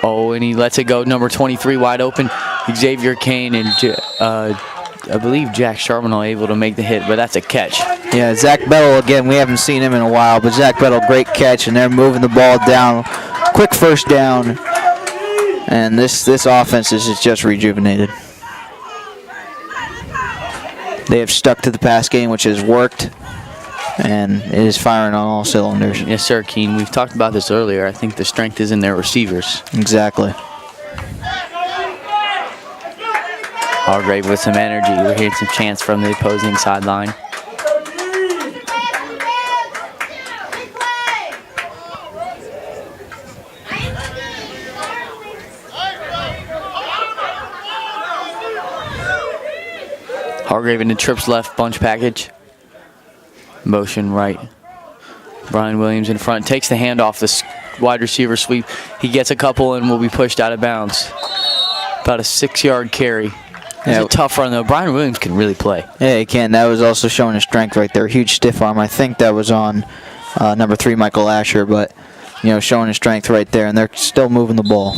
Oh, and he lets it go. Number 23 wide open. Xavier Kane and I believe Jack Charbonneau able to make the hit, but that's a catch. Yeah, Zach Bettle, again, we haven't seen him in a while, but Zach Bettle, great catch, and they're moving the ball down. Quick first down, and this offense is just rejuvenated. They have stuck to the pass game, which has worked, and it is firing on all cylinders. Yes, sir, Keen. We've talked about this earlier. I think the strength is in their receivers. Exactly. Hargrave with some energy. We're hearing some chants from the opposing sideline. Hargrave in the trips left bunch package. Motion right. Brian Williams in front. Takes the hand off this wide receiver sweep. He gets a couple and will be pushed out of bounds. About a 6-yard carry. It's a tough run, though. Brian Williams can really play. Yeah, he can. That was also showing his strength right there. Huge stiff arm. I think that was on number 3, Michael Asher, but, showing his strength right there, and they're still moving the ball.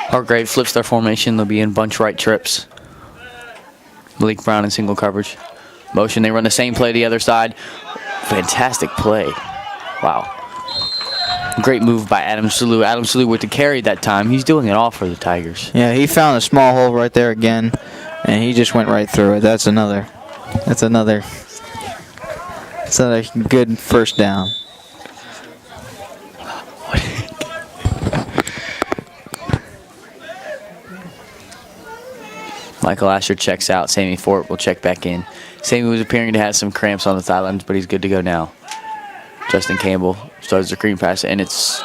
Hargrave flips their formation. They'll be in bunch right trips. Malik Brown in single coverage. Motion, they run the same play to the other side. Fantastic play. Wow. Great move by Adam Salou. Adam Salou with the carry that time. He's doing it all for the Tigers. Yeah, he found a small hole right there again, and he just went right through it. That's another good first down. Michael Asher checks out. Sammy Fort will check back in. Sammy was appearing to have some cramps on the sidelines, but he's good to go now. Justin Campbell starts the screen pass, and it's...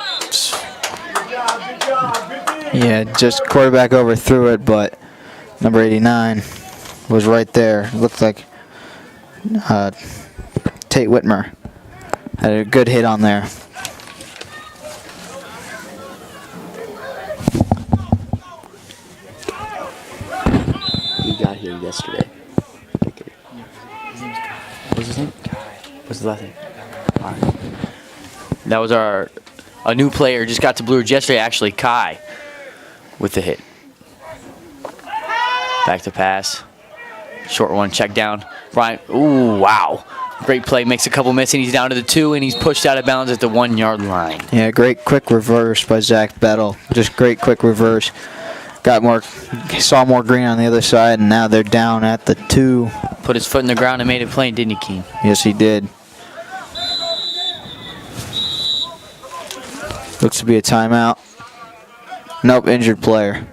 Yeah, just quarterback overthrew it, but number 89 was right there. It looked like Tate Whitmer had a good hit on there. He got here yesterday. What's his name? What's his last name? All right. That was a new player. Just got to Blue Ridge yesterday, actually, Kai, with the hit. Back to pass. Short one, check down. Ryan, ooh, wow. Great play, makes a couple misses, and he's down to the 2, and he's pushed out of bounds at the 1-yard line. Yeah, great quick reverse by Zach Bettle. Just great quick reverse. Saw more green on the other side, and now they're down at the 2. Put his foot in the ground and made it plain, didn't he, Keen? Yes, he did. Looks to be a timeout. Nope, injured player.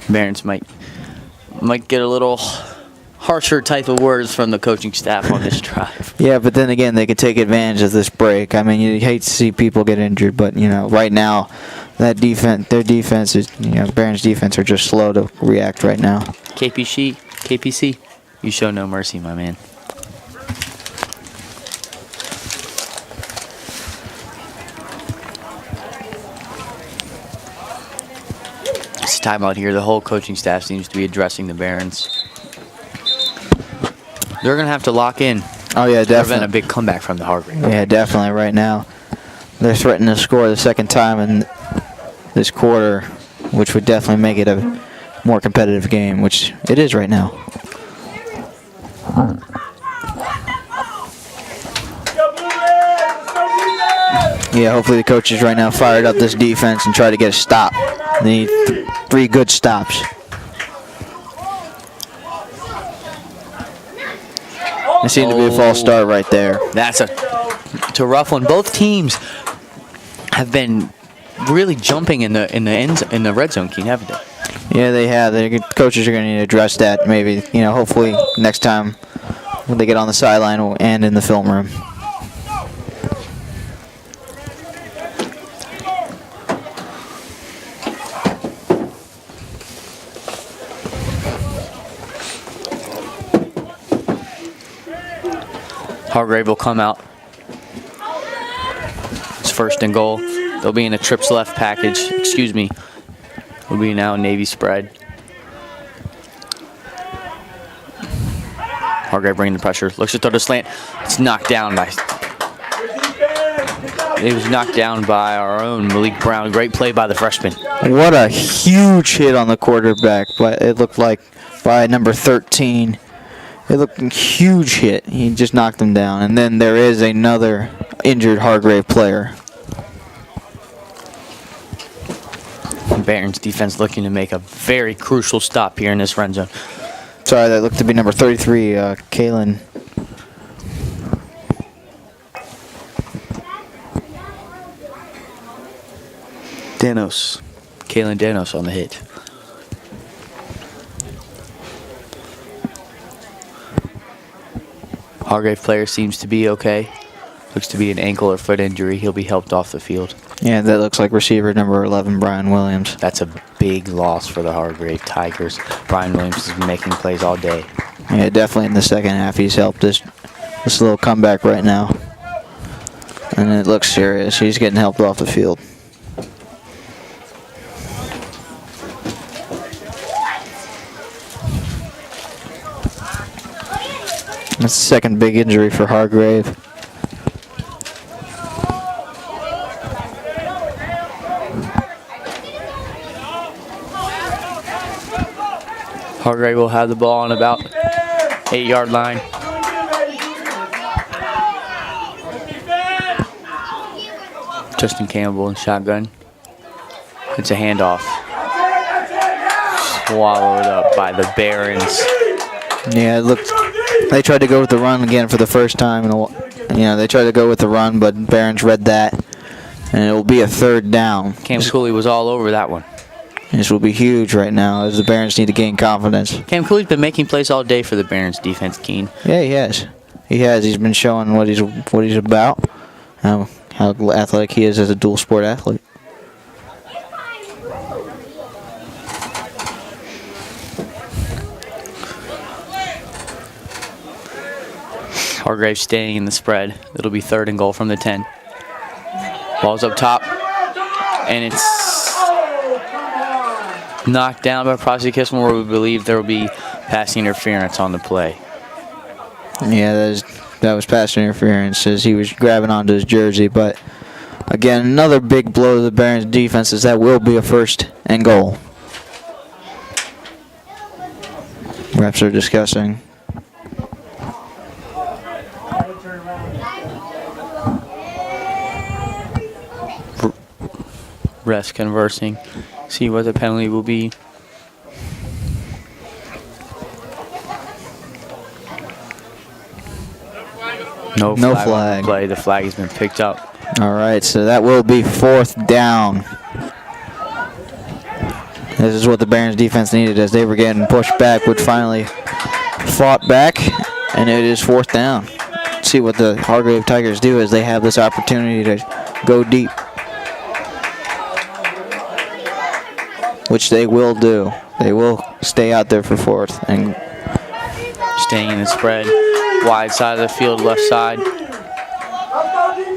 Barons might get a little harsher type of words from the coaching staff on this drive. Yeah, but then again, they could take advantage of this break. I mean, you hate to see people get injured, but, right now that defense, their defense is, Barron's defense are just slow to react right now. KPC, you show no mercy, my man. It's timeout here. The whole coaching staff seems to be addressing the Barons. They're going to have to lock in. Oh, yeah, definitely. Prevent a big comeback from the Hargrave. Yeah, definitely right now. They're threatening to score the second time in this quarter, which would definitely make it a more competitive game, which it is right now. Yeah, hopefully the coaches right now fired up this defense and try to get a stop. They need 3 good stops. It seemed to be a false start right there. That's a rough one. Both teams have been really jumping in the red zone, Keen, haven't they? Yeah, they have. The coaches are going to need to address that. Maybe, hopefully next time when they get on the sideline and in the film room. Hargrave will come out. It's 1st and goal. They'll be in a trips left package. Excuse me. Will be now Navy spread. Hargrave bringing the pressure. Looks to throw the slant. It's knocked down by. It was knocked down by our own Malik Brown. Great play by the freshman. What a huge hit on the quarterback. But it looked like by number 13. It looked a huge hit. He just knocked him down. And then there is another injured Hargrave player. Barron's defense looking to make a very crucial stop here in this red zone. Sorry, that looked to be number 33, Kalen. Kalen Danos on the hit. Hargrave player seems to be okay. Looks to be an ankle or foot injury. He'll be helped off the field. Yeah, that looks like receiver number 11, Brian Williams. That's a big loss for the Hargrave Tigers. Brian Williams has been making plays all day. Yeah, definitely in the second half he's helped this little comeback right now. And it looks serious. He's getting helped off the field. That's the second big injury for Hargrave. Hargrave will have the ball on about 8-yard line. Justin Campbell in shotgun. It's a handoff. Swallowed up by the Barons. Yeah, it looked. They tried to go with the run again for the first time. They tried to go with the run, but Barons read that, and it will be a 3rd down. Cam Cooley was all over that one. This will be huge right now as the Barons need to gain confidence. Cam Cooley's been making plays all day for the Barons defense, Keen. Yeah, he has. He has. He's been showing what he's about, how athletic he is as a dual sport athlete. Hargrave staying in the spread. It'll be 3rd and goal from the 10. Ball's up top, and it's knocked down by Prosky Kisman, where we believe there will be passing interference on the play. Yeah, that was pass interference as he was grabbing onto his jersey. But again, another big blow to the Barons defense as that will be a 1st and goal. Refs are discussing. Refs conversing. See what the penalty will be. No flag. On the play. The flag has been picked up. All right, so that will be 4th down. This is what the Barons defense needed as they were getting pushed back, but finally fought back, and it is 4th down. Let's see what the Hargrave Tigers do as they have this opportunity to go deep. which they will do. They will stay out there for fourth and Staying in the spread. Wide side of the field, left side.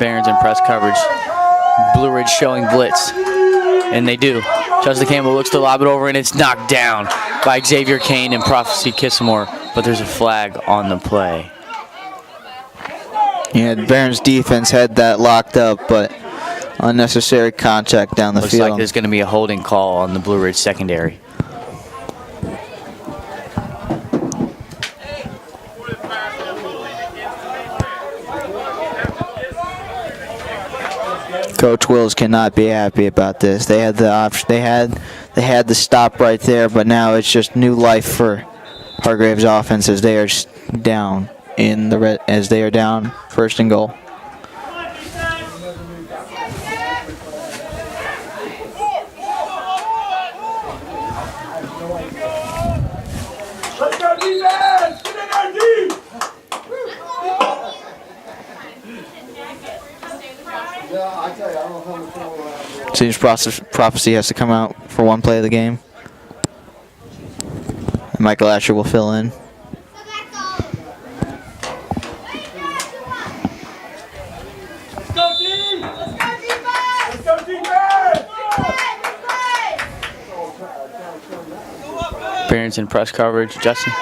Barons in press coverage. Blue Ridge showing blitz. And they do. Justin Campbell looks to lob it over, and it's knocked down by Xavier Kane and Prophecy Kissamore. But there's a flag on the play. yeah, the Barons defense had that locked up, but unnecessary contact down the Looks field. like there's going to be a holding call on the Blue Ridge secondary. Coach Wills cannot be happy about this. They had the option. They had the stop right there, but now it's just new life for Hargrave's offense as they are down in the red, as they are down first and goal. Let's go defense! Get in there, D! Yeah, I tell you, I don't know how much trouble I have. Seems Prophecy has to come out for one play of the game. And Michael Asher will fill in. Let's go D! Let's go defense! Let's go defense! Barons in press coverage. Justin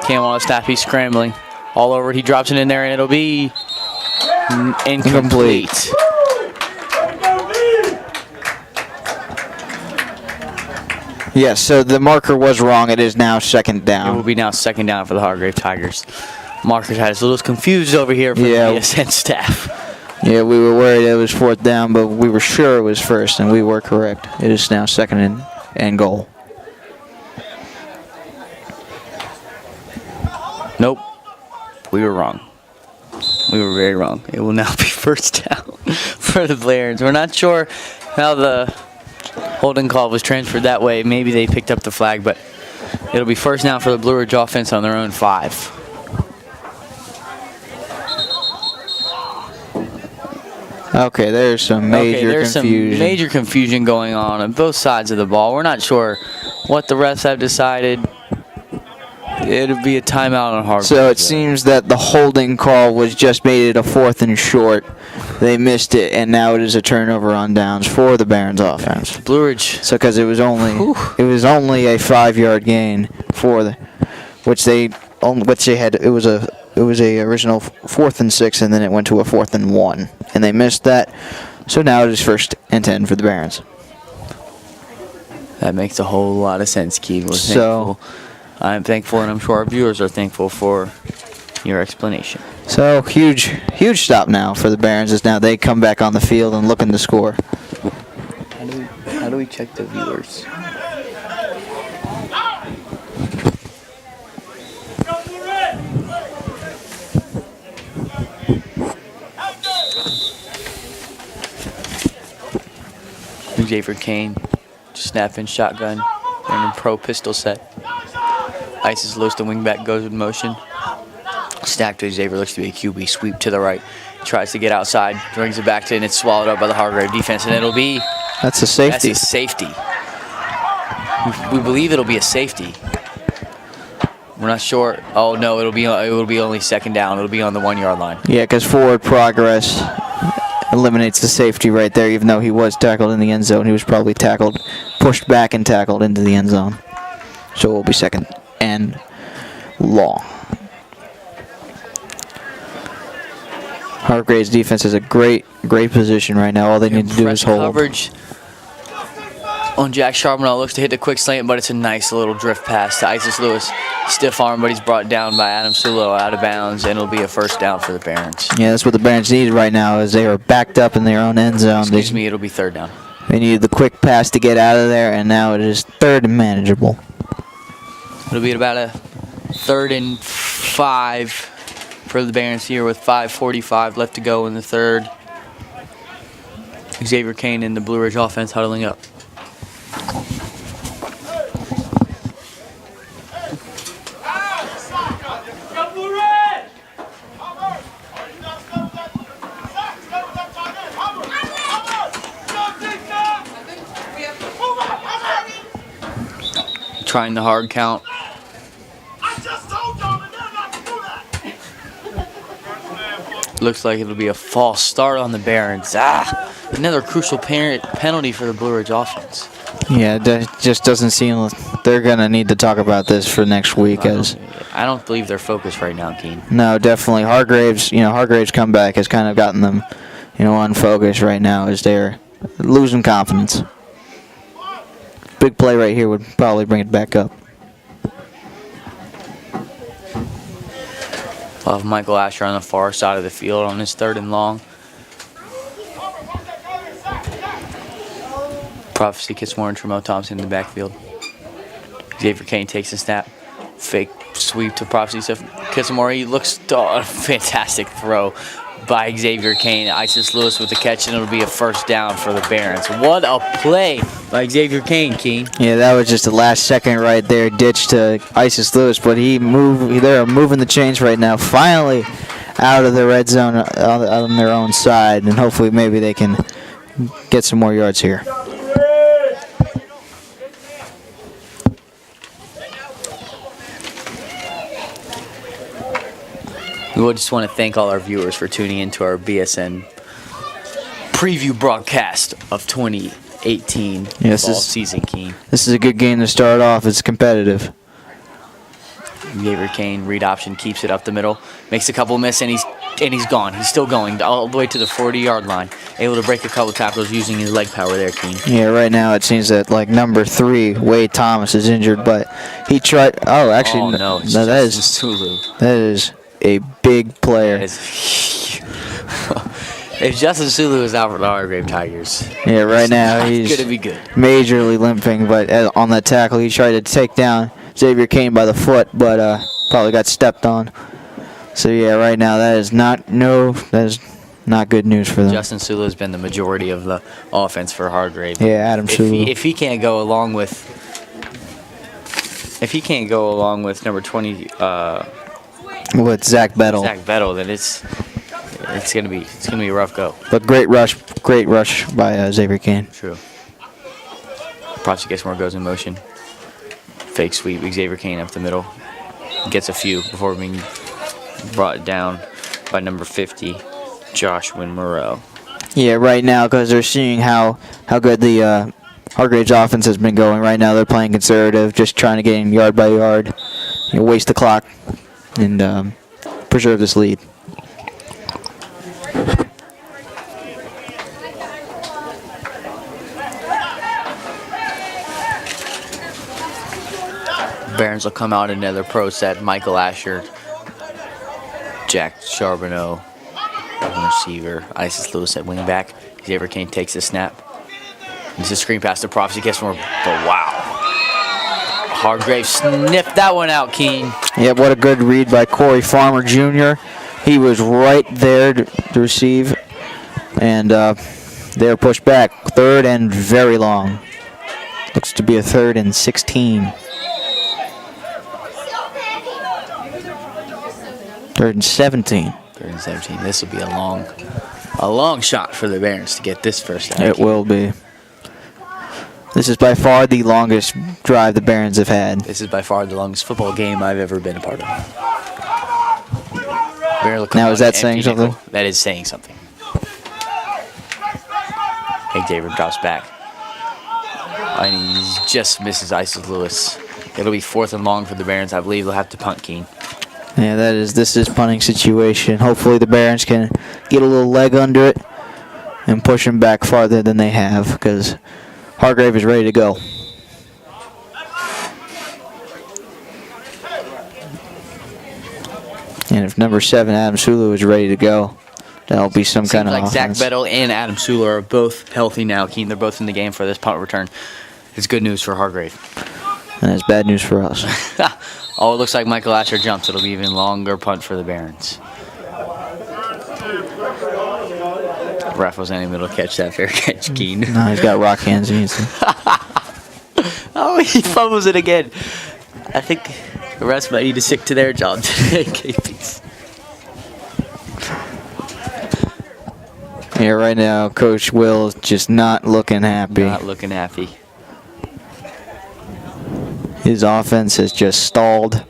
Campbell on the snap. He's scrambling. All over it. He drops it in there, and it'll be incomplete. Yes, so the marker was wrong. It is now second It down. will be now second down for the Hargrave Tigers. Markers had us a little confused over here from Yeah. the BSN staff. Yeah, we were worried it was fourth down, but we were sure it was first, and we were correct. It is now second and goal. Nope. We were wrong. We were very wrong. It will now be first down for the Barons. We're not sure how the holding call was transferred that way. Maybe they picked up the flag, but it'll be first down for the Blue Ridge offense on their own 5. Okay, there's some major there's confusion. some major confusion going on both sides of the ball. We're not sure what the refs have decided. It'll be a timeout on Hargrave. So it seems that the holding call was just made it a fourth and short. They missed it, and now it is a turnover on downs for the Barons offense. Blue Ridge. So because it was only a 5-yard gain for the, which they had. It was a original 4th and 6, and then it went to a 4th and 1, and they missed that. So now it is 1st and 10 for the Barons. That makes a whole lot of sense, Keith. We're So- thankful. I'm thankful, and I'm sure our viewers are thankful for your explanation. So huge stop now for the Barons as now they come back on the field and looking to score. How do we check the viewers? Xavier Kane, snapping shotgun, and a pro pistol set. Isis Lewis, the wingback, goes with motion. Stack to Xavier, looks to be a QB sweep to the right. Tries to get outside, brings it back to, and it's swallowed up by the Hargrave defense, and it'll be. That's a safety. That's a safety. We believe it'll be a safety. We're not sure. Oh no, it will be only second down. It'll be on the 1-yard line. Yeah, because forward progress eliminates the safety right there. Even though he was tackled in the end zone, he was probably pushed back and tackled into the end zone. So it will be second and long. Hargrave's defense is a great position right now. All they need to do is hold. Coverage on Jack Charbonneau, looks to hit the quick slant, but it's a nice little drift pass to Isis Lewis. Stiff arm, but he's brought down by Adam Sulo out of bounds, and it'll be a first down for the Barons. Yeah, that's what the Barons need right now, is they are backed up in their own end zone. Excuse me, it'll be third down. They needed the quick pass to get out of there, and now it is third and manageable. It'll be about a 3rd and 5 for the Barons here with 5:45 left to go in the third. Xavier Kane and the Blue Ridge offense huddling up. trying the hard count. Looks like it'll be a false start on the Barons. Another crucial penalty for the Blue Ridge offense. Yeah, that just doesn't seem. They're gonna need to talk about this for next week, as I don't believe they're focused right now, Keen. no, definitely Hargrave's comeback has kind of gotten them, unfocused right now as they're losing confidence. Big play right here would probably bring it back up. We'll have Michael Asher on the far side of the field on his 3rd and long. Prophecy gets more Tremo Thompson in the backfield. Xavier Kane takes a snap. Fake sweep to Prophecy. Kissamore, he looks fantastic throw by Xavier Kane. Isis Lewis with the catch, and it'll be a first down for the Barons. What a play by Xavier Kane, Keen. Yeah, that was just the last second right there, ditch to Isis Lewis, but they're moving the chains right now. Finally out of the red zone on their own side, and hopefully maybe they can get some more yards here. We would just want to thank all our viewers for tuning into our BSN preview broadcast of 2018 fall season, Keen. This is a good game to start off. It's competitive. Xavier Kane, read option, keeps it up the middle, makes a couple miss, and he's gone. He's still going all the way to the 40-yard line. Able to break a couple tackles using his leg power there, Keen. Yeah, right now it seems that number 3, Wade Thomas, is injured, but he tried. Oh, actually, oh, no, that is Sulu. That is a big player. If Justin Sulu is out for the Hargrave Tigers, yeah, right now he's going to be good. Majorly limping, but on that tackle he tried to take down Xavier Kane by the foot, but probably got stepped on. So yeah, right now that is not good news for them. Justin Sulu has been the majority of the offense for Hargrave. Yeah, Adam Sulu. If he can't go along with number 20. With Zach Bettle. Then it's gonna be a rough go. But great rush by Xavier Kane. True. Prophecy gets more, goes in motion. Fake sweep, Xavier Kane up the middle. Gets a few before being brought down by number 50, Josh Moreau. Yeah, right now because they're seeing how good the Hargrave's offense has been going. Right now they're playing conservative, just trying to get in yard by yard, waste the clock, and preserve this lead. Barons will come out another pro set. Michael Asher, Jack Charbonneau, receiver. Isis Lewis at wing back. Xavier Kane takes the snap. It's a screen pass to Prophecy. Gets more, but wow. Hargrave sniffed that one out, Keen. Yeah, what a good read by Corey Farmer Jr. He was right there to receive, and they're pushed back. 3rd and very long. Looks to be a 3rd and 16. 3rd and 17. 3rd and 17. This will be a long shot for the Barons to get this first down. It will be. This is by far the longest drive the Barons have had. This is by far the longest football game I've ever been a part of. Now, is that saying something? That is saying something. Xavier drops back. And he just misses Isis Lewis. It'll be 4th and long for the Barons. I believe they'll have to punt, Keen. Yeah, this is punting situation. Hopefully the Barons can get a little leg under it and push them back farther than they have, because Hargrave is ready to go. And if number 7, Adam Sulu, is ready to go, that'll be some kind of like offense. Zach Bettle and Adam Sulu are both healthy now, Keen. They're both in the game for this punt return. It's good news for Hargrave. And it's bad news for us. Oh, it looks like Michael Asher jumps. It'll be even longer punt for the Barons. Ref wasn't able to catch that fair catch, Keen. No, he's got rock hands. Oh, he fumbles it again. I think the refs might need to stick to their job today, KPs. Yeah, right now, Coach Will is just not looking happy. Not looking happy. His offense has just stalled.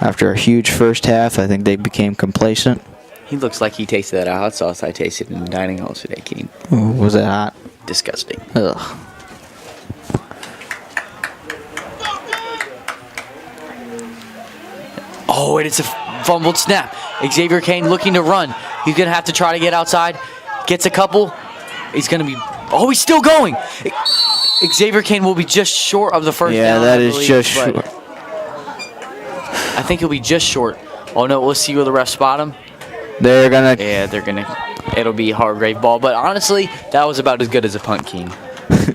After a huge first half, I think they became complacent. He looks like he tasted that hot sauce I tasted in the dining hall today, Keen. Ooh, was that hot? Disgusting. Ugh. Oh, and it's a fumbled snap. Xavier Kane looking to run. He's going to have to try to get outside. Gets a couple. He's going to be... Oh, he's still going. Xavier Kane will be just short of the first down. Yeah, that I is believe, just short. I think he'll be just short. Oh, no, we'll see where the refs spot him. They're going to... Yeah, they're going to... It'll be Hargrave ball. But honestly, that was about as good as a punt, Keen.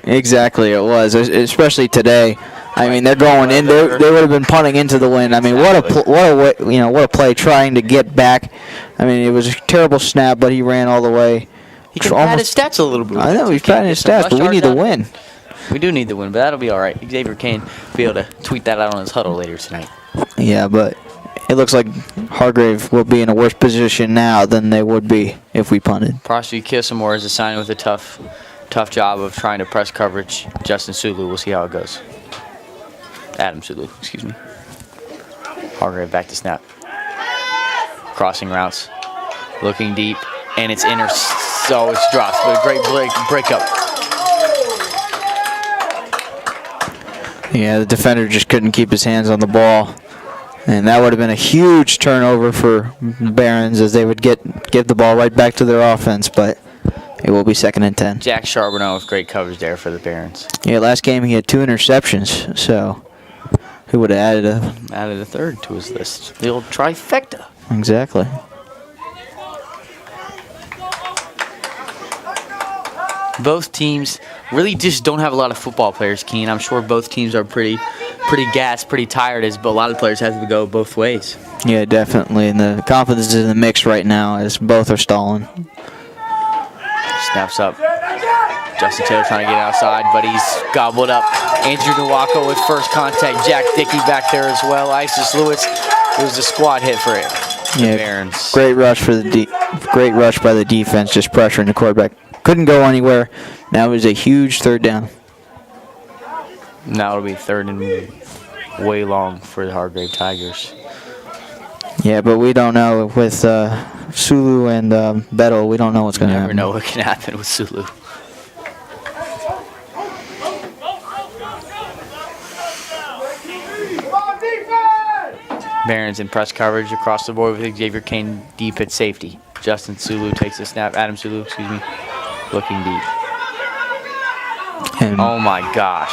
Exactly, it was, especially today. I mean, they're going in. They would have been punting into the wind. I mean, what a play trying to get back. I mean, it was a terrible snap, but he ran all the way. He can pad his stats a little bit. I know he's padding his stats, but we need to win. We do need the win, but that'll be all right. Xavier Kane will be able to tweet that out on his huddle later tonight. Yeah, but it looks like Hargrave will be in a worse position now than they would be if we punted. Prosky Kissamore is assigned with a tough job of trying to press coverage. Justin Sulu, we'll see how it goes. Adam Sulu, excuse me. Hargrave back to snap. Crossing routes. Looking deep. And it's so it's dropped. But a great break up. Yeah, the defender just couldn't keep his hands on the ball. And that would have been a huge turnover for the Barons as they would give the ball right back to their offense. But it will be 2nd and 10. Jack Charbonneau with great coverage there for the Barons. Yeah, last game he had 2 interceptions. So he would have added a third to his list. The old trifecta. Exactly. Both teams really just don't have a lot of football players, Keen. I'm sure both teams are pretty gassed, pretty tired, but a lot of players have to go both ways. Yeah, definitely. And the confidence is in the mix right now as both are stalling. Snaps up. Justin Taylor trying to get outside, but he's gobbled up. Andrew Nwako with first contact. Jack Dickey back there as well. Isis Lewis. It was a squad hit for it. Yeah, Barons. great rush by the defense, just pressuring the quarterback. Couldn't go anywhere. Now it was a huge 3rd down. Now it'll be 3rd and way long for the Hargrave Tigers. Yeah, but we don't know with Sulu and Beto. We don't know what's going to happen. Never know what can happen with Sulu. Barons in press coverage across the board with Xavier Kane deep at safety. Justin Sulu takes the snap. Adam Sulu, excuse me, looking deep. And oh my gosh.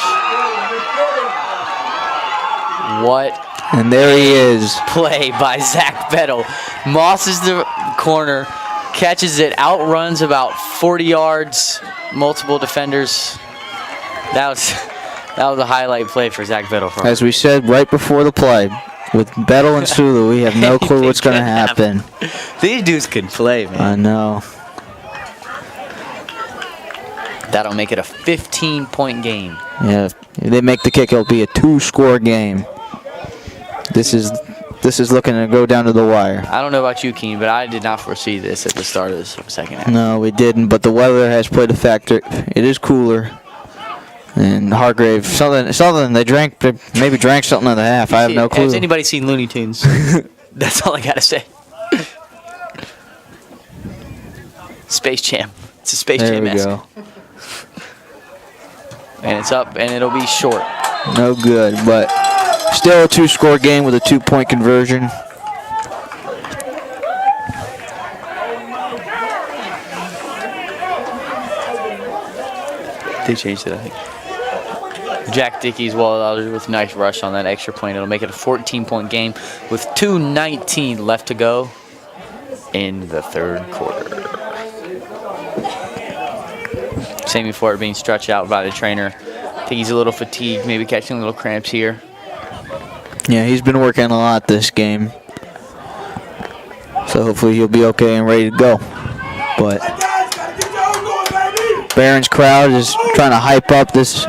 What? And there he is. Play by Zach Bettel. Mosses the corner, catches it, outruns about 40 yards, multiple defenders. That was a highlight play for Zach Bettel. As we said right before the play, with Bettel and Sulu, we have no clue what's going to happen. These dudes can play, man. I know. That'll make it a 15-point game. Yeah, if they make the kick, it'll be a 2-score game. This is looking to go down to the wire. I don't know about you, Keen, but I did not foresee this at the start of this 2nd half. No, we didn't, but the weather has played a factor. It is cooler. And Hargrave, something they maybe drank something in the half. I have no clue. Has anybody seen Looney Tunes? That's all I got to say. Space Jam. It's a Space Jam mask. There we go. And it's up, and it'll be short. No good, but still a 2-score game with a 2-point conversion. They changed it, I think. Jack Dickey's well with a nice rush on that extra point. It'll make it a 14-point game with 2:19 left to go in the 3rd quarter. Sammy Ford being stretched out by the trainer. I think he's a little fatigued, maybe catching little cramps here. Yeah, he's been working a lot this game. So hopefully he'll be okay and ready to go. But Barons crowd is trying to hype up this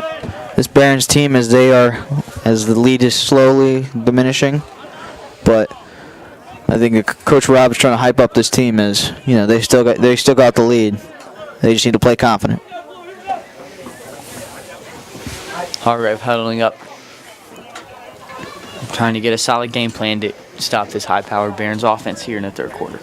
Barons team as the lead is slowly diminishing. But I think Coach Rob is trying to hype up this team as they still got the lead. They just need to play confident. Hargrave huddling up Trying to get a solid game plan to stop this high-powered Barons offense here in the third quarter.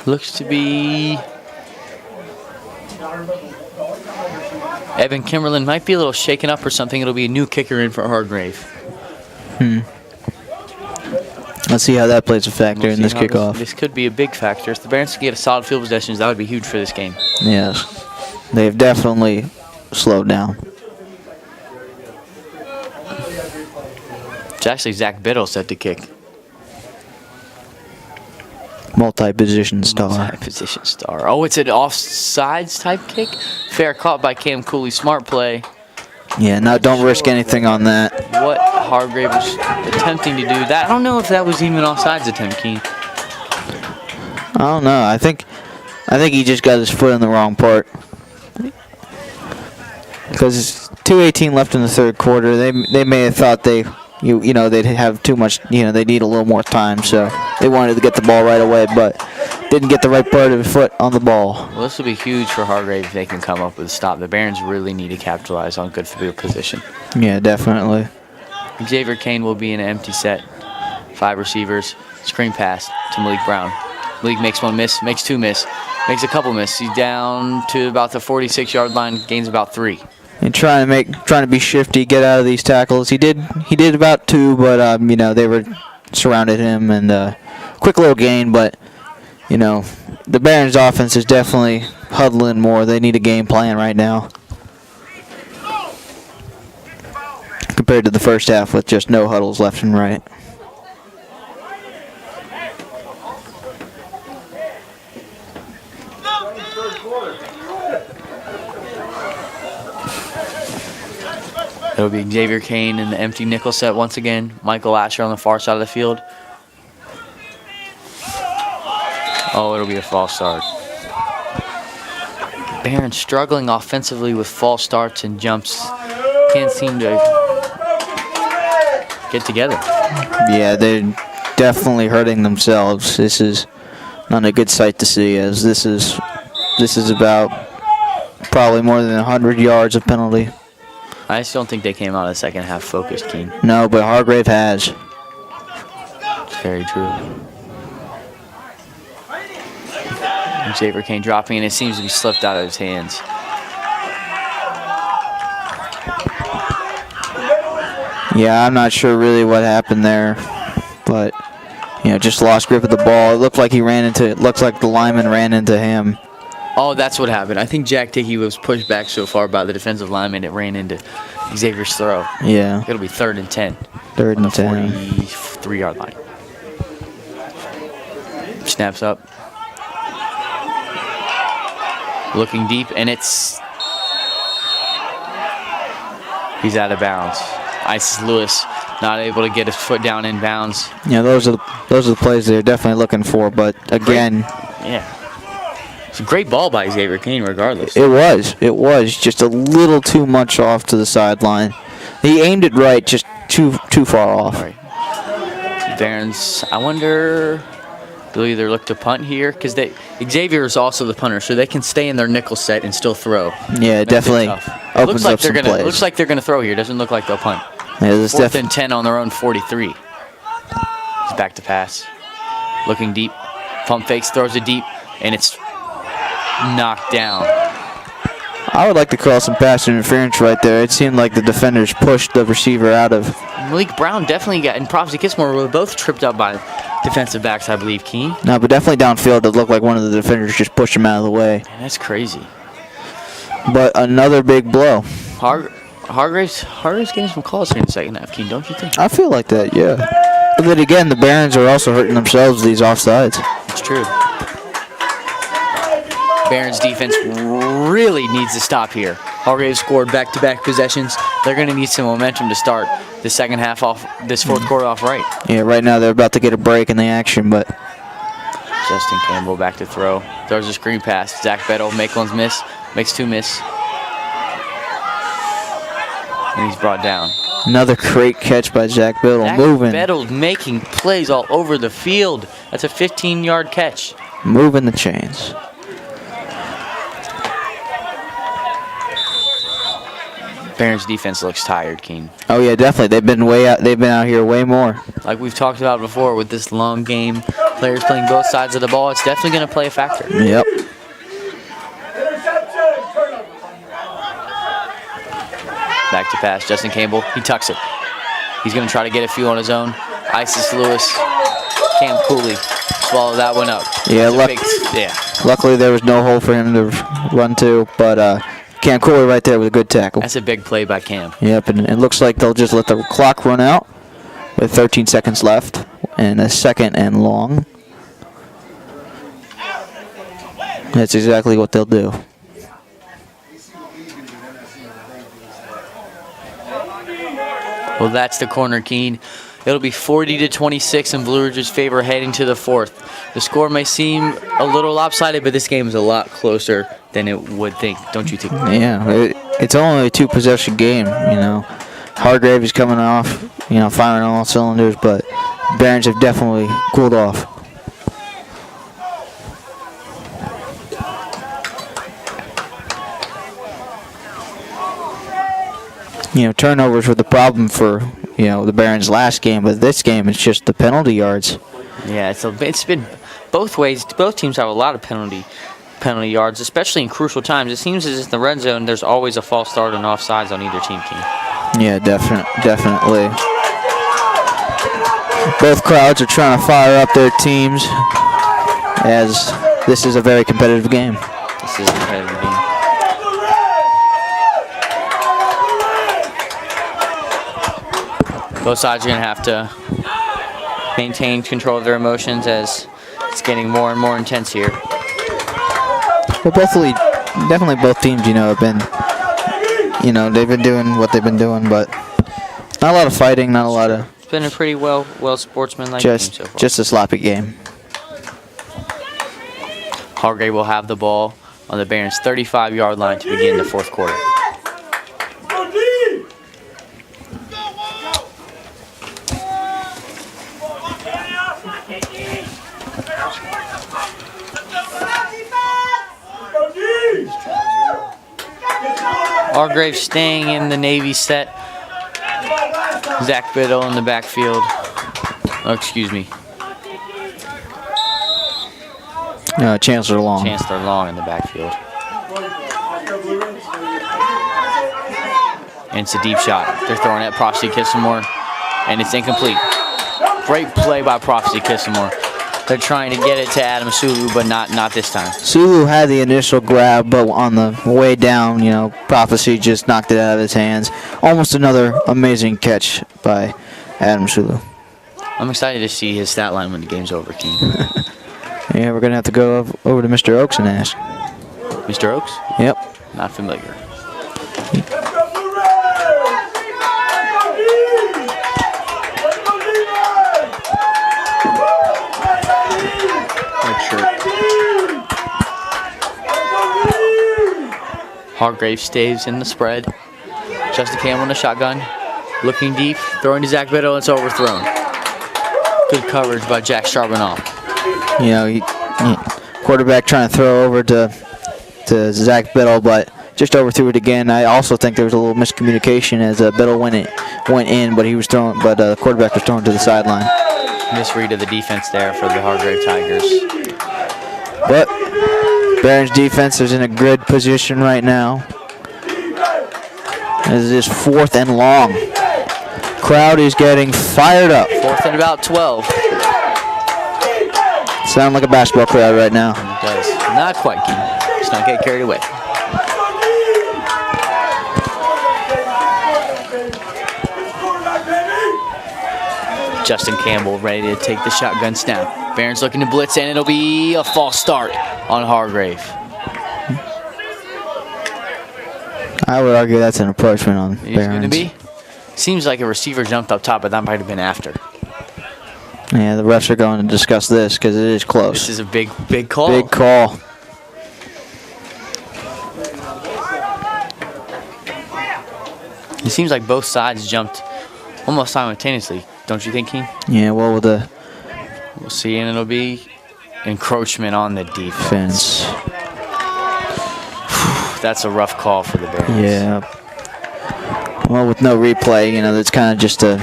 Looks to be Evan Kimberlin might be a little shaken up or something. It'll be a new kicker in for Hargrave. Let's see how that plays a factor in this kickoff. This could be a big factor. If the Barons can get a solid field possessions, that would be huge for this game. Yes. They've definitely slowed down. It's actually Zach Biddle set to kick. Multi-position star. Multi-position star. Oh, it's an offsides type kick? Fair caught by Cam Cooley. Smart play. Yeah, no, don't risk anything on that. What Hargrave was attempting to do. That I don't know if that was even an offsides attempt, Keen. I don't know. I think he just got his foot in the wrong part. Because it's 2:18 left in the third quarter. They may have thought they'd have too much, they need a little more time, so they wanted to get the ball right away, but didn't get the right part of the foot on the ball. Well, this will be huge for Hargrave if they can come up with a stop. The Barons really need to capitalize on good field position. Yeah, definitely. Xavier Kane will be in an empty set. 5 receivers. Screen pass to Malik Brown. Malik makes one miss, makes 2 miss, makes a couple miss. He's down to about the 46-yard line, gains about 3. And trying to be shifty, get out of these tackles. He did about 2, but they were surrounded him, and quick little gain. But the Barons' offense is definitely huddling more. They need a game plan right now compared to the first half with just no huddles left and right. It'll be Xavier Kane in the empty nickel set once again. Michael Asher on the far side of the field. Oh, it'll be a false start. Barons struggling offensively with false starts and jumps. Can't seem to get together. Yeah, they're definitely hurting themselves. This is not a good sight to see, as this is about probably more than 100 yards of penalty. I just don't think they came out of the second half focused, Keen. No, but Hargrave has. It's very true. Xavier Kane dropping, and it seems to be slipped out of his hands. Yeah, I'm not sure really what happened there, but just lost grip of the ball. It looked like the lineman ran into him. Oh, that's what happened. I think Jack Dickey was pushed back so far by the defensive lineman it ran into Xavier's throw. Yeah. It'll be 3rd and 10. 3rd and 10. 43-yard line. Snaps up. Looking deep, and he's out of bounds. Isis Lewis not able to get his foot down in bounds. Yeah, those are the plays they're definitely looking for, but again. Yeah. It's a great ball by Xavier Kane regardless. It was just a little too much off to the sideline. He aimed it right, just too far off. Right. Barons, I wonder, they'll either look to punt here, because Xavier is also the punter, so they can stay in their nickel set and still throw. Yeah, it definitely opens up some plays. Looks like they're going to throw here. Doesn't look like they'll punt. Yeah, 4th and 10 on their own 43. He's back to pass. Looking deep. Pump fakes, throws it deep, and it's knocked down. I would like to call some pass interference right there. It seemed like the defenders pushed the receiver out of. Malik Brown definitely got, and Propsy Kissmore were both tripped up by defensive backs, I believe, Keen. No, but definitely downfield, it looked like one of the defenders just pushed him out of the way. Man, that's crazy. But another big blow. Hargrave's getting some calls here in the second half, Keen, don't you think? I feel like that, yeah. But then again, the Barons are also hurting themselves these offsides. It's true. Barons defense really needs to stop here. Hargrave scored back-to-back possessions. They're going to need some momentum to start the second half off, this fourth quarter off right. Yeah, right now they're about to get a break in the action, but Justin Campbell back to throw. Throws a screen pass. Zach Bettle, make one's miss, makes two miss. And he's brought down. another great catch by Zach Biddle. Zach moving. Biddle making plays all over the field. That's a 15-yard catch. Moving the chains. Barron's defense looks tired, Keen. Oh yeah, definitely. They've been out here way more. Like we've talked about before with this long game, players playing both sides of the ball, it's definitely going to play a factor. Yep. Back to pass, Justin Campbell, he tucks it. He's going to try to get a few on his own. Isis Lewis, Cam Cooley, swallow that one up. Yeah, luckily there was no hole for him to run to, but Cam Cooley right there with a good tackle. That's a big play by Cam. Yep, and it looks like they'll just let the clock run out with 13 seconds left and a second and long. That's exactly what they'll do. Well, that's the corner, Keen. It'll be 40-26 in Blue Ridge's favor heading to the fourth. The score may seem a little lopsided, but this game is a lot closer than it would think, don't you think? Yeah, it's only a two-possession game, you know. Hargrave is coming off, you know, firing on all cylinders, but Barons have definitely cooled off. You know, turnovers were the problem for, you know, the Barons last game, but this game it's just the penalty yards. Yeah, it's been both ways. Both teams have a lot of penalty yards, especially in crucial times. It seems as if in the red zone there's always a false start and offsides on either team. Yeah, definitely. Both crowds are trying to fire up their teams as this is a very competitive game. This is a competitive game. Both sides are going to have to maintain control of their emotions as it's getting more and more intense here. Well, definitely both teams, you know, have been, you know, they've been doing what they've been doing, but not a lot of fighting, not a lot of. It's been a pretty well sportsmanlike game so far. Just a sloppy game. Hargrave will have the ball on the Barons' 35-yard line to begin the fourth quarter. Hargrave staying in the Navy set. Zach Biddle in the backfield. Oh, excuse me. Chancellor Long. Chancellor Long in the backfield. And it's a deep shot. They're throwing at Prophecy Kissamore, and it's incomplete. Great play by Prophecy Kissamore. They're trying to get it to Adam Sulu, but not this time. Sulu had the initial grab, but on the way down, you know, Prophecy just knocked it out of his hands. Almost another amazing catch by Adam Sulu. I'm excited to see his stat line when the game's over, King. Yeah, we're going to have to go over to Mr. Oaks and ask. Mr. Oaks? Yep. Not familiar. Hargrave stays in the spread. Justin Campbell in the shotgun. Looking deep. Throwing to Zach Biddle. It's overthrown. Good coverage by Jack Charbonneau. You know, quarterback trying to throw over to Zach Biddle, but just overthrew it again. I also think there was a little miscommunication as Biddle went in, but the quarterback was thrown to the sideline. Misread of the defense there for the Hargrave Tigers. But Barron's defense is in a good position right now. This is fourth and long. Crowd is getting fired up. Fourth and about 12. Sound like a basketball crowd right now. It does. Not quite, King. Let's not get carried away. Justin Campbell ready to take the shotgun snap. Barron's looking to blitz, and it'll be a false start on Hargrave. I would argue that's an approachment on It's going to Barons. be. Seems like a receiver jumped up top, but that might have been after. Yeah, the refs are going to discuss this because it is close. This is a big call. Big call. It seems like both sides jumped almost simultaneously, don't you think, Keen? Yeah, well, with the We'll see, and it'll be encroachment on the defense. fence. That's a rough call for the Barons. Yeah. Well, with no replay, that's kind of just a,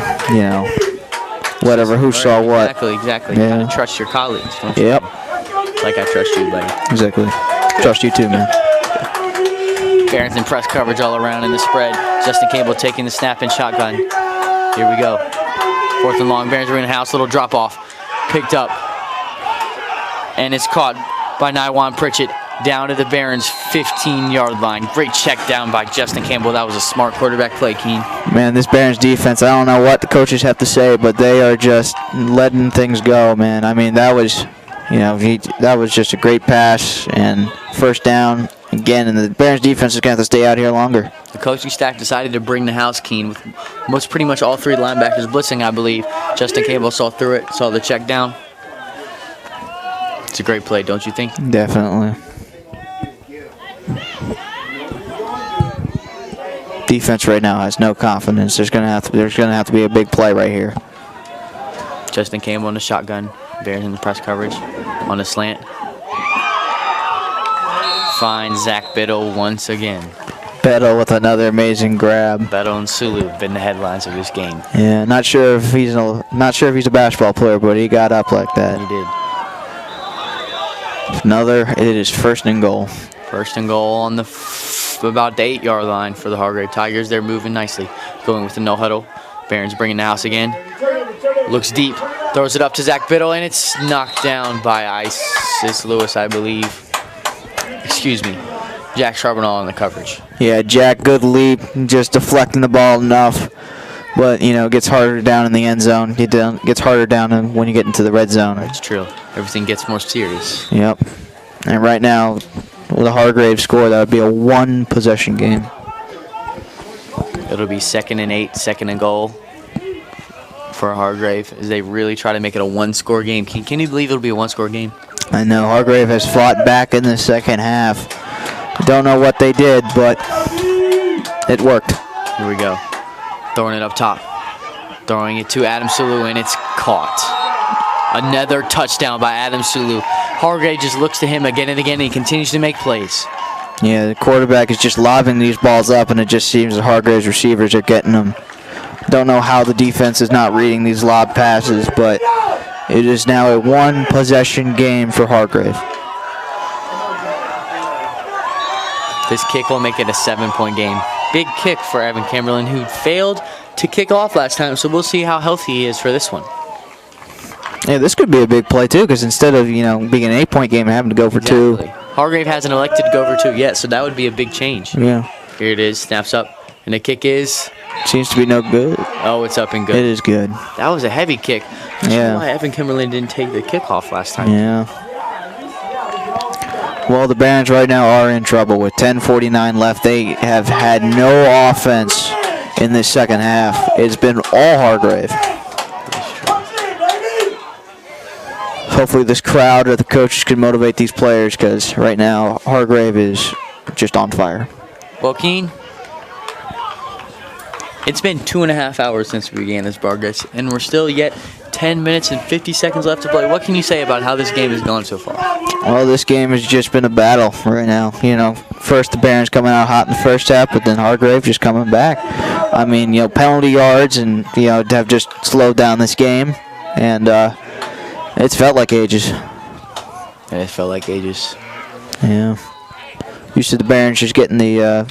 whatever, who saw what. Exactly. Yeah. You gotta trust your colleagues, don't you? Yep, Like I trust you, buddy. exactly. Trust you too, man. Barons in press coverage all around in the spread. Justin Campbell taking the snap and shotgun. Here we go. 4th and long. Barons are in the house. Little drop off. Picked up. And it's caught by Nywan Pritchett down to the Barons 15-yard line. Great check down by Justin Campbell. That was a smart quarterback play, Keen. Man, this Barons defense, I don't know what the coaches have to say, but they are just letting things go, man. I mean, that was, that was just a great pass and first down again, and the Barons defense is going to have to stay out here longer. The coaching staff decided to bring the house, Keen, with pretty much all 3 linebackers blitzing, I believe. Justin Campbell saw through it, saw the check down. It's a great play, don't you think? Definitely. Defense right now has no confidence. There's gonna have to be a big play right here. Justin Campbell in the shotgun. Barons in the press coverage on the slant. Finds Zach Biddle once again. Beto with another amazing grab. Beto and Sulu have been the headlines of this game. Yeah, not sure if he's a basketball player, but he got up like that. He did. It is 1st and goal. 1st and goal on the about the 8-yard line for the Hargrave Tigers. They're moving nicely. Going with the no huddle. Barons bringing the house again. Looks deep. Throws it up to Zach Biddle, and it's knocked down by Isis Lewis, I believe. Excuse me. Jack Charbonneau on the coverage. Yeah, Jack, good leap, just deflecting the ball enough, but it gets harder down in the end zone. It gets harder down when you get into the red zone. That's true. Everything gets more serious. Yep. And right now, with a Hargrave score, that would be a 1-possession game. It'll be 2nd and 8, 2nd and goal for Hargrave as they really try to make it a 1-score game. Can you believe it'll be a 1-score game? I know Hargrave has fought back in the second half. Don't know what they did, but it worked. Here we go. Throwing it up top. Throwing it to Adam Sulu, and it's caught. Another touchdown by Adam Sulu. Hargrave just looks to him again and again, and he continues to make plays. Yeah, the quarterback is just lobbing these balls up, and it just seems that Hargrave's receivers are getting them. Don't know how the defense is not reading these lob passes, but it is now a 1-possession game for Hargrave. This kick will make it a 7-point game. Big kick for Evan Kimberlin, who failed to kick off last time, so we'll see how healthy he is for this one. Yeah, this could be a big play, too, because instead of, being an 8-point game and having to go for 2. Hargrave hasn't elected to go for 2 yet, so that would be a big change. Yeah. Here it is, snaps up, and the kick is... Seems to be no good. Oh, it's up and good. It is good. That was a heavy kick. That's Yeah. why Evan Kimberlin didn't take the kickoff last time. Yeah. Well, the Barons right now are in trouble with 10:49 left. They have had no offense in this second half. It's been all Hargrave. Hopefully this crowd or the coaches can motivate these players, because right now Hargrave is just on fire. Well, Keen, it's been 2.5 hours since we began this broadcast, and we're still yet 10 minutes and 50 seconds left to play. What can you say about how this game has gone so far? Well, this game has just been a battle right now. First the Barons coming out hot in the first half, but then Hargrave just coming back. I mean, penalty yards and, have just slowed down this game. And it's felt like ages. It felt like ages. Yeah. Used to the Barons just getting the,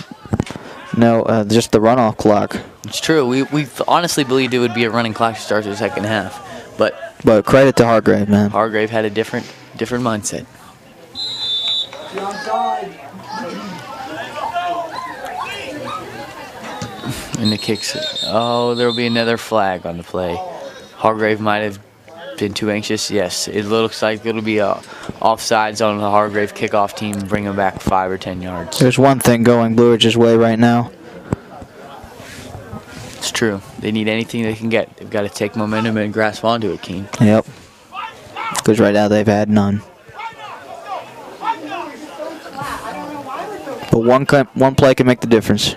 just the runoff clock. It's true. We honestly believed it would be a running clock to start the second half. But credit to Hargrave, man. Hargrave had a different mindset. And the kicks. Oh, there will be another flag on the play. Hargrave might have Been too anxious? Yes. It looks like it'll be offsides on the Hargrave kickoff team and bring them back 5 or 10 yards. There's one thing going Blue Ridge's way right now. It's true. They need anything they can get. They've got to take momentum and grasp onto it, Keen. Yep. Because right now they've had none. But one play can make the difference.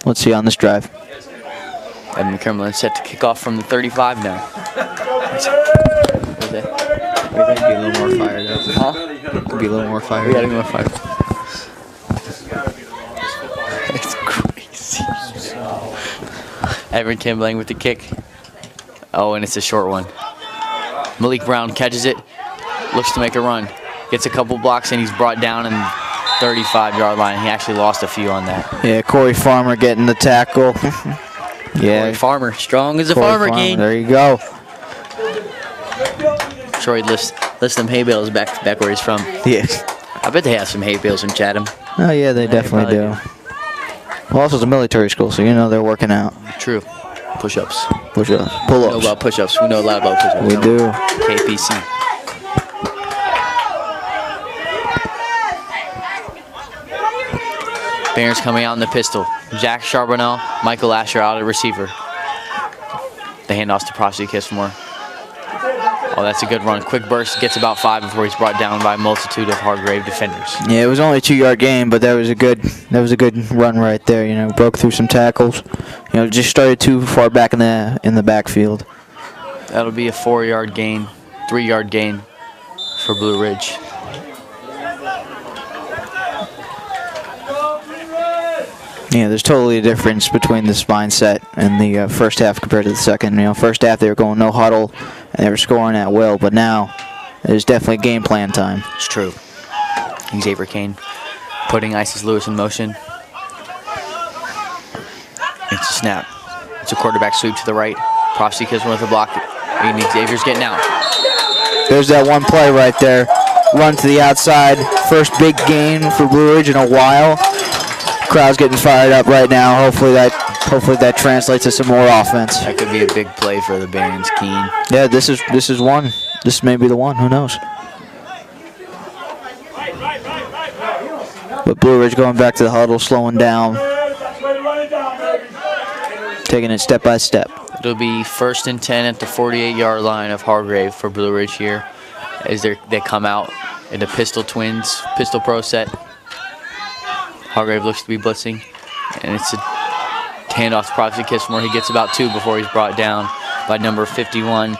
Let's see on this drive. Evan McCrimlin set to kick off from the 35 now. Be a little more fired up. Huh? Be a little more fired. We gotta be more fired. It's crazy. Evan Kimbling with the kick. Oh, and it's a short one. Malik Brown catches it, looks to make a run, gets a couple blocks, and he's brought down in 35-yard line. He actually lost a few on that. Yeah, Corey Farmer getting the tackle. Yeah. Corey Farmer, strong as a Corey farmer, King. There you go. Troy lifts them hay bales back where he's from. Yeah. I bet they have some hay bales in Chatham. Oh, yeah, they definitely do. Well, also it's a military school, so you know they're working out. True. Push-ups. Push-ups. We know Pull-ups. about push-ups. We know a lot about push-ups. We do. KPC. Barons coming out in the pistol. Jack Charbonnel, Michael Asher out at receiver. The handoffs to Prosty Kissmore. Oh, that's a good run. Quick burst, gets about 5 before he's brought down by a multitude of Hargrave defenders. Yeah, it was only a 2-yard gain, but that was a good run right there. You know, broke through some tackles. You know, just started too far back in the backfield. That'll be a 4-yard gain, 3-yard gain for Blue Ridge. Yeah, there's totally a difference between this mindset and the first half compared to the second. You know, first half they were going no huddle and they were scoring at will, but now there's definitely game plan time. It's true. Xavier Kane putting Isis Lewis in motion. It's a snap. It's a quarterback sweep to the right. Prosty Kisman with a block. And Xavier's getting out. There's that one play right there. Run to the outside. First big gain for Blue Ridge in a while. Crowd's getting fired up right now. Hopefully that translates to some more offense. That could be a big play for the Barons, Keen. Yeah, this is one. This may be the one. Who knows? But Blue Ridge going back to the huddle, slowing down, taking it step by step. It'll be 1st and 10 at the 48-yard line of Hargrave for Blue Ridge here, as they come out in the pistol twins, pistol pro set. Hargrave looks to be blitzing, and it's a handoff to Prosty Kissmore. He gets about 2 before he's brought down by number 51,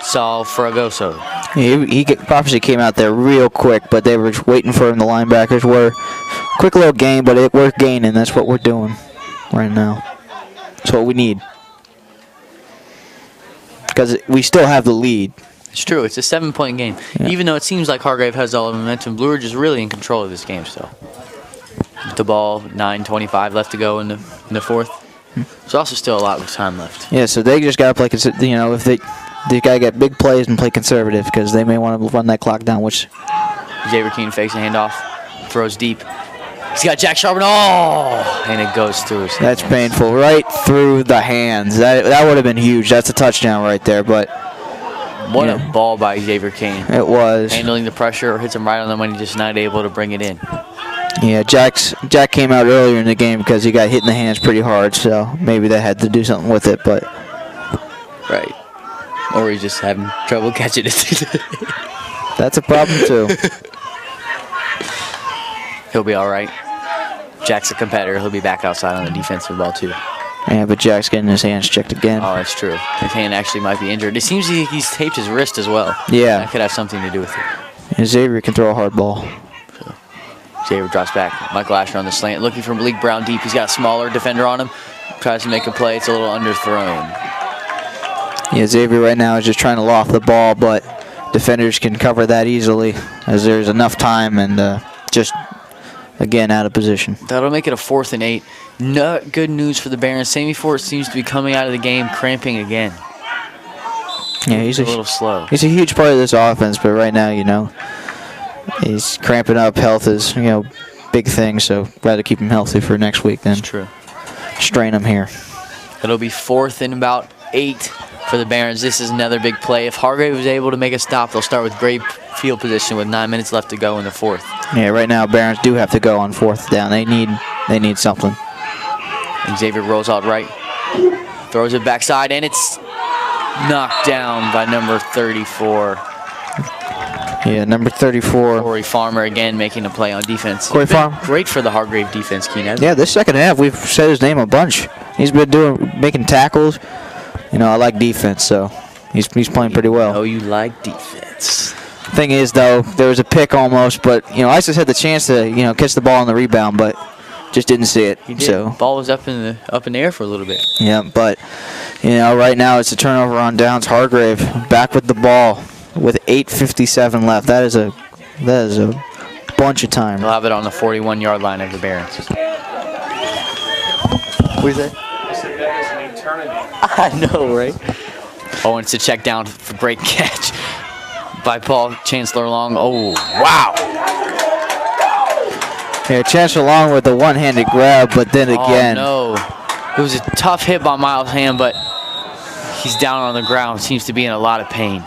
Saul Fragoso. He obviously came out there real quick, but they were just waiting for him. The linebackers were. Quick little gain, but we're gaining. That's what we're doing right now. That's what we need. Because we still have the lead. It's true. It's a 7-point game. Yeah. Even though it seems like Hargrave has all the momentum, Blue Ridge is really in control of this game still. The ball, 9:25 left to go in the fourth. There's also still a lot of time left. Yeah, so they just got to play, you know, if they got to get big plays and play conservative because they may want to run that clock down, which... Xavier Keene fakes a handoff, throws deep. He's got Jack Charbonneau, and it goes through his hands. That's painful, right through the hands. That would have been huge. That's a touchdown right there, but... What a ball by Xavier Kane. It was. Handling the pressure, hits him right on the money, just not able to bring it in. Yeah, Jack came out earlier in the game because he got hit in the hands pretty hard, so maybe they had to do something with it, but... Right. Or he's just having trouble catching it. That's a problem, too. He'll be all right. Jack's a competitor. He'll be back outside on the defensive ball, too. Yeah, but Jack's getting his hands checked again. Oh, that's true. His hand actually might be injured. It seems he's taped his wrist as well. Yeah. That could have something to do with it. And Xavier can throw a hard ball. So, Xavier drops back. Michael Asher on the slant, looking for Malik Brown deep. He's got a smaller defender on him. Tries to make a play. It's a little underthrown. Yeah, Xavier right now is just trying to loft the ball, but defenders can cover that easily as there's enough time and just, again, out of position. That'll make it a 4th and 8. Not good news for the Barons. Sammy Ford seems to be coming out of the game cramping again. Yeah, he's a little slow. He's a huge part of this offense, but right now, you know, he's cramping up. Health is, you know, big thing, so rather keep him healthy for next week than That's true. strain him here. It'll be 4th and about 8 for the Barons. This is another big play. If Hargrave was able to make a stop, they'll start with great field position with 9 minutes left to go in the fourth. Yeah, right now Barons do have to go on 4th down. They need something. Xavier rolls out right, throws it backside, and it's knocked down by number 34. Yeah, number 34. Corey Farmer again making a play on defense. Corey Farmer. Great for the Hargrave defense, Keenan. Yeah, this second half we've said his name a bunch. He's been making tackles. You know, I like defense, so he's playing pretty well. Oh, you like defense. Thing is, though, there was a pick almost, but you know, Isis had the chance to catch the ball on the rebound, but just didn't see it. He did. So Ball was up in the air for a little bit. yeah, but right now it's a turnover on downs. Hargrave back with the ball with 8:57 left. That is a bunch of time. They'll have it on the 41-yard line of the Barons. Where's that? I know, right? Oh, and it's a check down for great catch by Paul Chancellor Long. Oh, wow. Yeah, Chancellor Long with the one-handed grab, but then again. Oh, no. It was a tough hit by Miles Ham, but he's down on the ground. Seems to be in a lot of pain.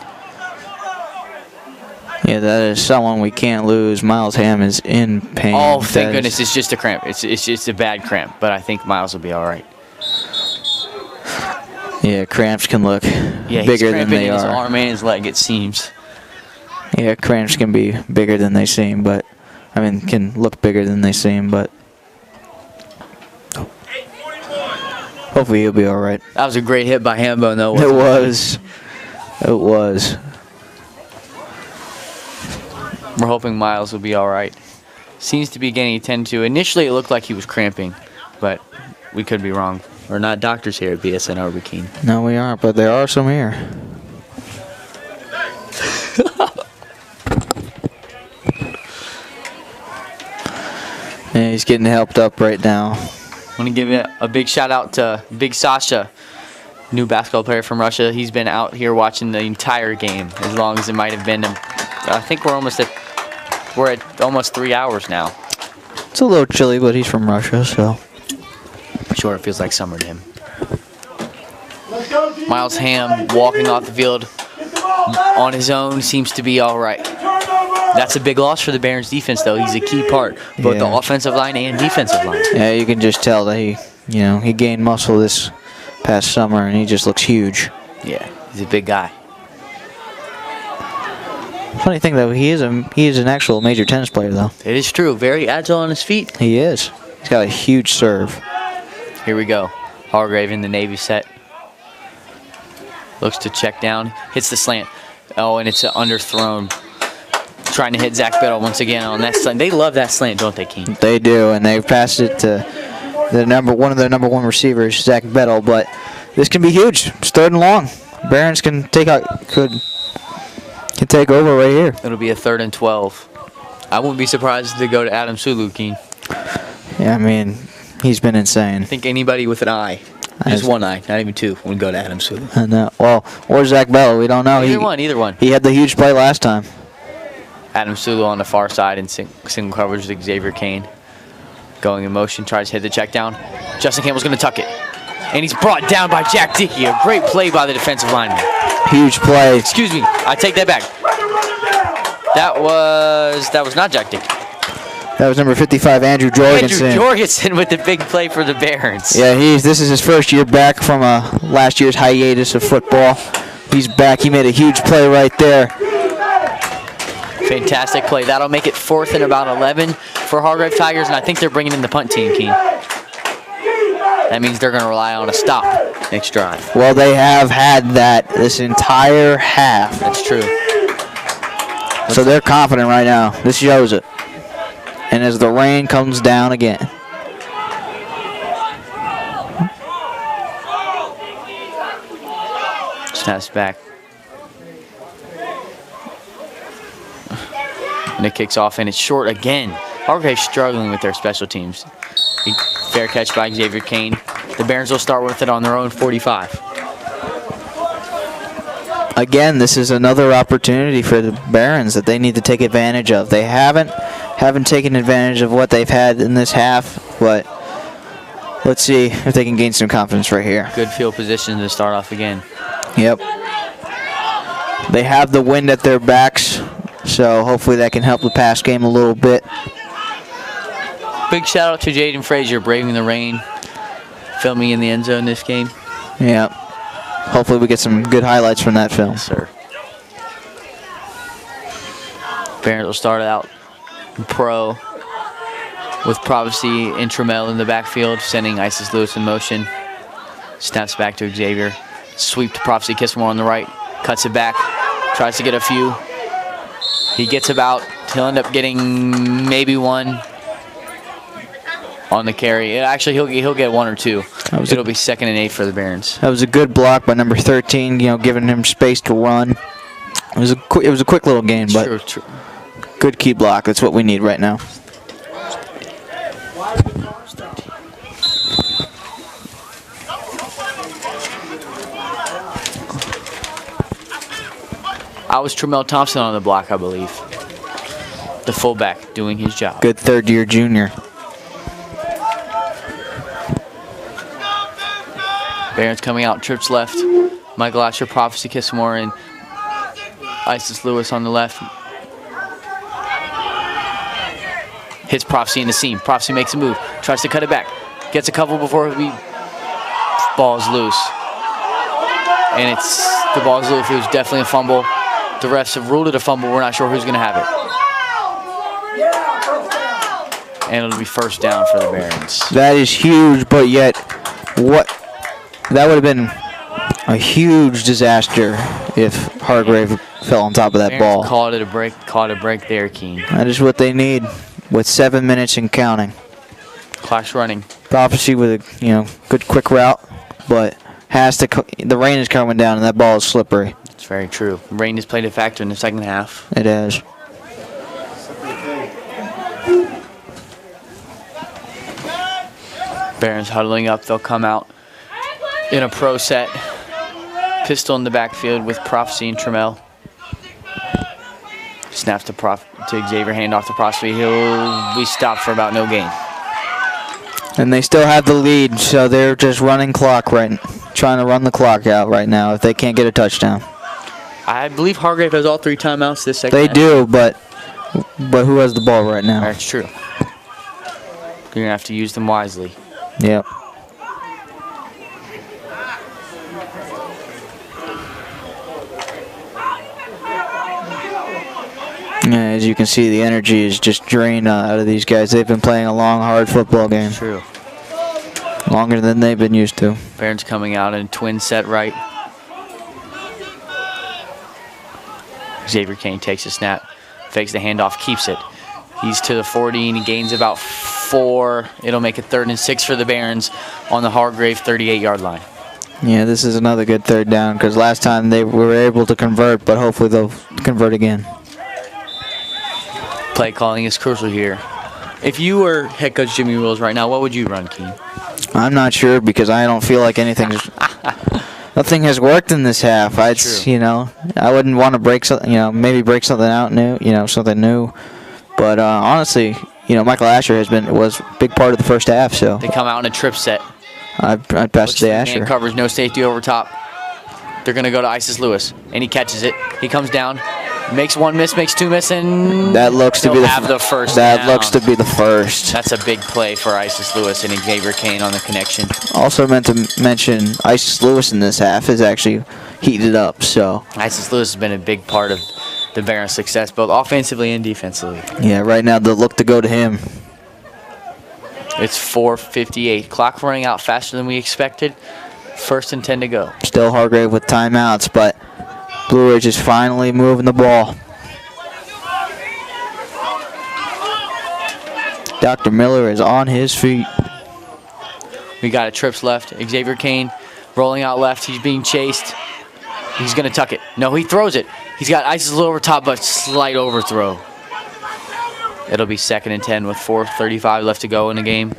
Yeah, that is someone we can't lose. Miles Ham is in pain. Oh, thank goodness. It's just a cramp. It's just a bad cramp, but I think Miles will be all right. Yeah, cramps can look Yeah, bigger than they in his are. arm and his leg, it seems. Yeah, cramps can be bigger than they seem, but can look bigger than they seem, but hopefully he'll be all right. That was a great hit by Hambo, though. It was. It was. We're hoping Miles will be all right. Seems to be getting attended to. Initially, it looked like he was cramping, but we could be wrong. We're not doctors here at BSN Arbor-Keene. No, we aren't, but there are some here. Yeah, he's getting helped up right now. I want to give a big shout out to Big Sasha, new basketball player from Russia. He's been out here watching the entire game, as long as it might have been. I think we're at almost 3 hours now. It's a little chilly, but he's from Russia, so. Sure, it feels like summer to him. Miles Ham walking off the field on his own, seems to be all right. That's a big loss for the Barons defense, though. He's a key part, both the offensive line and defensive line. Yeah, you can just tell that he gained muscle this past summer, and he just looks huge. Yeah, he's a big guy. Funny thing, though, he is an actual major tennis player, though. It is true. Very agile on his feet. He is. He's got a huge serve. Here we go. Hargrave in the Navy set. Looks to check down. Hits the slant. Oh, and it's underthrown. Trying to hit Zach Biddle once again on that slant. They love that slant, don't they, Keene? They do, and they've passed it to one of their number one receivers, Zach Biddle. But this can be huge. It's 3rd and long. Barons can take over right here. It'll be a 3rd and 12. I wouldn't be surprised if they go to Adam Sulu, Keene. Yeah, he's been insane. I think anybody with an eye, just one eye, not even two, would go to Adam Sulu. Well, or Zach Biddle, we don't know. Either one. He had the huge play last time. Adam Sulu on the far side in single coverage with Xavier Kane. Going in motion, tries to hit the check down. Justin Campbell's going to tuck it. And he's brought down by Jack Dickey. A great play by the defensive lineman. Huge play. Excuse me, I take that back. That was not Jack Dickey. That was number 55, Andrew Jorgensen. Andrew Jorgensen with the big play for the Barons. Yeah, this is his first year back from last year's hiatus of football. He's back. He made a huge play right there. Fantastic play. That'll make it 4th and about 11 for Hargrave Tigers, and I think they're bringing in the punt team, Keene. That means they're going to rely on a stop next drive. Well, they have had that this entire half. That's true. So they're confident right now. This shows it. And as the rain comes down again. Snaps back. And it kicks off, and it's short again. Hargrave struggling with their special teams. Fair catch by Xavier Kane. The Barons will start with it on their own 45. Again, this is another opportunity for the Barons that they need to take advantage of. They haven't taken advantage of what they've had in this half, but let's see if they can gain some confidence right here. Good field position to start off again. Yep. They have the wind at their backs, so hopefully that can help the pass game a little bit. Big shout out to Jaden Frazier braving the rain, filming in the end zone this game. Yep. Hopefully we get some good highlights from that film. Yes, sir. Barons will start out pro with Prophecy and Trammell in the backfield, sending Isis Lewis in motion. Snaps back to Xavier. Sweep to Prophecy Kissmore on the right. Cuts it back. Tries to get a few. He gets about. He'll end up getting maybe one on the carry. Actually, he'll get 1 or 2. It'll be 2nd and 8 for the Barons. That was a good block by number 13, giving him space to run. It was a quick little gain, but True. good key block. That's what we need right now. I was Trammell Thompson on the block, I believe. The fullback doing his job. Good third-year junior. Barons coming out, trips left. Michael Asher, Prophecy Kissmore, and Isis Lewis on the left. Hits Prophecy in the seam. Prophecy makes a move, tries to cut it back. Gets a couple before he ball's loose. And the ball's loose. It was definitely a fumble. The refs have ruled it a fumble. We're not sure who's going to have it. And it'll be first down for the Barons. That is huge, but yet that would have been a huge disaster if Hargrave fell on top of that Barons ball. Caught a break there, Keen. That is what they need with 7 minutes and counting. Clock's running. Prophecy with a good quick route, but the rain is coming down and that ball is slippery. It's very true. Rain has played a factor in the second half. It has. Barons huddling up. They'll come out in a pro set. Pistol in the backfield with Prophecy and Trammell. Snaps to Xavier, hand off to Prophecy. He'll be stopped for about no gain. And they still have the lead, so they're just running clock trying to run the clock out right now if they can't get a touchdown. I believe Hargrave has all 3 timeouts this second They half. do, but who has the ball right now? That's true. You're going to have to use them wisely. Yep. Yeah, as you can see, the energy is just drained out of these guys. They've been playing a long, hard football game. True. Longer than they've been used to. Barons coming out in twin set right. Xavier Kane takes a snap, fakes the handoff, keeps it. He's to the 40 and he gains about 4. It'll make it 3rd and 6 for the Barons on the Hargrave 38-yard line. Yeah, this is another good third down because last time they were able to convert, but hopefully they'll convert again. Play calling is crucial here. If you were head coach Jimmy Wills right now, what would you run, Keen? I'm not sure because I don't feel like nothing has worked in this half. I wouldn't want to break something, maybe break something out new, something new. But honestly, Michael Asher was a big part of the first half. So they come out in a trip set. I'd pass the Asher. Man covers, no safety over top. They're gonna go to Isis Lewis, and he catches it. He comes down, makes 1 miss, makes 2 miss, and that looks to be the first. That looks to be the first. That's a big play for Isis Lewis and Xavier Kane on the connection. Also meant to mention Isis Lewis in this half is actually heated up. So Isis Lewis has been a big part of the Barons' success, both offensively and defensively. Yeah, right now the look to go to him. It's 4:58. Clock running out faster than we expected. 1st and 10 to go. Still Hargrave with timeouts, but Blue Ridge is finally moving the ball. Dr. Miller is on his feet. We got a trips left. Xavier Kane rolling out left. He's being chased. He's going to tuck it. No, he throws it. He's got Isis a little over top, but slight overthrow. It'll be 2nd and 10 with 4:35 left to go in the game.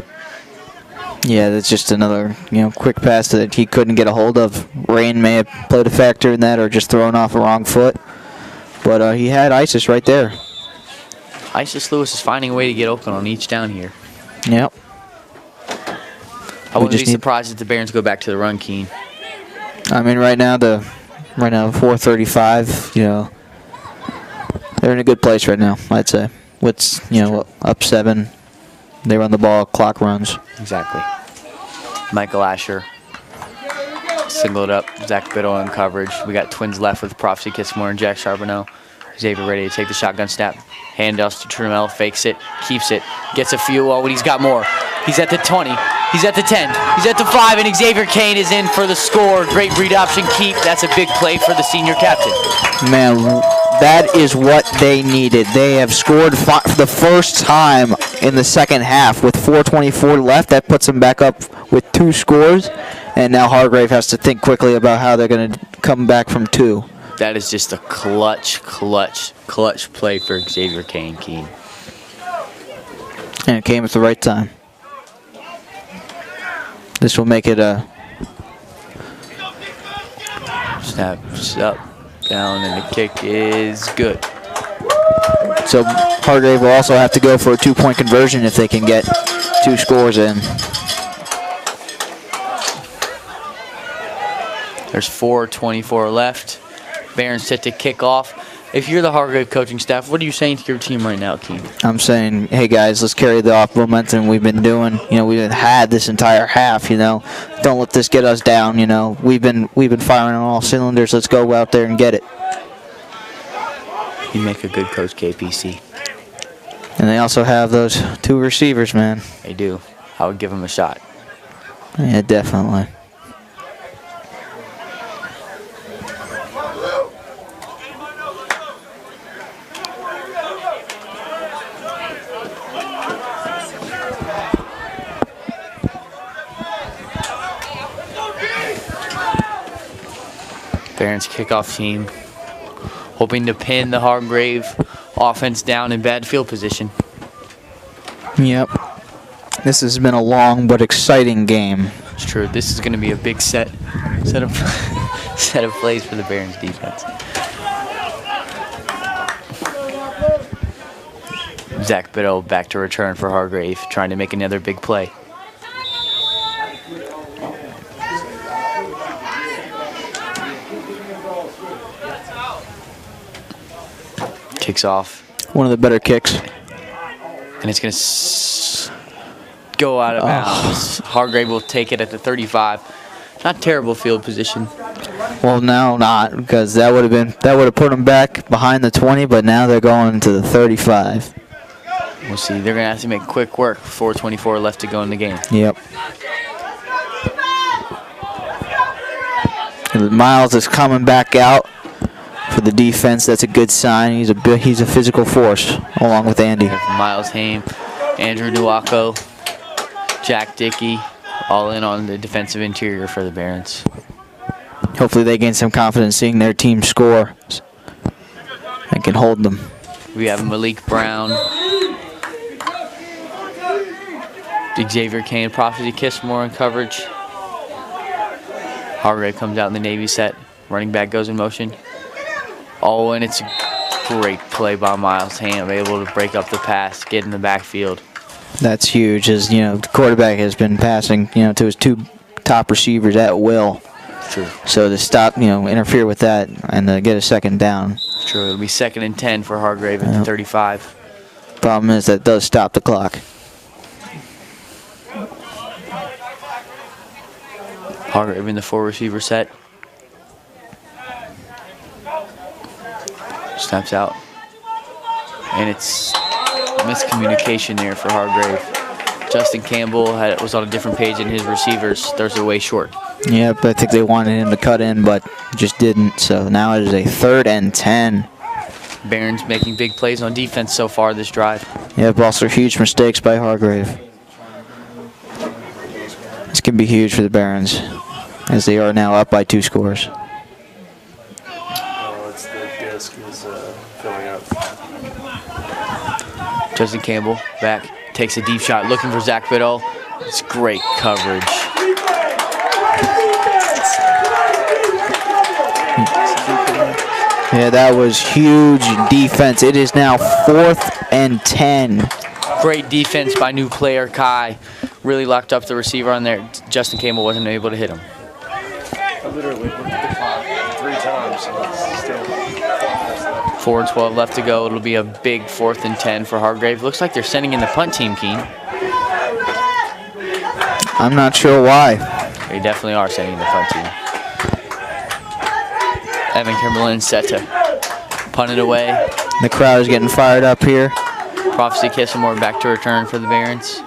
Yeah, that's just another quick pass that he couldn't get a hold of. Rain may have played a factor in that or just thrown off a wrong foot. But he had Isis right there. Isis Lewis is finding a way to get open on each down here. Yep. I wouldn't be surprised if the Barons go back to the run, Keen. I mean, right now the right now, 4:35. You know, they're in a good place right now, I'd say. With, you know, up 7, they run the ball, clock runs. Exactly. Michael Asher singled up Zach Biddle in coverage. We got twins left with Prophecy Kissmore and Jack Charbonneau. Xavier ready to take the shotgun snap. Handoffs to Trammell, fakes it, keeps it, gets a few. Oh, but he's got more. He's at the 20. He's at the 10. He's at the 5, and Xavier Kane is in for the score. Great read option keep. That's a big play for the senior captain. Man, that is what they needed. They have scored for the first time in the second half with 4:24 left. That puts them back up with 2 scores, and now Hargrave has to think quickly about how they're going to come back from 2. That is just a clutch play for Xavier Kane, Keen. And it came at the right time. This will make it a... Snaps up, down, and the kick is good. So Hargrave will also have to go for a 2-point conversion if they can get 2 scores in. There's 4:24 left. Barron's set to kick off. If you're the Hargrave coaching staff, what are you saying to your team right now, Keen? I'm saying, hey guys, let's carry the off momentum we've been doing. You know, we've had this entire half. You know, don't let this get us down. You know, we've been firing on all cylinders. Let's go out there and get it. You make a good coach, KPC. And they also have those 2 receivers, man. They do. I would give them a shot. Yeah, definitely. Barron's kickoff team hoping to pin the Hargrave offense down in bad field position. Yep. This has been a long but exciting game. It's true. This is going to be a big set of set of plays for the Barron's defense. Zach Biddle back to return for Hargrave, trying to make another big play. Kicks off. One of the better kicks. And it's going to go out of bounds. Hargrave will take it at the 35. Not terrible field position. Well, now not, because that would have put them back behind the 20, but now they're going to the 35. We'll see. They're going to have to make quick work. 4:24 left to go in the game. Yep. And Miles is coming back out for the defense. That's a good sign. He's a physical force, along with Andy. Miles Haim, Andrew Nuwako, Jack Dickey, all in on the defensive interior for the Barons. Hopefully they gain some confidence seeing their team score and can hold them. We have Malik Brown, Xavier Kane, Prophecy Kissmore in coverage. Hargrave comes out in the Navy set. Running back goes in motion. Oh, and it's a great play by Miles Ham, able to break up the pass, get in the backfield. That's huge, as you know, the quarterback has been passing, you know, to his 2 top receivers at will. True. So to stop, you know, interfere with that and get a second down. True. It'll be 2nd and 10 for Hargrave at the 35. Problem is that does stop the clock. Hargrave in the 4 receiver set. Snaps out. And it's miscommunication there for Hargrave. Justin Campbell was on a different page than his receivers. Throws it away short. Yep, I think they wanted him to cut in, but just didn't. So now it is a 3rd and 10. Barron's making big plays on defense so far this drive. Yep, also huge mistakes by Hargrave. This can be huge for the Barons, as they are now up by 2 scores. It's the disc is filling up. Justin Campbell back, takes a deep shot, looking for Zach Biddle. It's great coverage. Yeah, that was huge defense. It is now 4th and 10. Great defense by new player Kai. Really locked up the receiver on there. Justin Campbell wasn't able to hit him. I literally looked at the clock 3 times 4:12 left to go. It'll be a big 4th and 10 for Hargrave. Looks like they're sending in the punt team, Keen. I'm not sure why. They definitely are sending in the punt team. Evan Kimberlin set to punt it away. The crowd is getting fired up here. Prophecy Kisselmore back to return for the Barons.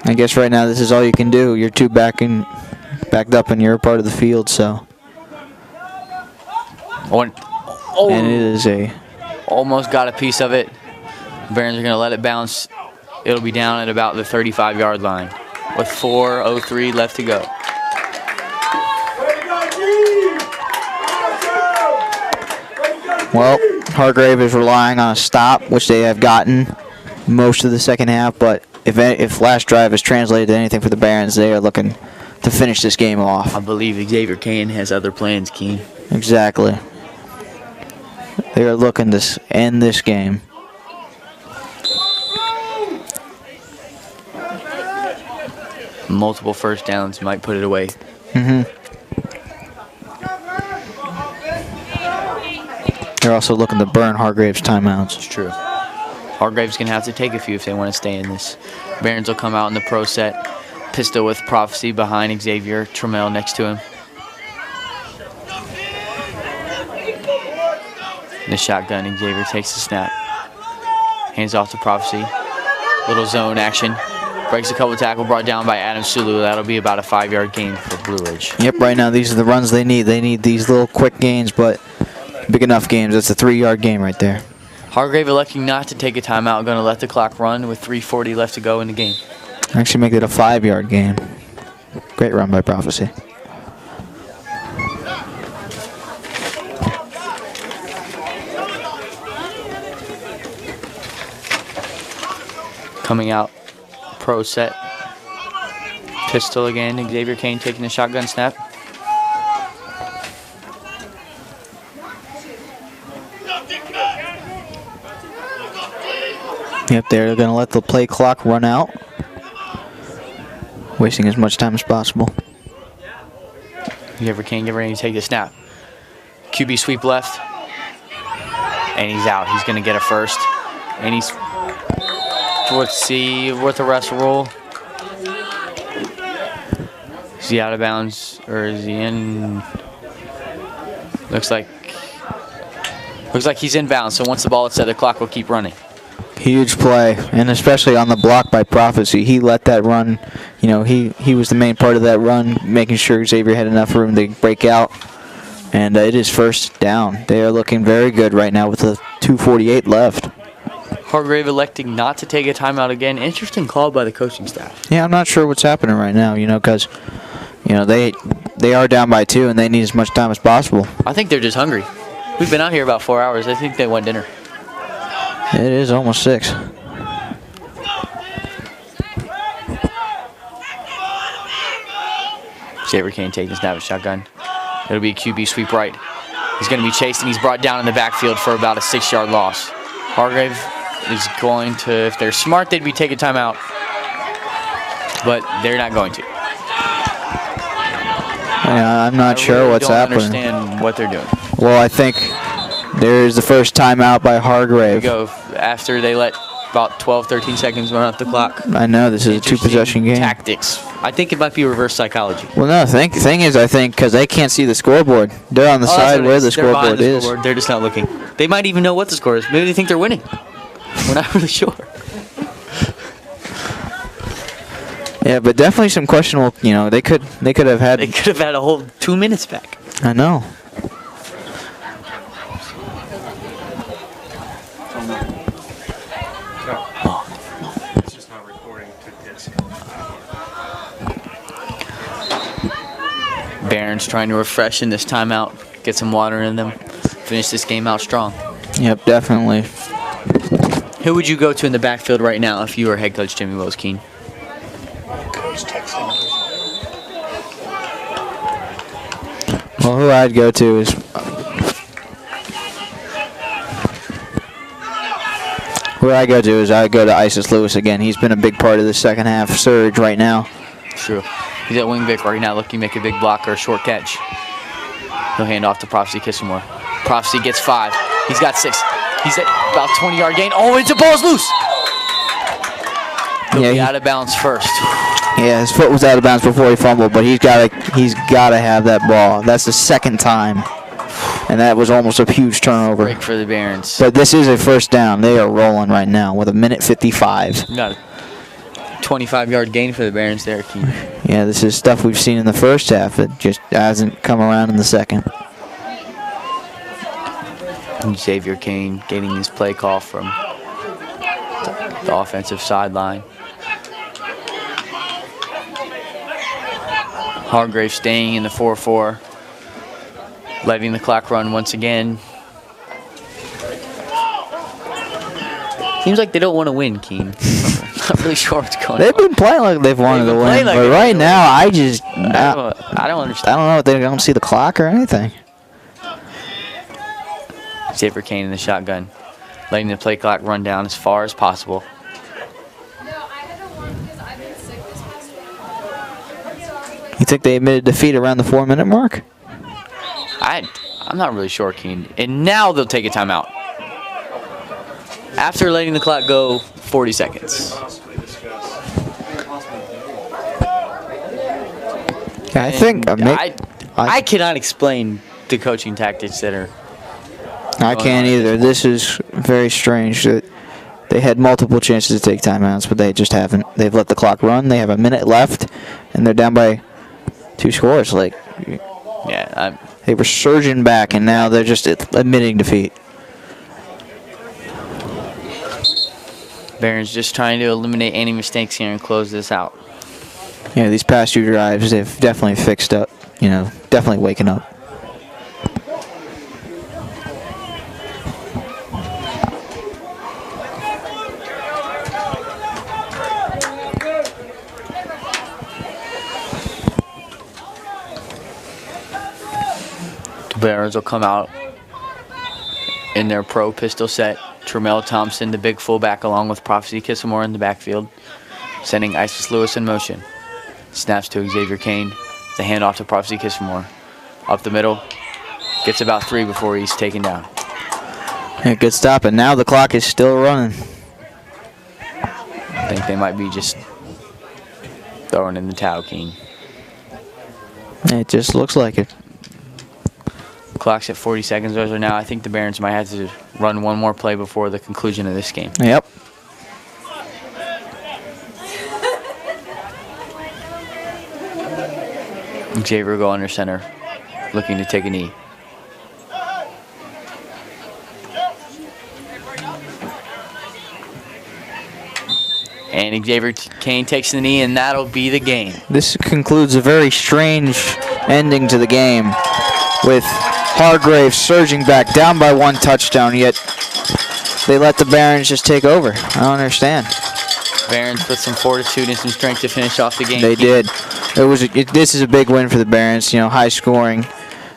I guess right now this is all you can do. You're too backed up in your part of the field, so. And it is almost got a piece of it. Barons are going to let it bounce. It'll be down at about the 35-yard line with 4:03 left to go. Well, Hargrave is relying on a stop, which they have gotten most of the second half, but if last drive is translated to anything for the Barons, they are looking to finish this game off. I believe Xavier Kane has other plans, Keen. Exactly. They are looking to end this game. Multiple first downs might put it away. They're also looking to burn Hargrave's timeouts. It's true. Hargrave's going to have to take a few if they want to stay in this. Barons will come out in the pro set. Pistol with Prophecy behind Xavier. Trammell next to him. The shotgun, Xavier takes the snap. Hands off to Prophecy. Little zone action. Breaks a couple tackle, brought down by Adam Sulu. That'll be about a 5-yard gain for Blue Ridge. Yep, right now these are the runs they need. They need these little quick gains, but big enough games. That's a 3-yard game right there. Hargrave electing not to take a timeout. Going to let the clock run with 3:40 left to go in the game. Actually make it a 5-yard game. Great run by Prophecy. Coming out, pro set. Pistol again. Xavier Kane taking the shotgun snap. Yep, they're going to let the play clock run out, wasting as much time as possible. Xavier Kane getting ready to take the snap. QB sweep left. And he's out. He's going to get a first. And he's, let's see, what the refs rule. Is he out of bounds or is he in? Looks like he's in bounds. So once the ball is set, the clock will keep running. Huge play, and especially on the block by Prophecy. He let that run, he was the main part of that run, making sure Xavier had enough room to break out. And it is first down. They are looking very good right now with the 2:48 left. Hargrave electing not to take a timeout again. Interesting call by the coaching staff. Yeah, I'm not sure what's happening right now, because, they are down by 2 and they need as much time as possible. I think they're just hungry. We've been out here about 4 hours. I think they want dinner. It is almost 6. Xavier Kane taking the snap of shotgun. It'll be a QB sweep right. He's going to be chased, and he's brought down in the backfield for about a 6-yard loss. Hargrave is going to, if they're smart, they'd be taking timeout. But they're not going to. Yeah, I'm not sure what's happening. I don't understand what they're doing. Well, I think there's the first timeout by Hargrave. There we go. After they let about 12, 13 seconds run off the clock. I know, this is a 2-possession game. Tactics. I think it might be reverse psychology. Well, no, thing is, I think, because they can't see the scoreboard. They're on the side where the scoreboard is. They're just not looking. They might even know what the score is. Maybe they think they're winning. We're not really sure. Yeah, but definitely some questionable, they could have had... They could have had a whole 2 minutes back. I know. It's just not recording to disc. Barons trying to refresh in this timeout, get some water in them, finish this game out strong. Yep, definitely. Who would you go to in the backfield right now if you were head coach Jimmy Wells Keen? Well, who I'd go to is... What I go to is I go to Isis Lewis again. He's been a big part of the second half surge right now. True. He's at wing Vic right now looking to make a big block or a short catch. He'll hand off to Prophecy Kissamore. Prophecy gets 5. He's got 6. He's at about 20-yard gain. Oh, it's a ball's loose. He'll be out of bounds first. Yeah, his foot was out of bounds before he fumbled, but he's got to have that ball. That's the second time. And that was almost a huge turnover. Break for the Barons. But this is a first down. They are rolling right now with 1:55. Got a 25-yard gain for the Barons there, Keith. Yeah, this is stuff we've seen in the first half. It just hasn't come around in the second. And Xavier Kane getting his play call from the offensive sideline. Hargrave staying in the 4-4. Letting the clock run once again. Seems like they don't want to win, Keen. Not really sure what's going on. They've been playing like they've wanted to win, like but right now I just I don't understand. I don't know. They don't see the clock or anything. Xavier Kane in the shotgun, letting the play clock run down as far as possible. You think they admitted defeat around the 4-minute mark? I'm not really sure, Keen. And now they'll take a timeout. After letting the clock go 40 seconds. Yeah, I think I cannot explain the coaching tactics that are. I can't either. This is very strange. That they had multiple chances to take timeouts, but they just haven't. They've let the clock run. They have a minute left, and they're down by 2 scores. Like, yeah, they were surging back, and now they're just admitting defeat. Barron's just trying to eliminate any mistakes here and close this out. Yeah, these past 2 drives, they've definitely fixed up. You know, definitely waking up. The Barons will come out in their pro pistol set. Tremel Thompson, the big fullback, along with Prophecy Kissamore in the backfield, sending Isis Lewis in motion. Snaps to Xavier Kane. The handoff to Prophecy Kissamore. Up the middle. Gets about 3 before he's taken down. Yeah, good stop, and now the clock is still running. I think they might be just throwing in the towel, King. It just looks like it. Clock's at 40 seconds as of now. I think the Barons might have to run one more play before the conclusion of this game. Yep. Xavier go under center, looking to take a knee. And Xavier Kane takes the knee, and that'll be the game. This concludes a very strange ending to the game, with Hargrave surging back down by 1 touchdown, yet they let the Barons just take over. I don't understand. Barons put some fortitude and some strength to finish off the game. They did. This is a big win for the Barons. You know, high scoring,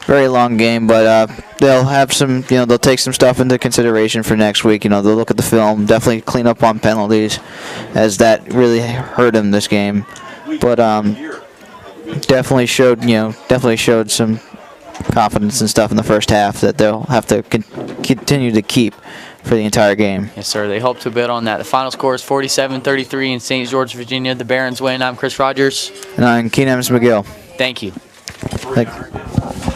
very long game, but they'll have some. You know, they'll take some stuff into consideration for next week. You know, they'll look at the film, definitely clean up on penalties, as that really hurt them this game. But definitely showed some confidence and stuff in the first half that they'll have to continue to keep for the entire game. Yes, sir. They hope to build on that. The final score is 47-33 in St. George, Virginia. The Barons win. I'm Chris Rogers. And I'm Keen Evans McGill. Thank you. Thank you.